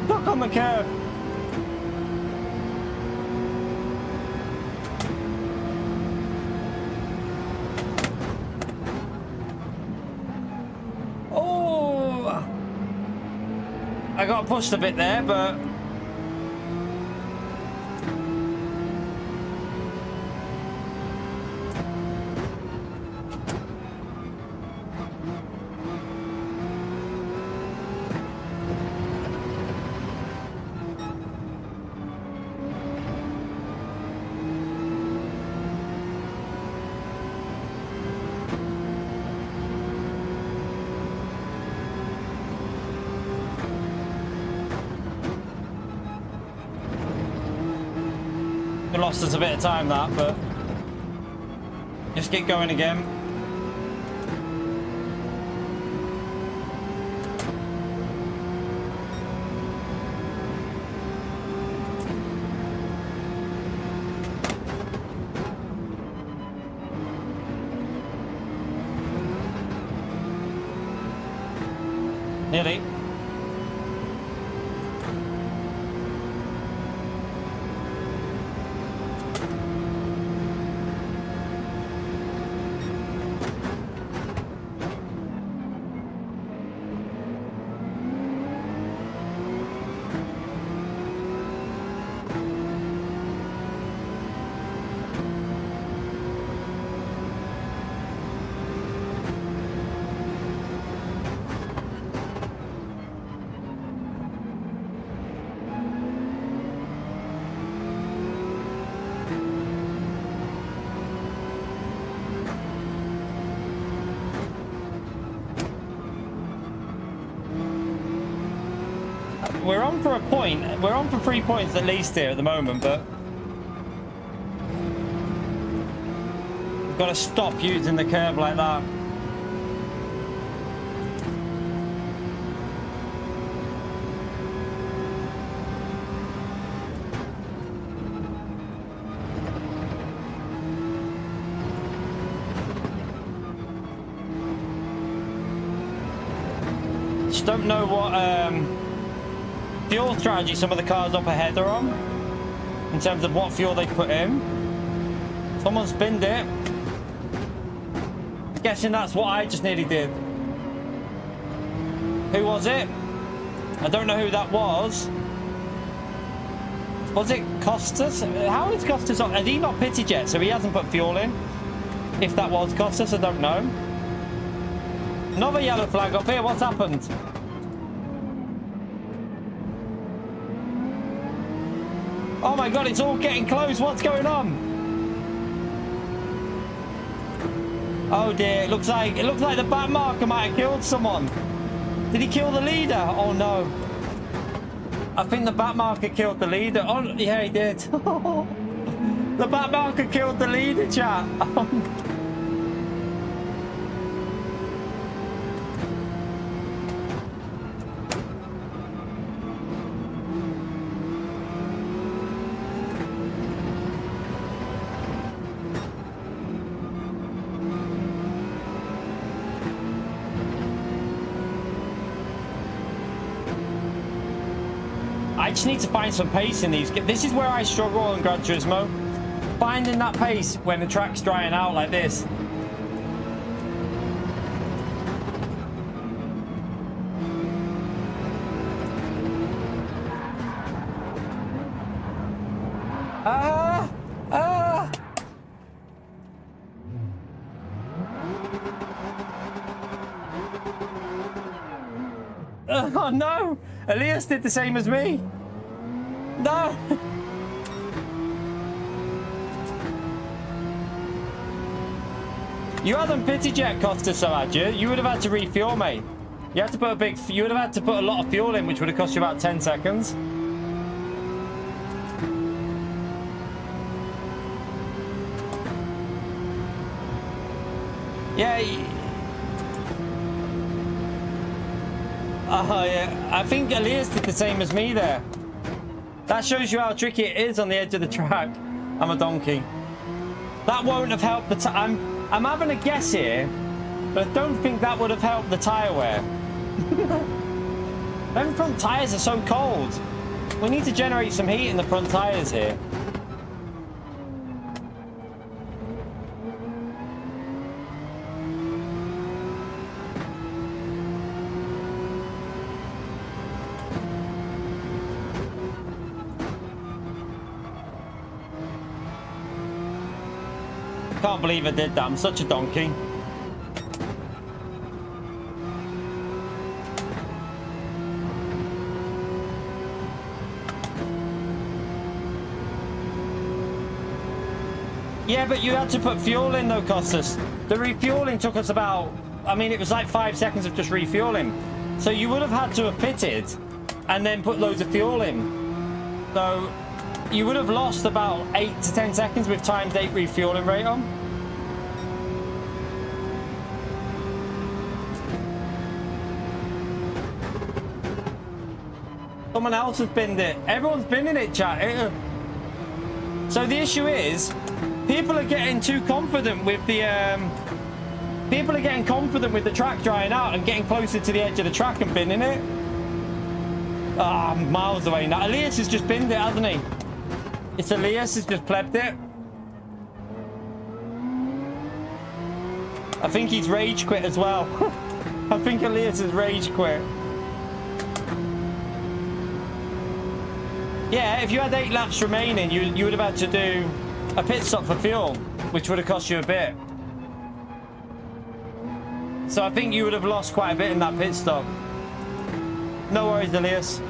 B: Stuck on the curb. Oh, I got pushed a bit there, but we lost us a bit of time that, but just get going again. Nearly. We're on for a point. We're on for 3 points at least here at the moment, but we've got to stop using the curb like that. Just don't know what fuel strategy some of the cars up ahead are on in terms of what fuel they put in. Someone spinned it. Guessing that's what I just nearly did. Who was it? I don't know who that was. Was it Costas? How is Costas on? Has he not pitted yet? So he hasn't put fuel in. If that was Costas, I don't know. Another yellow flag up here. What's happened? Oh my god, it's all getting close. What's going on? Oh dear, it looks like the back marker might have killed someone. Did he kill the leader? Oh no. I think the back marker killed the leader. Oh yeah, he did. The back marker killed the leader, chat. I just need to find some pace in these. This is where I struggle on Gran Turismo. Finding that pace when the track's drying out like this. Oh no! Elias did the same as me. No! You hadn't pitted yet, Costa, so had you? You would have had to refuel, mate. You had to put you would have had to put a lot of fuel in, which would have cost you about 10 seconds. Yeah. Oh, yeah. I think Elias did the same as me there. That shows you how tricky it is on the edge of the track. I'm a donkey. That won't have helped the I'm having a guess here, but I don't think that would have helped the tyre wear. Them front tyres are so cold. We need to generate some heat in the front tyres here. Can't believe I did that. I'm such a donkey. Yeah, but you had to put fuel in though, Costas. The refueling took us about, I mean, it was like 5 seconds of just refueling. So you would have had to have pitted and then put loads of fuel in. So you would have lost about 8 to 10 seconds with times 8 refueling rate on. Someone else has binned it. Everyone's binning it, chat. So the issue is, people are getting too confident with the people are getting confident with the track drying out and getting closer to the edge of the track and binning it. Ah, I'm miles away now. Elias has just binned it, hasn't he? It's Elias has just plebbed it. I think he's rage quit as well. I think Elias has rage quit. Yeah, if you had 8 laps remaining, you would have had to do a pit stop for fuel, which would have cost you a bit. So I think you would have lost quite a bit in that pit stop. No worries, Elias.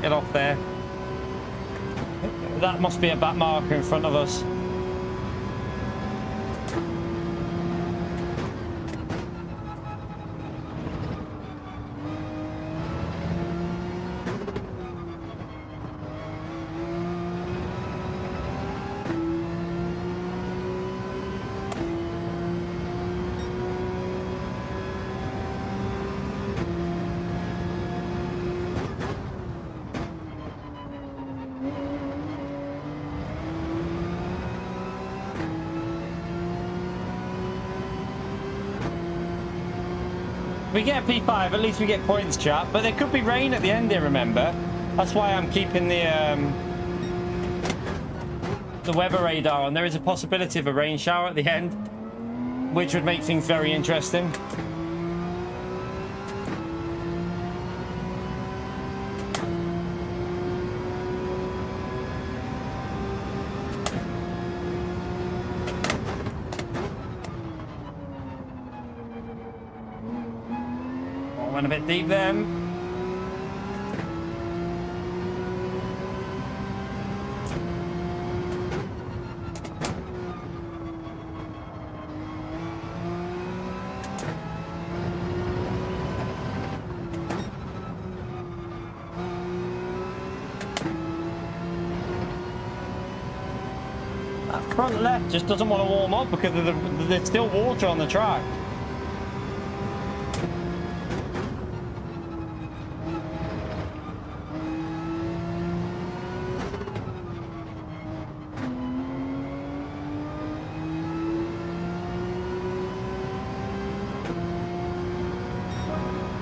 B: Get off there. That must be a back marker in front of us. We get a P5, at least we get points, chat. But there could be rain at the end here, remember? That's why I'm keeping the the weather radar on. There is a possibility of a rain shower at the end, which would make things very interesting. Oh, went a bit deep then. Front left just doesn't want to warm up because there's still water on the track.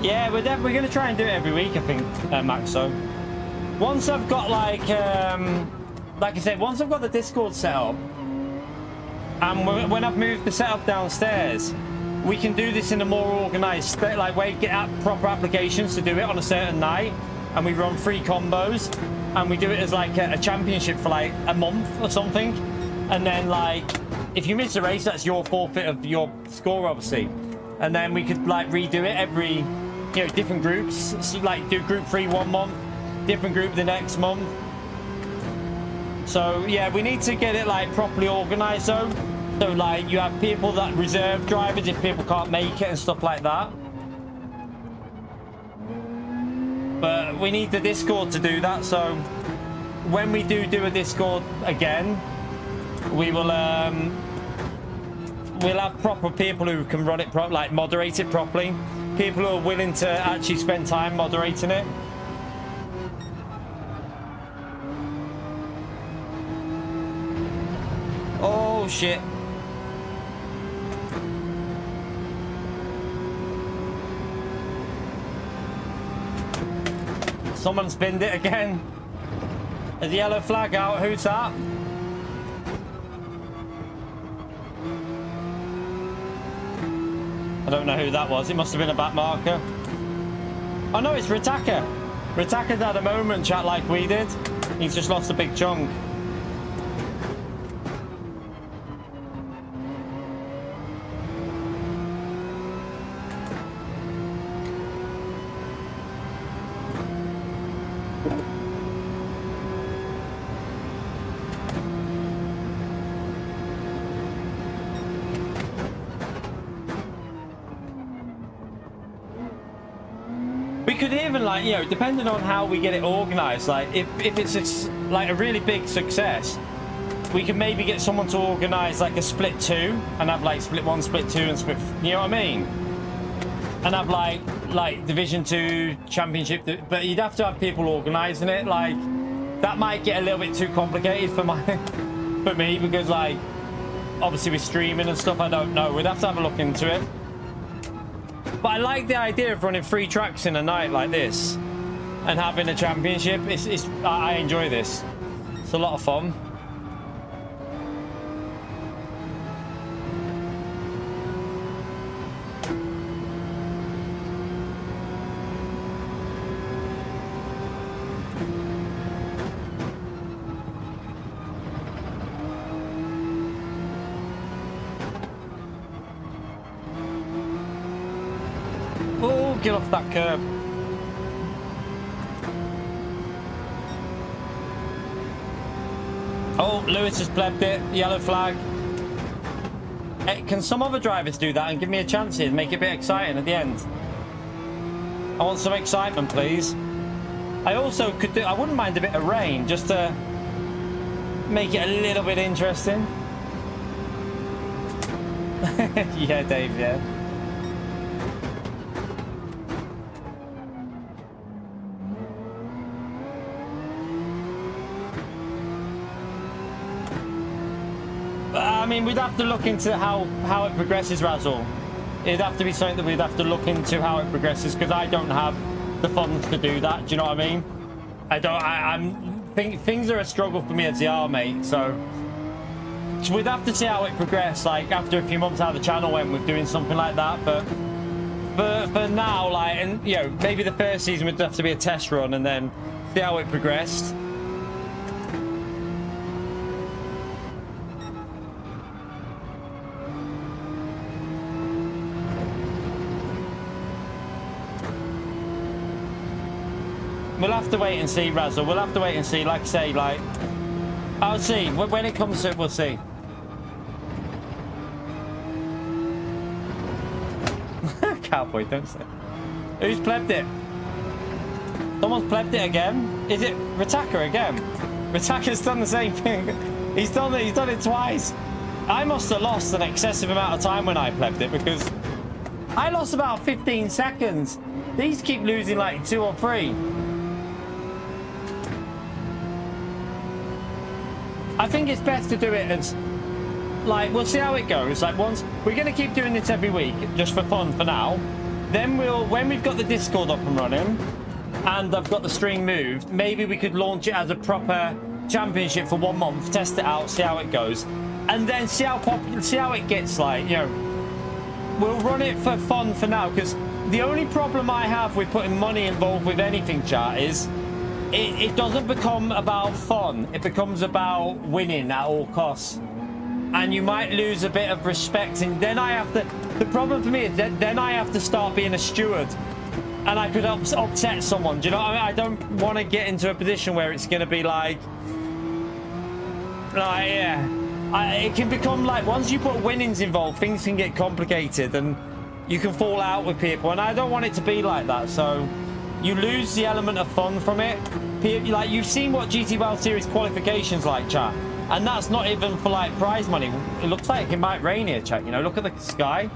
B: Yeah, we're going to try and do it every week, I think, Max. So once I've got like I said, once I've got the Discord set up, and when I've moved the setup downstairs, we can do this in a more organized like way, get proper applications to do it on a certain night, and we run 3 combos, and we do it as like a championship for like a month or something. And then like if you miss a race, that's your forfeit of your score, obviously. And then we could like redo it every, you know, different groups. So, like do group 3 one month, different group the next month. So yeah, we need to get it like properly organized though. So like you have people that reserve drivers if people can't make it and stuff like that. But we need the Discord to do that. So when we do a Discord again, we will we'll have proper people who can run it like moderate it properly. People who are willing to actually spend time moderating it. Oh shit. Someone spinned it again. There's a yellow flag out. Who's that? I don't know who that was. It must have been a back marker. Oh no, it's Ritaka. Ritaka's had a moment, chat, like we did. He's just lost a big chunk. Could even, like, you know, depending on how we get it organized, like if it's like a really big success, we can maybe get someone to organize like a split 2 and have like split 1, split 2 and split, you know what I mean, and have like division 2 championship. But you'd have to have people organizing it. Like that might get a little bit too complicated for me, because like obviously with streaming and stuff, I don't know. We'd have to have a look into it. But I like the idea of running 3 tracks in a night like this and having a championship. I enjoy this. It's a lot of fun. Get off that curb. Oh, Lewis has blebbed it. Yellow flag. Hey, can some other drivers do that and give me a chance here and make it a bit exciting at the end? I want some excitement, please. I also could do, I wouldn't mind a bit of rain just to make it a little bit interesting. Yeah, Dave, yeah. I mean, we'd have to look into how it progresses, Razzle. It'd have to be something that we'd have to look into how it progresses, because I don't have the funds to do that. Do you know what I mean? I don't. Things are a struggle for me as they are, mate. So So we'd have to see how it progressed, like after a few months how the channel went with doing something like that. But for now, like, and you know, maybe the first season would have to be a test run and then see how it progressed. We'll have to wait and see, Razzle. We'll have to wait and see. Like I say, like, I'll see. When it comes to it, we'll see. Cowboy, don't say. Who's plebbed it? Someone's plebbed it again. Is it Ritaka again? Ritaka's done the same thing. He's done it twice. I must have lost an excessive amount of time when I plebbed it because I lost about 15 seconds. These keep losing like 2 or 3. I think it's best to do it as, like, we'll see how it goes. Like, once we're going to keep doing this every week just for fun for now. Then when we've got the Discord up and running and I've got the stream moved, maybe we could launch it as a proper championship for 1 month, test it out, see how it goes, and then see how popular, see how it gets. Like, you know, we'll run it for fun for now, because the only problem I have with putting money involved with anything, chat, is it doesn't become about fun. It becomes about winning at all costs. And you might lose a bit of respect. And then I have to... The problem for me is that then I have to start being a steward. And I could upset someone. Do you know what I mean? I don't want to get into a position where it's going to be like... yeah. It can become like... Once you put winnings involved, things can get complicated. And you can fall out with people. And I don't want it to be like that. So... You lose the element of fun from it. Like, you've seen what GT World Series qualifications like, chat, and that's not even for like prize money. It looks like it might rain here, chat. You know, look at the sky.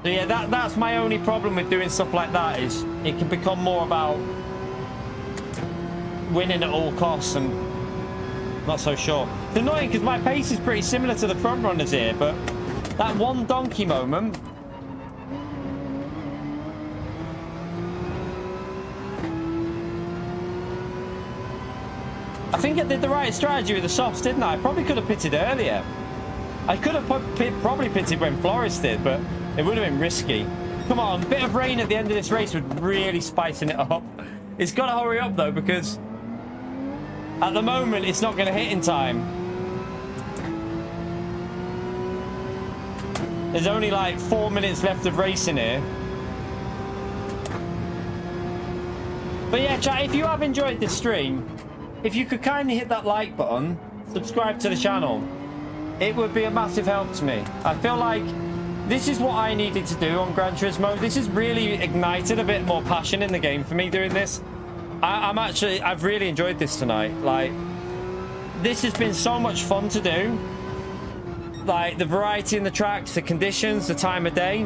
B: So yeah, that's my only problem with doing stuff like that, is it can become more about winning at all costs, and not so sure. It's annoying because my pace is pretty similar to the front runners here, but that one donkey moment. I think I did the right strategy with the softs, didn't I? I probably could have pitted earlier. I could have probably pitted when Flores did, but it would have been risky. Come on, a bit of rain at the end of this race would really spicing it up. It's got to hurry up though, because at the moment it's not going to hit in time. There's only like 4 minutes left of racing here. But yeah, chat, if you have enjoyed this stream, if you could kindly hit that like button, subscribe to the channel, it would be a massive help to me. I feel like this is what I needed to do on Gran Turismo. This has really ignited a bit more passion in the game for me doing this. I've really enjoyed this tonight. Like, this has been so much fun to do. Like, the variety in the tracks, the conditions, the time of day.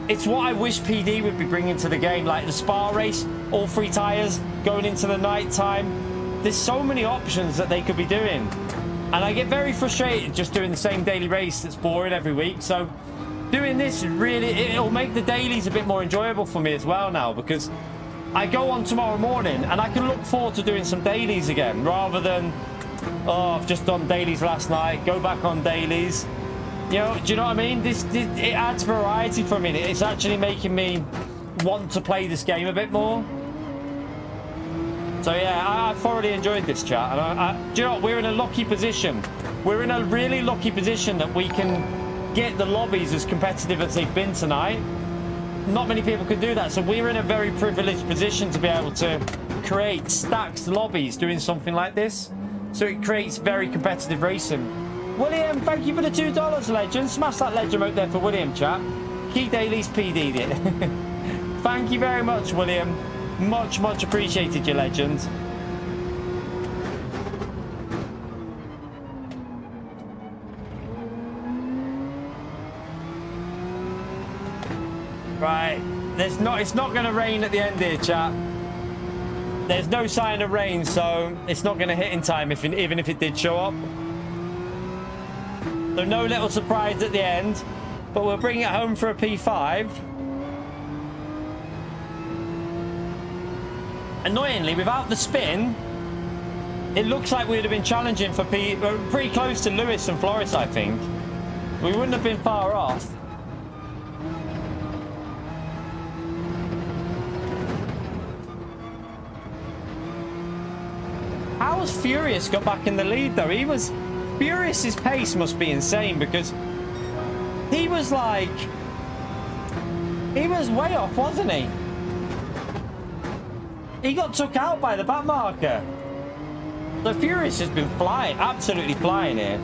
B: It's what I wish PD would be bringing to the game. Like the Spa race, all 3 tires, going into the night time. There's so many options that they could be doing. And I get very frustrated just doing the same daily race that's boring every week. So doing this really, it'll make the dailies a bit more enjoyable for me as well now, because I go on tomorrow morning and I can look forward to doing some dailies again, rather than, oh, I've just done dailies last night, go back on dailies. You know, do you know what I mean? It adds variety for me. It's actually making me want to play this game a bit more. So yeah, I thoroughly enjoyed this, chat. And do you know what? We're in a lucky position. We're in a really lucky position that we can get the lobbies as competitive as they've been tonight. Not many people can do that. So we're in a very privileged position to be able to create stacked lobbies doing something like this. So it creates very competitive racing. William, thank you for the $2, legend. Smash that legend out there for William, chat. Key Dailies PD'd it. Thank you very much, William. Much, much appreciated, you legend. Right, it's not going to rain at the end here, chat. There's no sign of rain, so it's not going to hit in time, even if it did show up. So no little surprise at the end, but we'll bring it home for a P5. Annoyingly, without the spin, it looks like we would have been challenging for pretty close to Lewis and Floris, I think. We wouldn't have been far off. How has Furious got back in the lead though? Furious's pace must be insane because he was like, he was way off, wasn't he? He got took out by the back marker. So Furious has been flying, absolutely flying here.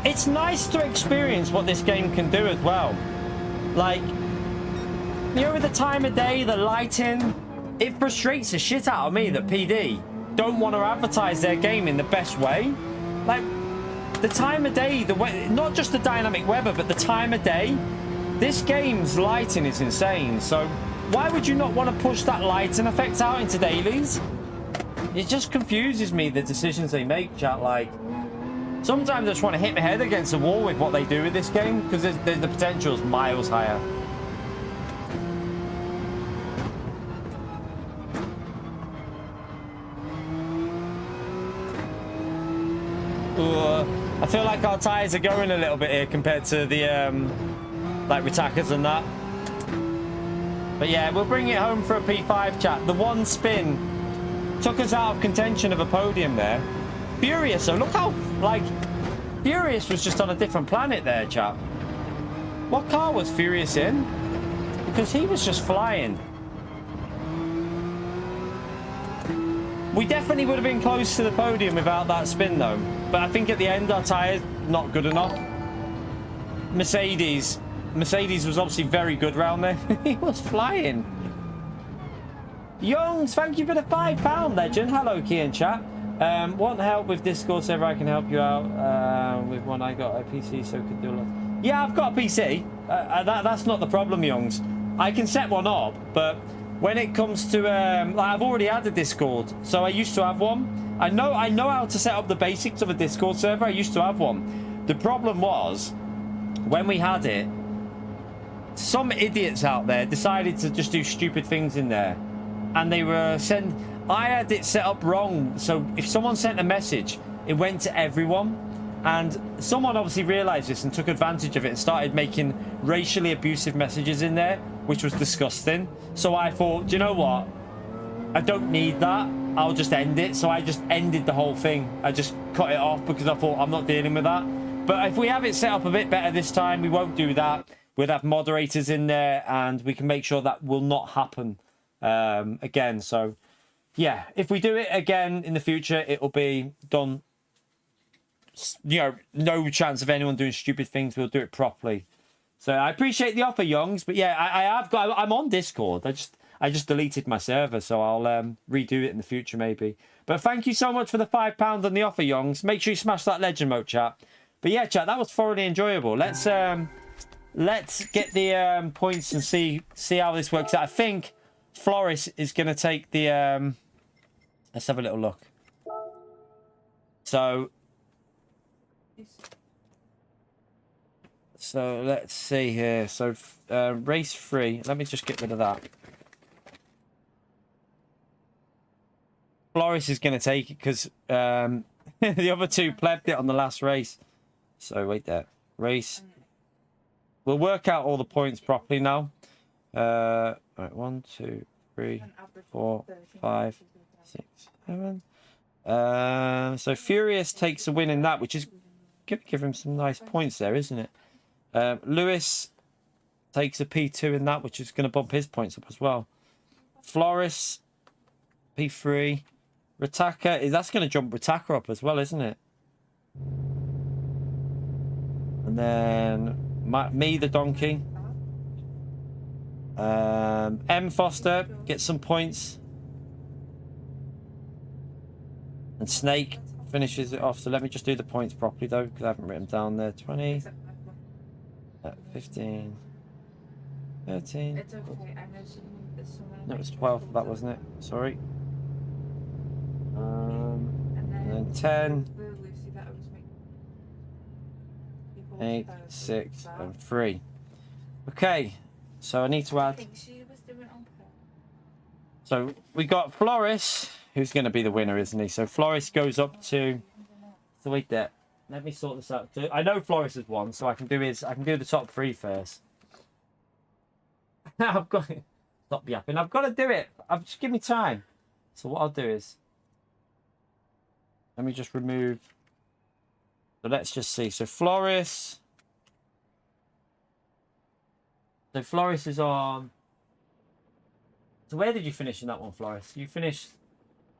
B: It's nice to experience what this game can do as well. Like, you know, with the time of day, the lighting, it frustrates the shit out of me that PD don't want to advertise their game in the best way. Like, the time of day, the way, not just the dynamic weather, but the time of day. This game's lighting is insane. So why would you not want to push that lighting effect out into dailies? It just confuses me, the decisions they make, chat. Like, sometimes I just want to hit my head against the wall with what they do with this game because the potential is miles higher. I feel like our tyres are going a little bit here compared to the like Ritakas and that. But yeah, we'll bring it home for a P5, chat. The one spin took us out of contention of a podium there. Furious, so look how, like, Furious was just on a different planet there, chat. What car was Furious in? Because he was just flying. We definitely would have been close to the podium without that spin though. But I think at the end our tyres not good enough. Mercedes was obviously very good round there. He was flying. Youngs, thank you for the £5 legend. Hello, Key and chat. Want help with Discord server? I can help you out with one. I got a PC, so could do a lot. Yeah, I've got a PC. That's not the problem, Youngs. I can set one up, but when it comes to I've already had a Discord, so I used to have one. I know how to set up the basics of a Discord server. I used to have one. The problem was when we had it, some idiots out there decided to just do stupid things in there, and they were I had it set up wrong, so if someone sent a message, it went to everyone, and someone obviously realized this and took advantage of it and started making racially abusive messages in there, which was disgusting. So I thought, do you know what, I don't need that, I'll just end it. So I just ended the whole thing. I just cut it off because I thought I'm not dealing with that. But if we have it set up a bit better this time, we won't do that. We'll have moderators in there and we can make sure that will not happen again. So yeah, if we do it again in the future, it will be done, you know, no chance of anyone doing stupid things. We'll do it properly. So I appreciate the offer, Youngs, but yeah, I'm on Discord. I just deleted my server, so I'll redo it in the future maybe. But thank you so much for the £5 on the offer, Youngs. Make sure you smash that legend mode, chat. But yeah, chat, that was thoroughly enjoyable. Let's get the points and see how this works out. I think Floris is going to take the. Let's have a little look. So let's see here. So race 3. Let me just get rid of that. Floris is going to take it because the other two plebbed it on the last race. So wait there. Race. We'll work out all the points properly now. Right, 1, 2, 3, 4, 5, 6, 7. So Furious takes a win in that, which is going to give him some nice points there, isn't it? Lewis takes a P2 in that, which is going to bump his points up as well. Floris, P3. Ritaka, that's going to jump Ritaka up as well, isn't it? And then me, the donkey. M Foster gets some points. And Snake finishes it off. So let me just do the points properly though, because I haven't written down there. 20, 15, 13.
A: It's okay. I know
B: No, it was 12. That wasn't it. Sorry. And then 10, 8, 6, and 3. Okay, so I need to add.
A: I think she was doing it on
B: So we got Floris, who's going to be the winner, isn't he? So Floris goes up to. So wait there. Let me sort this out. So I know Floris has won, so I can do the top 3 first. I've got it. Stop yapping. I've got to do it. Just give me time. So what I'll do is, let me just remove. So let's just see. So Floris. So Floris is on. So where did you finish in that one, Floris? You finished.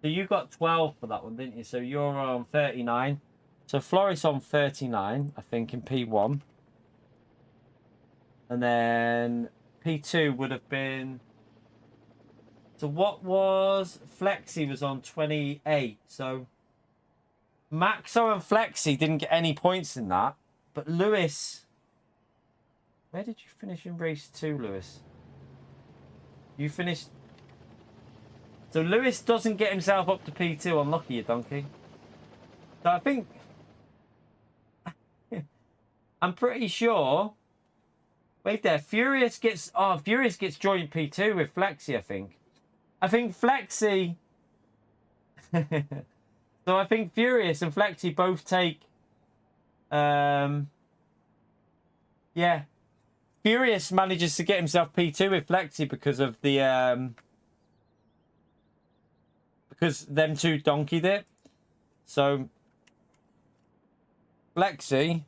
B: So you got 12 for that one, didn't you? So you're on 39. So Floris on 39, I think, in P1. And then P2 would have been. So what was Flexi was on 28. So Maxo and Flexi didn't get any points in that. But Lewis. Where did you finish in race 2, Lewis? You finished. So Lewis doesn't get himself up to P2. Unlucky, you donkey. So I think. I'm pretty sure. Wait there. Furious gets joint P2 with Flexi, I think. I think Flexi. So I think Furious and Flexi both take. Yeah. Furious manages to get himself P2 with Flexi because of the because them two donkeyed it. So Flexi,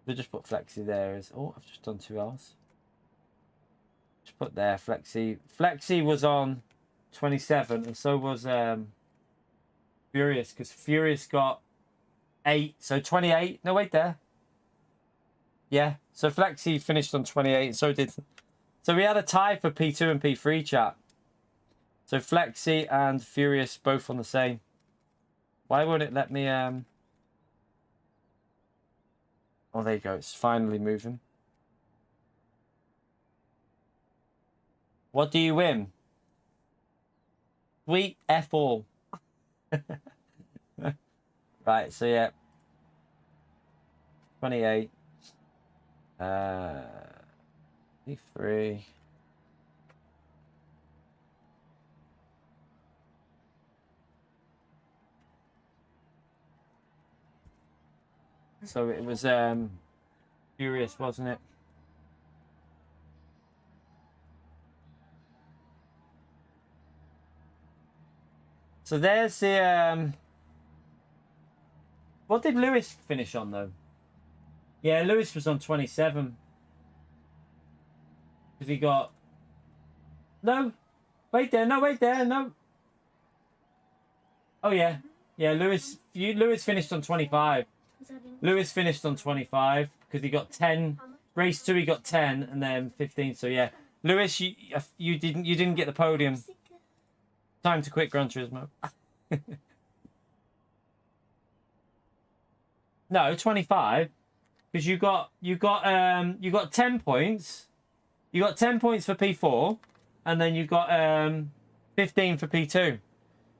B: they just put Flexi there as I've just done 2 L's. Just put there Flexi. Flexi was on 27 and so was Furious because Furious got 8. So 28. No, wait there. Yeah, so Flexi finished on 28, and so did. So we had a tie for P2 and P3 chat. So Flexi and Furious both on the same. Why won't it let me? Oh, there you go. It's finally moving. What do you win? Sweet F all. Right. So yeah. 28. P3. So it was Furious, wasn't it? So there's the what did Lewis finish on though? Yeah, Lewis was on 27. Because he got... No. Wait there. No, wait there. No. Oh, yeah. Yeah, Lewis finished on 25. Lewis finished on 25 because he got 10. Race 2, he got 10 and then 15. So, yeah. Lewis, you didn't get the podium. Time to quit Gran Turismo. No, 25. Because you got 10 points. You got 10 points for P4, and then you got 15 for P2.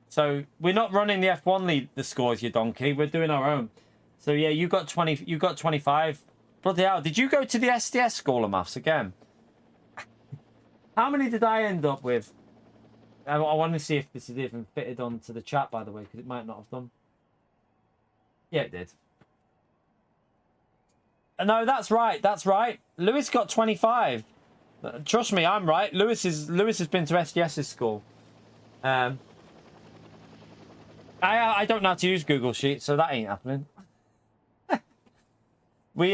B: So we're not running the F1 lead the scores, you donkey. We're doing our own. So yeah, you got 20. You got 25. Bloody hell! Did you go to the SDS School of Maths again? How many did I end up with? I want to see if this is even fitted onto the chat, by the way, because it might not have done. Yeah, it did. No, that's right. That's right. Lewis got 25. Trust me, I'm right. Lewis has been to SDS's school. I don't know how to use Google Sheets, so that ain't happening. we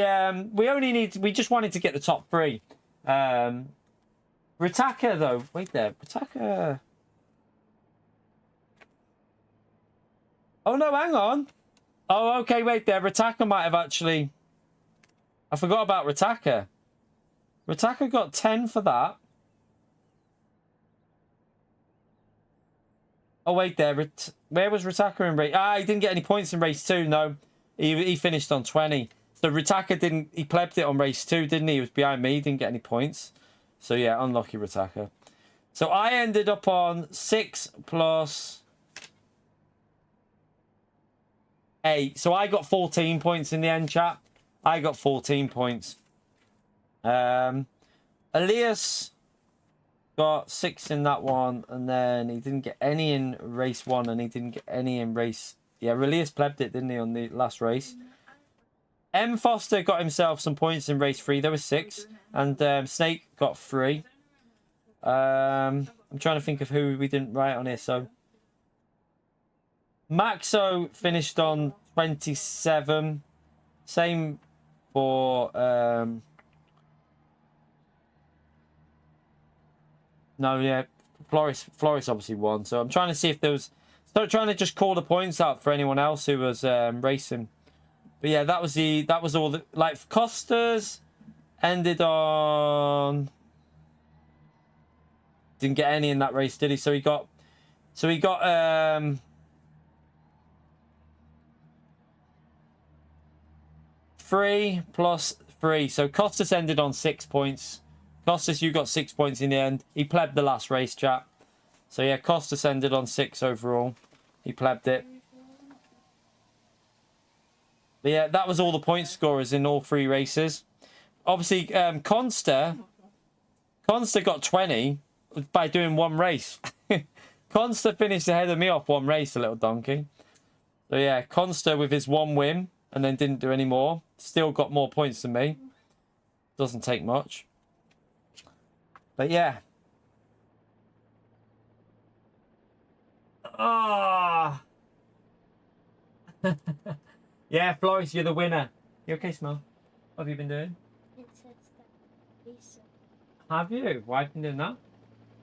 B: just wanted to get the top 3. Ritaka though, wait there. Ritaka. Oh no, hang on. Oh, okay, wait there. Ritaka might have actually. I forgot about Ritaka. Ritaka got 10 for that. Oh, wait there. Where was Ritaka in race? He didn't get any points in race 2. No, he finished on 20. So Ritaka didn't. He plebbed it on race 2, didn't he? He was behind me. He didn't get any points. So yeah, unlucky Ritaka. So I ended up on 6 plus 8. So I got 14 points in the end, chat. I got 14 points. Elias got 6 in that one, and then he didn't get any in race 1, and he didn't get any in race... Yeah, Relius plebbed it, didn't he, on the last race? M. Foster got himself some points in race 3. There was 6. And Snake got 3. I'm trying to think of who we didn't write on here. So Maxo finished on 27. Same for... No, yeah, Floris obviously won. So I'm trying to see if there was... Start trying to just call the points out for anyone else who was racing. But yeah, that was all the... Like, Costas ended on... Didn't get any in that race, did he? So he got 3 plus 3. So Costas ended on 6 points. Costas, you got 6 points in the end. He plebbed the last race, chat. So yeah, Costas ended on 6 overall. He plebbed it. But yeah, that was all the point scorers in all 3 races. Obviously, Consta got 20 by doing 1 race. Consta finished ahead of me off 1 race, a little donkey. So yeah, Consta with his 1 win and then didn't do any more. Still got more points than me. Doesn't take much. But yeah. Ah. Oh. Yeah, Floris, you're the winner. You okay, Smell? What have you been doing?
A: It says that research.
B: Have you? Why have you been doing that?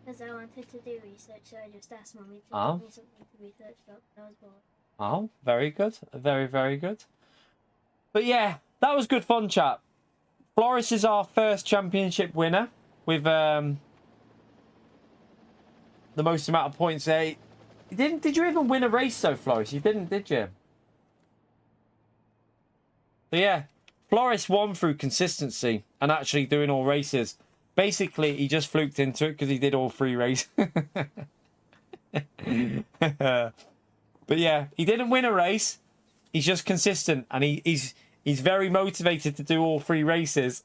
A: Because I wanted to do research, so I just asked Mummy to
B: Oh.
A: give me something to research about. I was bored.
B: Oh, very good. Very, very good. But yeah, that was good fun, chat. Floris is our first championship winner with the most amount of points. Did you even win a race though, Floris? You didn't, did you? So yeah, Floris won through consistency and actually doing all races. Basically, he just fluked into it because he did all 3 races. But yeah, he didn't win a race. He's just consistent, and he's very motivated to do all 3 races.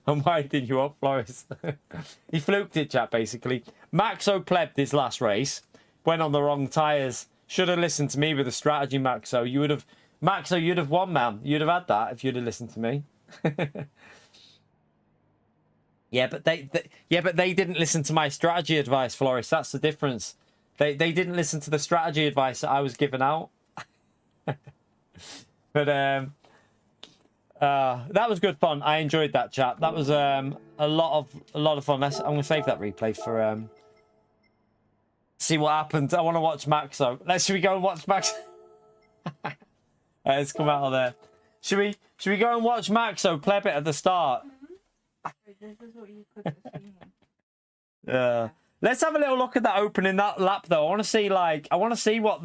B: I'm winding you up, Floris. He fluked it, chat, basically. Maxo plebbed his last race. Went on the wrong tyres. Should have listened to me with a strategy, Maxo. You'd have won, man. You'd have had that if you'd have listened to me. Yeah, but they didn't listen to my strategy advice, Floris. That's the difference. They didn't listen to the strategy advice that I was giving out. But that was good fun. I enjoyed that, chat. That was a lot of fun. I'm gonna save that replay for see what happened. I want to watch Maxo. Should we go and watch Max? Let's come out of there. Should we go and watch Maxo pleb it at the start? Yeah. Let's have a little look at that opening that lap though. I want to see what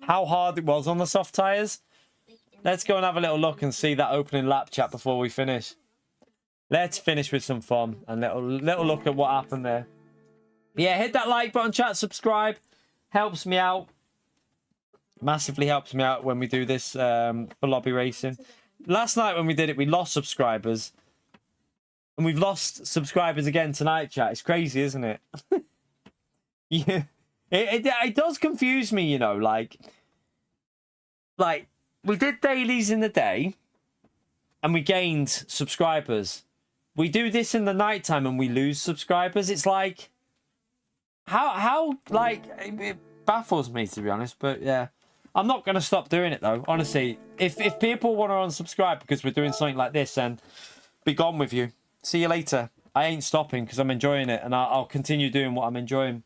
B: how hard it was on the soft tires. Let's go and have a little look and see that opening lap, chat, before we finish. Let's finish with some fun and little look at what happened there. Yeah, hit that like button, chat, subscribe. Helps me out. Massively helps me out when we do this for lobby racing. Last night when we did it, we lost subscribers. And we've lost subscribers again tonight, chat. It's crazy, isn't it? Yeah. It does confuse me, you know, like we did dailies in the day and we gained subscribers. We do this in the nighttime and we lose subscribers. It's like how like it baffles me, to be honest, but yeah. I'm not going to stop doing it though. Honestly, if people want to unsubscribe because we're doing something like this, then be gone with you. See you later. I ain't stopping because I'm enjoying it, and I'll continue doing what I'm enjoying.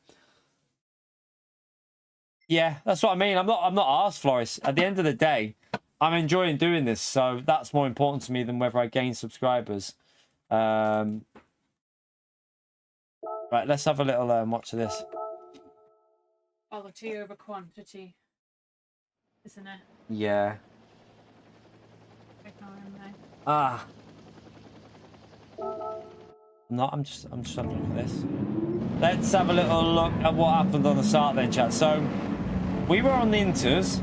B: Yeah, that's what I mean. I'm not arsed, Floris. At the end of the day, I'm enjoying doing this, so that's more important to me than whether I gain subscribers. Right, let's have a little watch of this.
C: Quality over quantity, isn't it?
B: Yeah.
C: Ignoring me.
B: Ah. No, I'm just having a look at this. Let's have a little look at what happened on the start then, chat. So we were on the inters.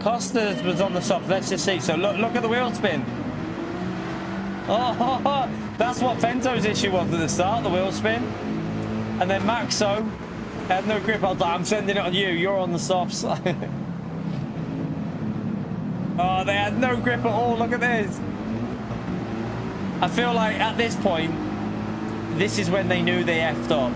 B: Costas was on the soft. Let's just see. So look at the wheel spin. Oh, that's what Fento's issue was at the start, the wheel spin. And then Maxo had no grip. I was like, I'm sending it on you. You're on the softs. Oh, they had no grip at all. Look at this. I feel like at this point, this is when they knew they effed up.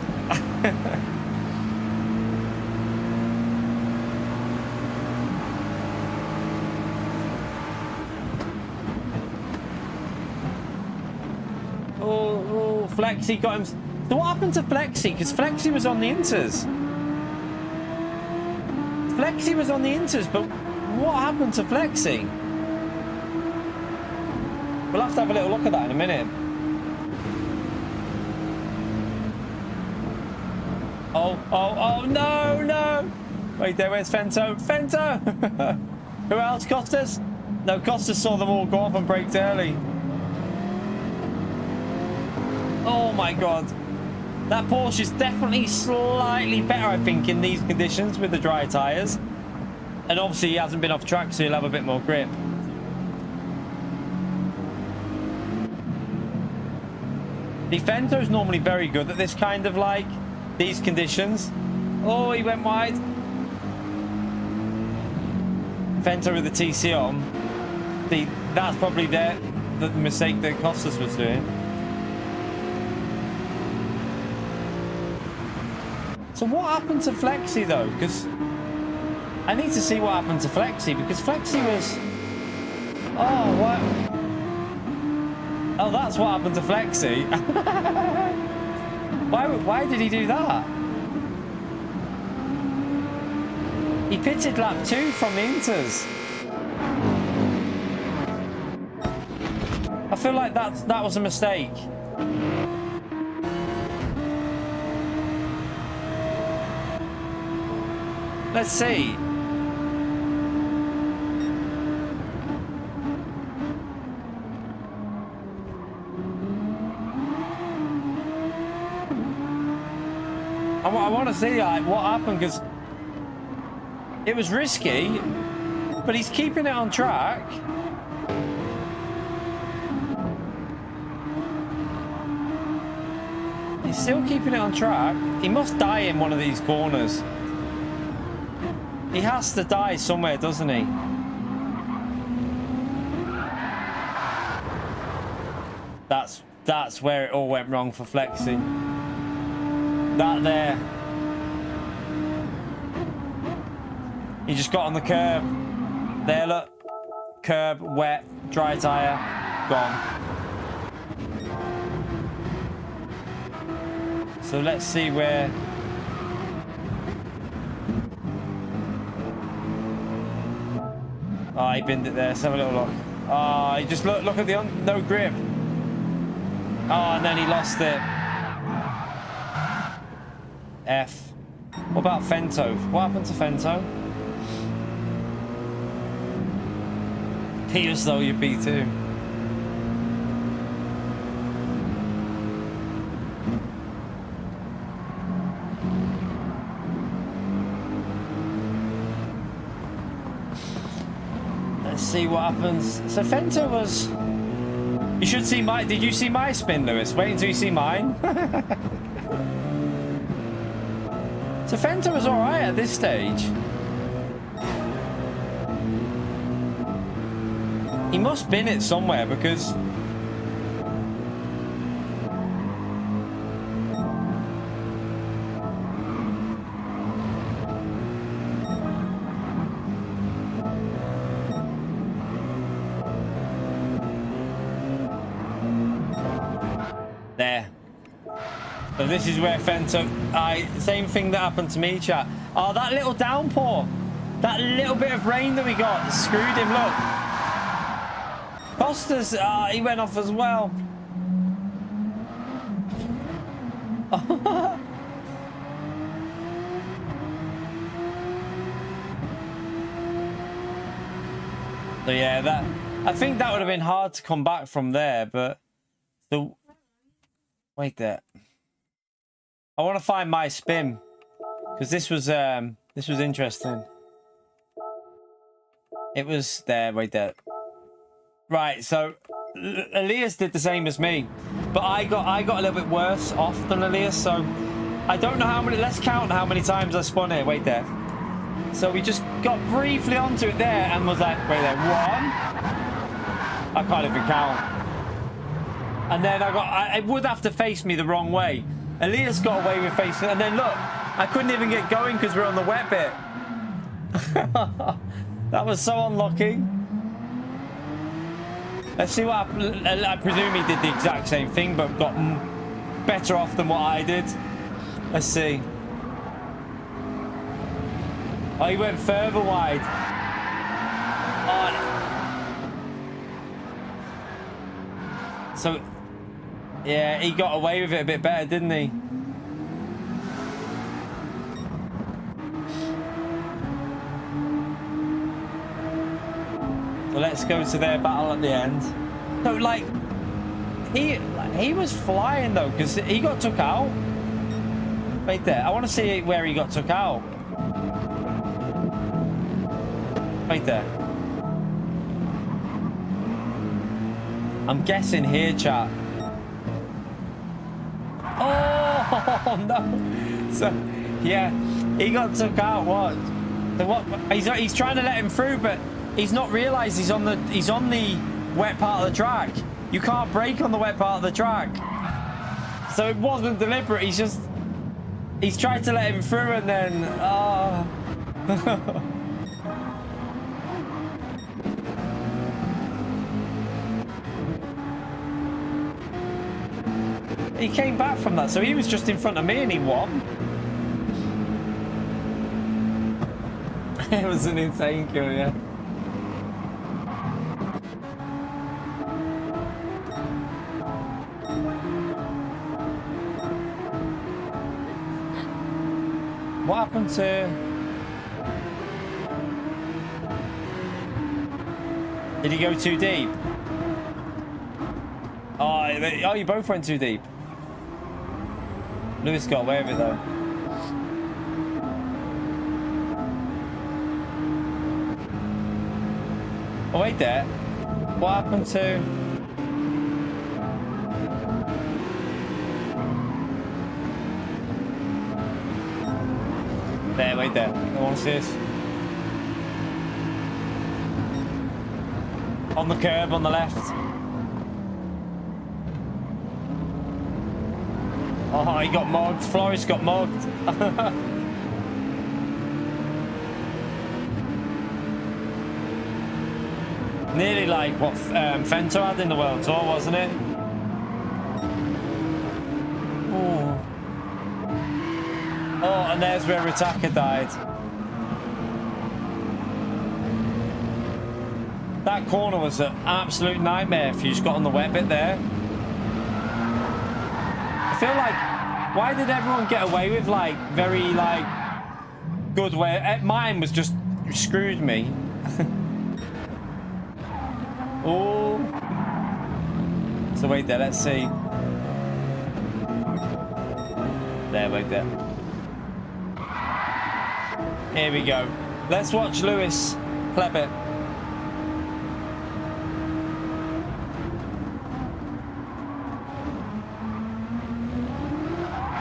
B: Oh, Flexi got him. So what happened to Flexi? Because Flexi was on the Inters. Flexi was on the Inters, but what happened to Flexi? We'll have to have a little look at that in a minute. Oh, no, no. Wait there, where's Fento? Fento! Who else? Costas? No, Costas saw them all go off and braked early. Oh my god. That Porsche is definitely slightly better, I think, in these conditions with the dry tyres. And obviously he hasn't been off track, so he'll have a bit more grip. The Fento's normally very good at this kind of, like, these conditions. Oh, he went wide. Fento with the TC on. That's probably the mistake that Costas was doing. So what happened to Flexi, though? Because I need to see what happened to Flexi, because Flexi was... Oh, what? Oh, that's what happened to Flexi. Why did he do that? He pitted lap 2 from the Inters. I feel like that was a mistake. Let's see. I want to see like what happened, because it was risky, but he's keeping it on track. He's still keeping it on track. He must die in one of these corners. He has to die somewhere, doesn't he? That's where it all went wrong for Flexi. That there. He just got on the curb. There, look. Curb, wet, dry tyre, gone. So let's see where... Oh, he binned it there. Let's have a little look. Oh, he just look at the no grip. Oh, and then he lost it. F. What about Fento? What happened to Fento? Peter stole your B2. Let's see what happens. So Fento was... You should see my... Did you see my spin, Lewis? Wait until you see mine. So Fento was alright at this stage. He must bin it somewhere, because... There. So this is where Fento... same thing that happened to me, chat. Oh, that little downpour. That little bit of rain that we got screwed him, look. Costas, he went off as well. So yeah, I think that would have been hard to come back from there, but wait there. I want to find my spin, because this was interesting. It was there, wait there. Right, so Elias did the same as me, but I got a little bit worse off than Elias, so I don't know how many. Let's count how many times I spun it. Wait there. So we just got briefly onto it there and was like, wait there, 1. I can't even count. And then it would have to face me the wrong way. Elias got away with facing, and then look, I couldn't even get going because we're on the wet bit. That was so unlucky. Let's see what happened. I presume he did the exact same thing, but got better off than what I did. Let's see. Oh, he went further wide. Oh. So, yeah, he got away with it a bit better, didn't he? So let's go to their battle at the end. So, like, he was flying, though, because he got took out. Right there. I want to see where he got took out. Right there. I'm guessing here, chat. Oh no! So yeah, he got took out. What? So what? He's trying to let him through, but he's not realised he's on the wet part of the track. You can't brake on the wet part of the track. So it wasn't deliberate. He's tried to let him through, and then he came back from that, so he was just in front of me and he won. It was an insane kill, yeah. What happened to... Did he go too deep? Oh, you both went too deep. Lewis got away with it though. Oh wait there. What happened to... There, wait there. I want to see this. On the curb on the left. Oh, he got mogged. Floris got mogged. Nearly like what Fento had in the World Tour, wasn't it? Ooh. Oh, and there's where Ritaka died. That corner was an absolute nightmare if you just got on the wet bit there. I feel like, why did everyone get away with like very like good way? Mine was just screwed me. Oh. So wait there, let's see. There, wait there. Here we go. Let's watch Lewis clap it.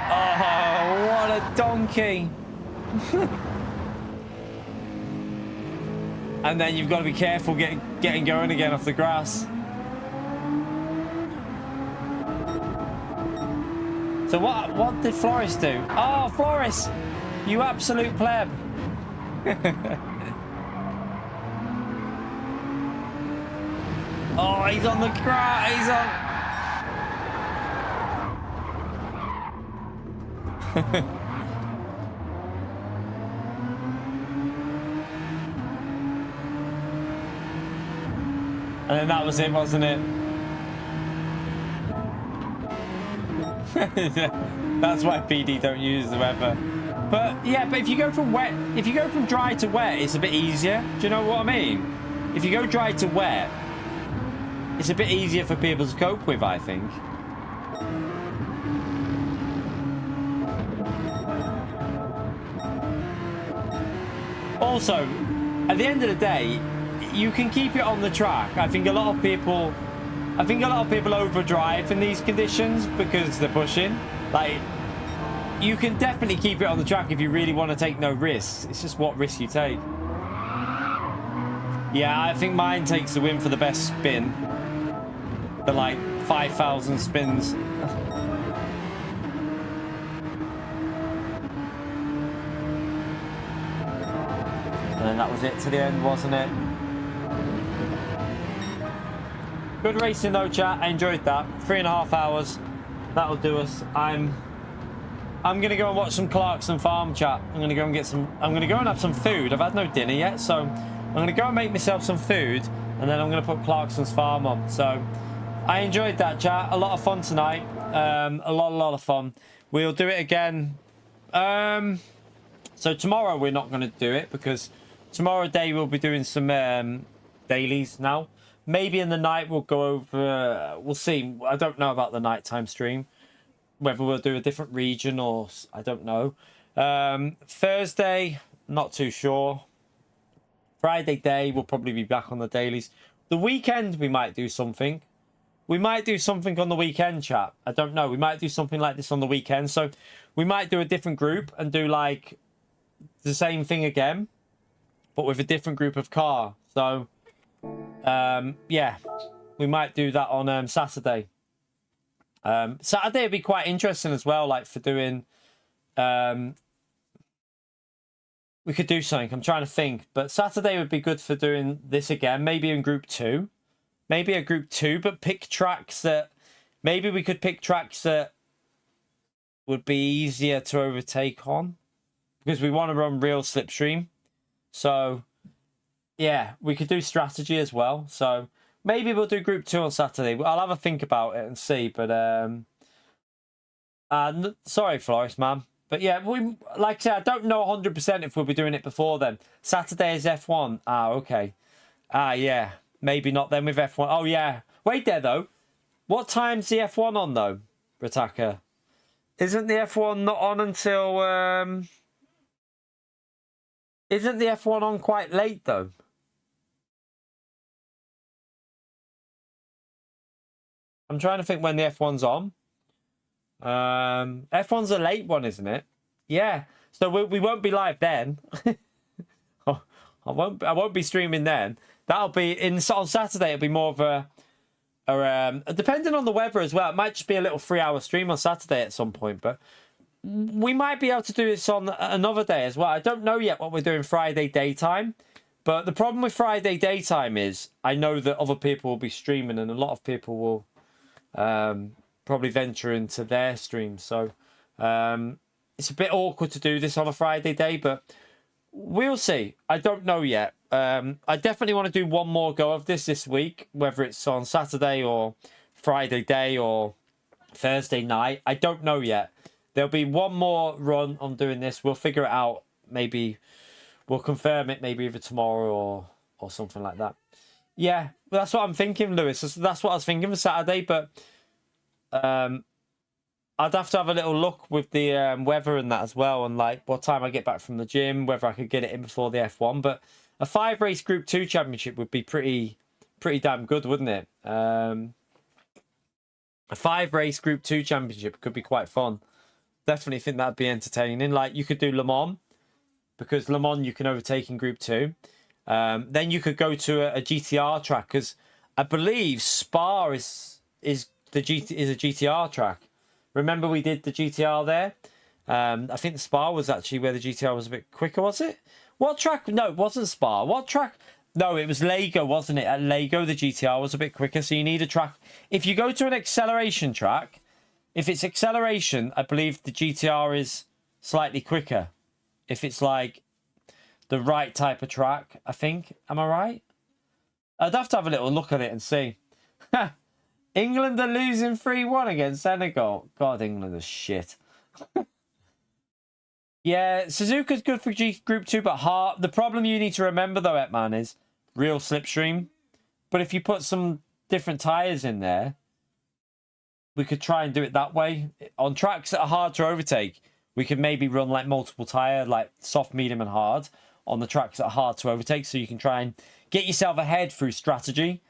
B: Oh, what a donkey. And then you've got to be careful getting going again off the grass. So what did Floris do? Oh, Floris, you absolute pleb. Oh, he's on the grass. He's on. And then that was it, wasn't it? That's why PD don't use the weather. But yeah, but if you go from dry to wet, it's a bit easier. Do you know what I mean? If you go dry to wet, it's a bit easier for people to cope with, I think. Also, at the end of the day, you can keep it on the track. I think a lot of people I think a lot of people overdrive in these conditions because they're pushing. Like, you can definitely keep it on the track if you really want to take no risks. It's just what risk you take. Yeah, I think mine takes the win for the best spin. The like 5,000 spins. And that was it to the end, wasn't it? Good racing though, chat. I enjoyed that. 3.5 hours. That'll do us. I'm gonna go and watch some Clarkson Farm, chat. I'm gonna go and have some food. I've had no dinner yet, so I'm gonna go and make myself some food, and then I'm gonna put Clarkson's Farm on. So I enjoyed that, chat. A lot of fun tonight. A lot of fun. We'll do it again. So tomorrow we're not gonna do it because tomorrow day we'll be doing some dailies now. Maybe in the night we'll go over. We'll see. I don't know about the nighttime stream. Whether we'll do a different region or I don't know. Thursday, not too sure. Friday day, we'll probably be back on the dailies. The weekend, we might do something. We might do something on the weekend, chat. I don't know. We might do something like this on the weekend. So we might do a different group and do like the same thing again, but with a different group of car. So, yeah, we might do that on Saturday. Saturday would be quite interesting as well, like for doing, we could do something, I'm trying to think, but Saturday would be good for doing this again, maybe in group 2, maybe a group 2, but pick tracks that, maybe we could pick tracks that would be easier to overtake on, because we want to run real slipstream. So, yeah, we could do strategy as well, so maybe we'll do group 2 on Saturday. I'll have a think about it and see, but sorry, Florist, man. But yeah, like I said, I don't know 100% if we'll be doing it before then. Saturday is F1. Ah, okay. Ah, yeah. Maybe not then with F1. Oh, yeah. Wait there, though. What time's the F1 on, though, Rataka? Isn't the F1 not on until... Isn't the F1 on quite late, though? I'm trying to think when the F1's on. F1's a late one, isn't it? Yeah. So we won't be live then. Oh, I won't be streaming then. That'll be on Saturday. It'll be more of a depending on the weather as well. It might just be a little 3-hour stream on Saturday at some point, but we might be able to do this on another day as well. I don't know yet what we're doing Friday daytime, but the problem with Friday daytime is I know that other people will be streaming and a lot of people will probably venture into their streams. So it's a bit awkward to do this on a Friday day, but we'll see. I don't know yet. I definitely want to do one more go of this week, whether it's on Saturday or Friday day or Thursday night. I don't know yet. There'll be one more run on doing this. We'll figure it out. Maybe we'll confirm it maybe either tomorrow or something like that. Yeah, well, that's what I'm thinking, Lewis. That's what I was thinking for Saturday, but I'd have to have a little look with the weather and that as well, and like what time I get back from the gym, whether I could get it in before the F1. But a 5-race Group 2 championship would be pretty damn good, wouldn't it? A 5-race Group 2 championship could be quite fun. Definitely think that'd be entertaining. Like you could do Le Mans, because Le Mans you can overtake in Group 2. Then you could go to a GTR track, because I believe Spa is a GTR track. Remember we did the GTR there? I think the Spa was actually where the GTR was a bit quicker, was it? What track? No, it wasn't Spa. What track? No, it was Lego, wasn't it? At Lego, the GTR was a bit quicker, so you need a track. If you go to an acceleration track, if it's acceleration, I believe the GTR is slightly quicker. If it's like the right type of track, I think. Am I right? I'd have to have a little look at it and see. England are losing 3-1 against Senegal. God, England is shit. Yeah, Suzuka's good for Group 2, but hard. The problem you need to remember, though, Etman, is real slipstream. But if you put some different tyres in there, we could try and do it that way. On tracks that are hard to overtake, we could maybe run like multiple tyre, like soft, medium, and hard, on the tracks that are hard to overtake, so you can try and get yourself ahead through strategy.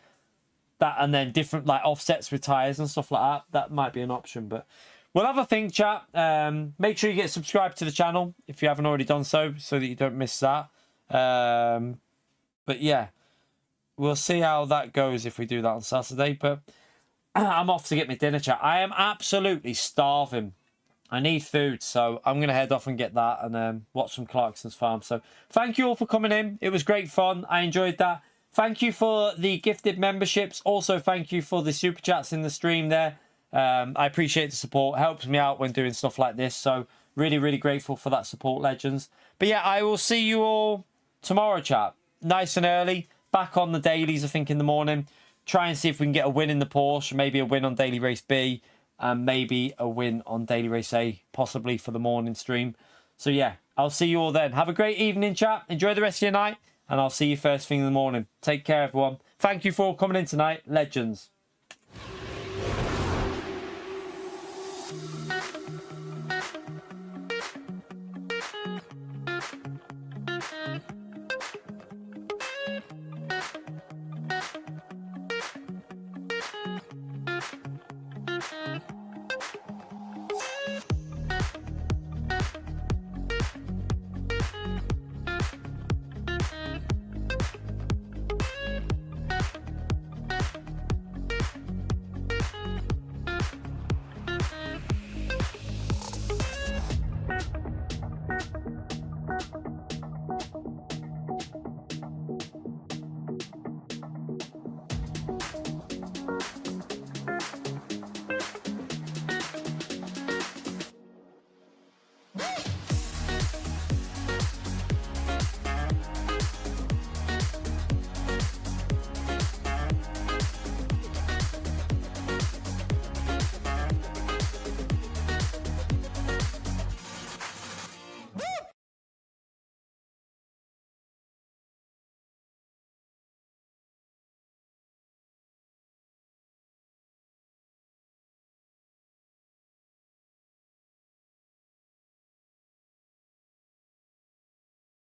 B: that, and then different like offsets with tires and stuff like that. That might be an option, but we'll have a think, chat. Make sure you get subscribed to the channel if you haven't already done so that you don't miss that. But yeah, we'll see how that goes if we do that on Saturday. But I'm off to get my dinner, chat. I am absolutely starving. I need food, so I'm going to head off and get that and watch some Clarkson's Farm. So thank you all for coming in. It was great fun. I enjoyed that. Thank you for the gifted memberships. Also, thank you for the super chats in the stream there. I appreciate the support. It helps me out when doing stuff like this. So really, really grateful for that support, legends. But yeah, I will see you all tomorrow, chat. Nice and early. Back on the dailies, I think, in the morning. Try and see if we can get a win in the Porsche. Maybe a win on Daily Race B. And maybe a win on Daily Race A, possibly for the morning stream. So yeah, I'll see you all then. Have a great evening, chat. Enjoy the rest of your night. And I'll see you first thing in the morning. Take care, everyone. Thank you for all coming in tonight. Legends.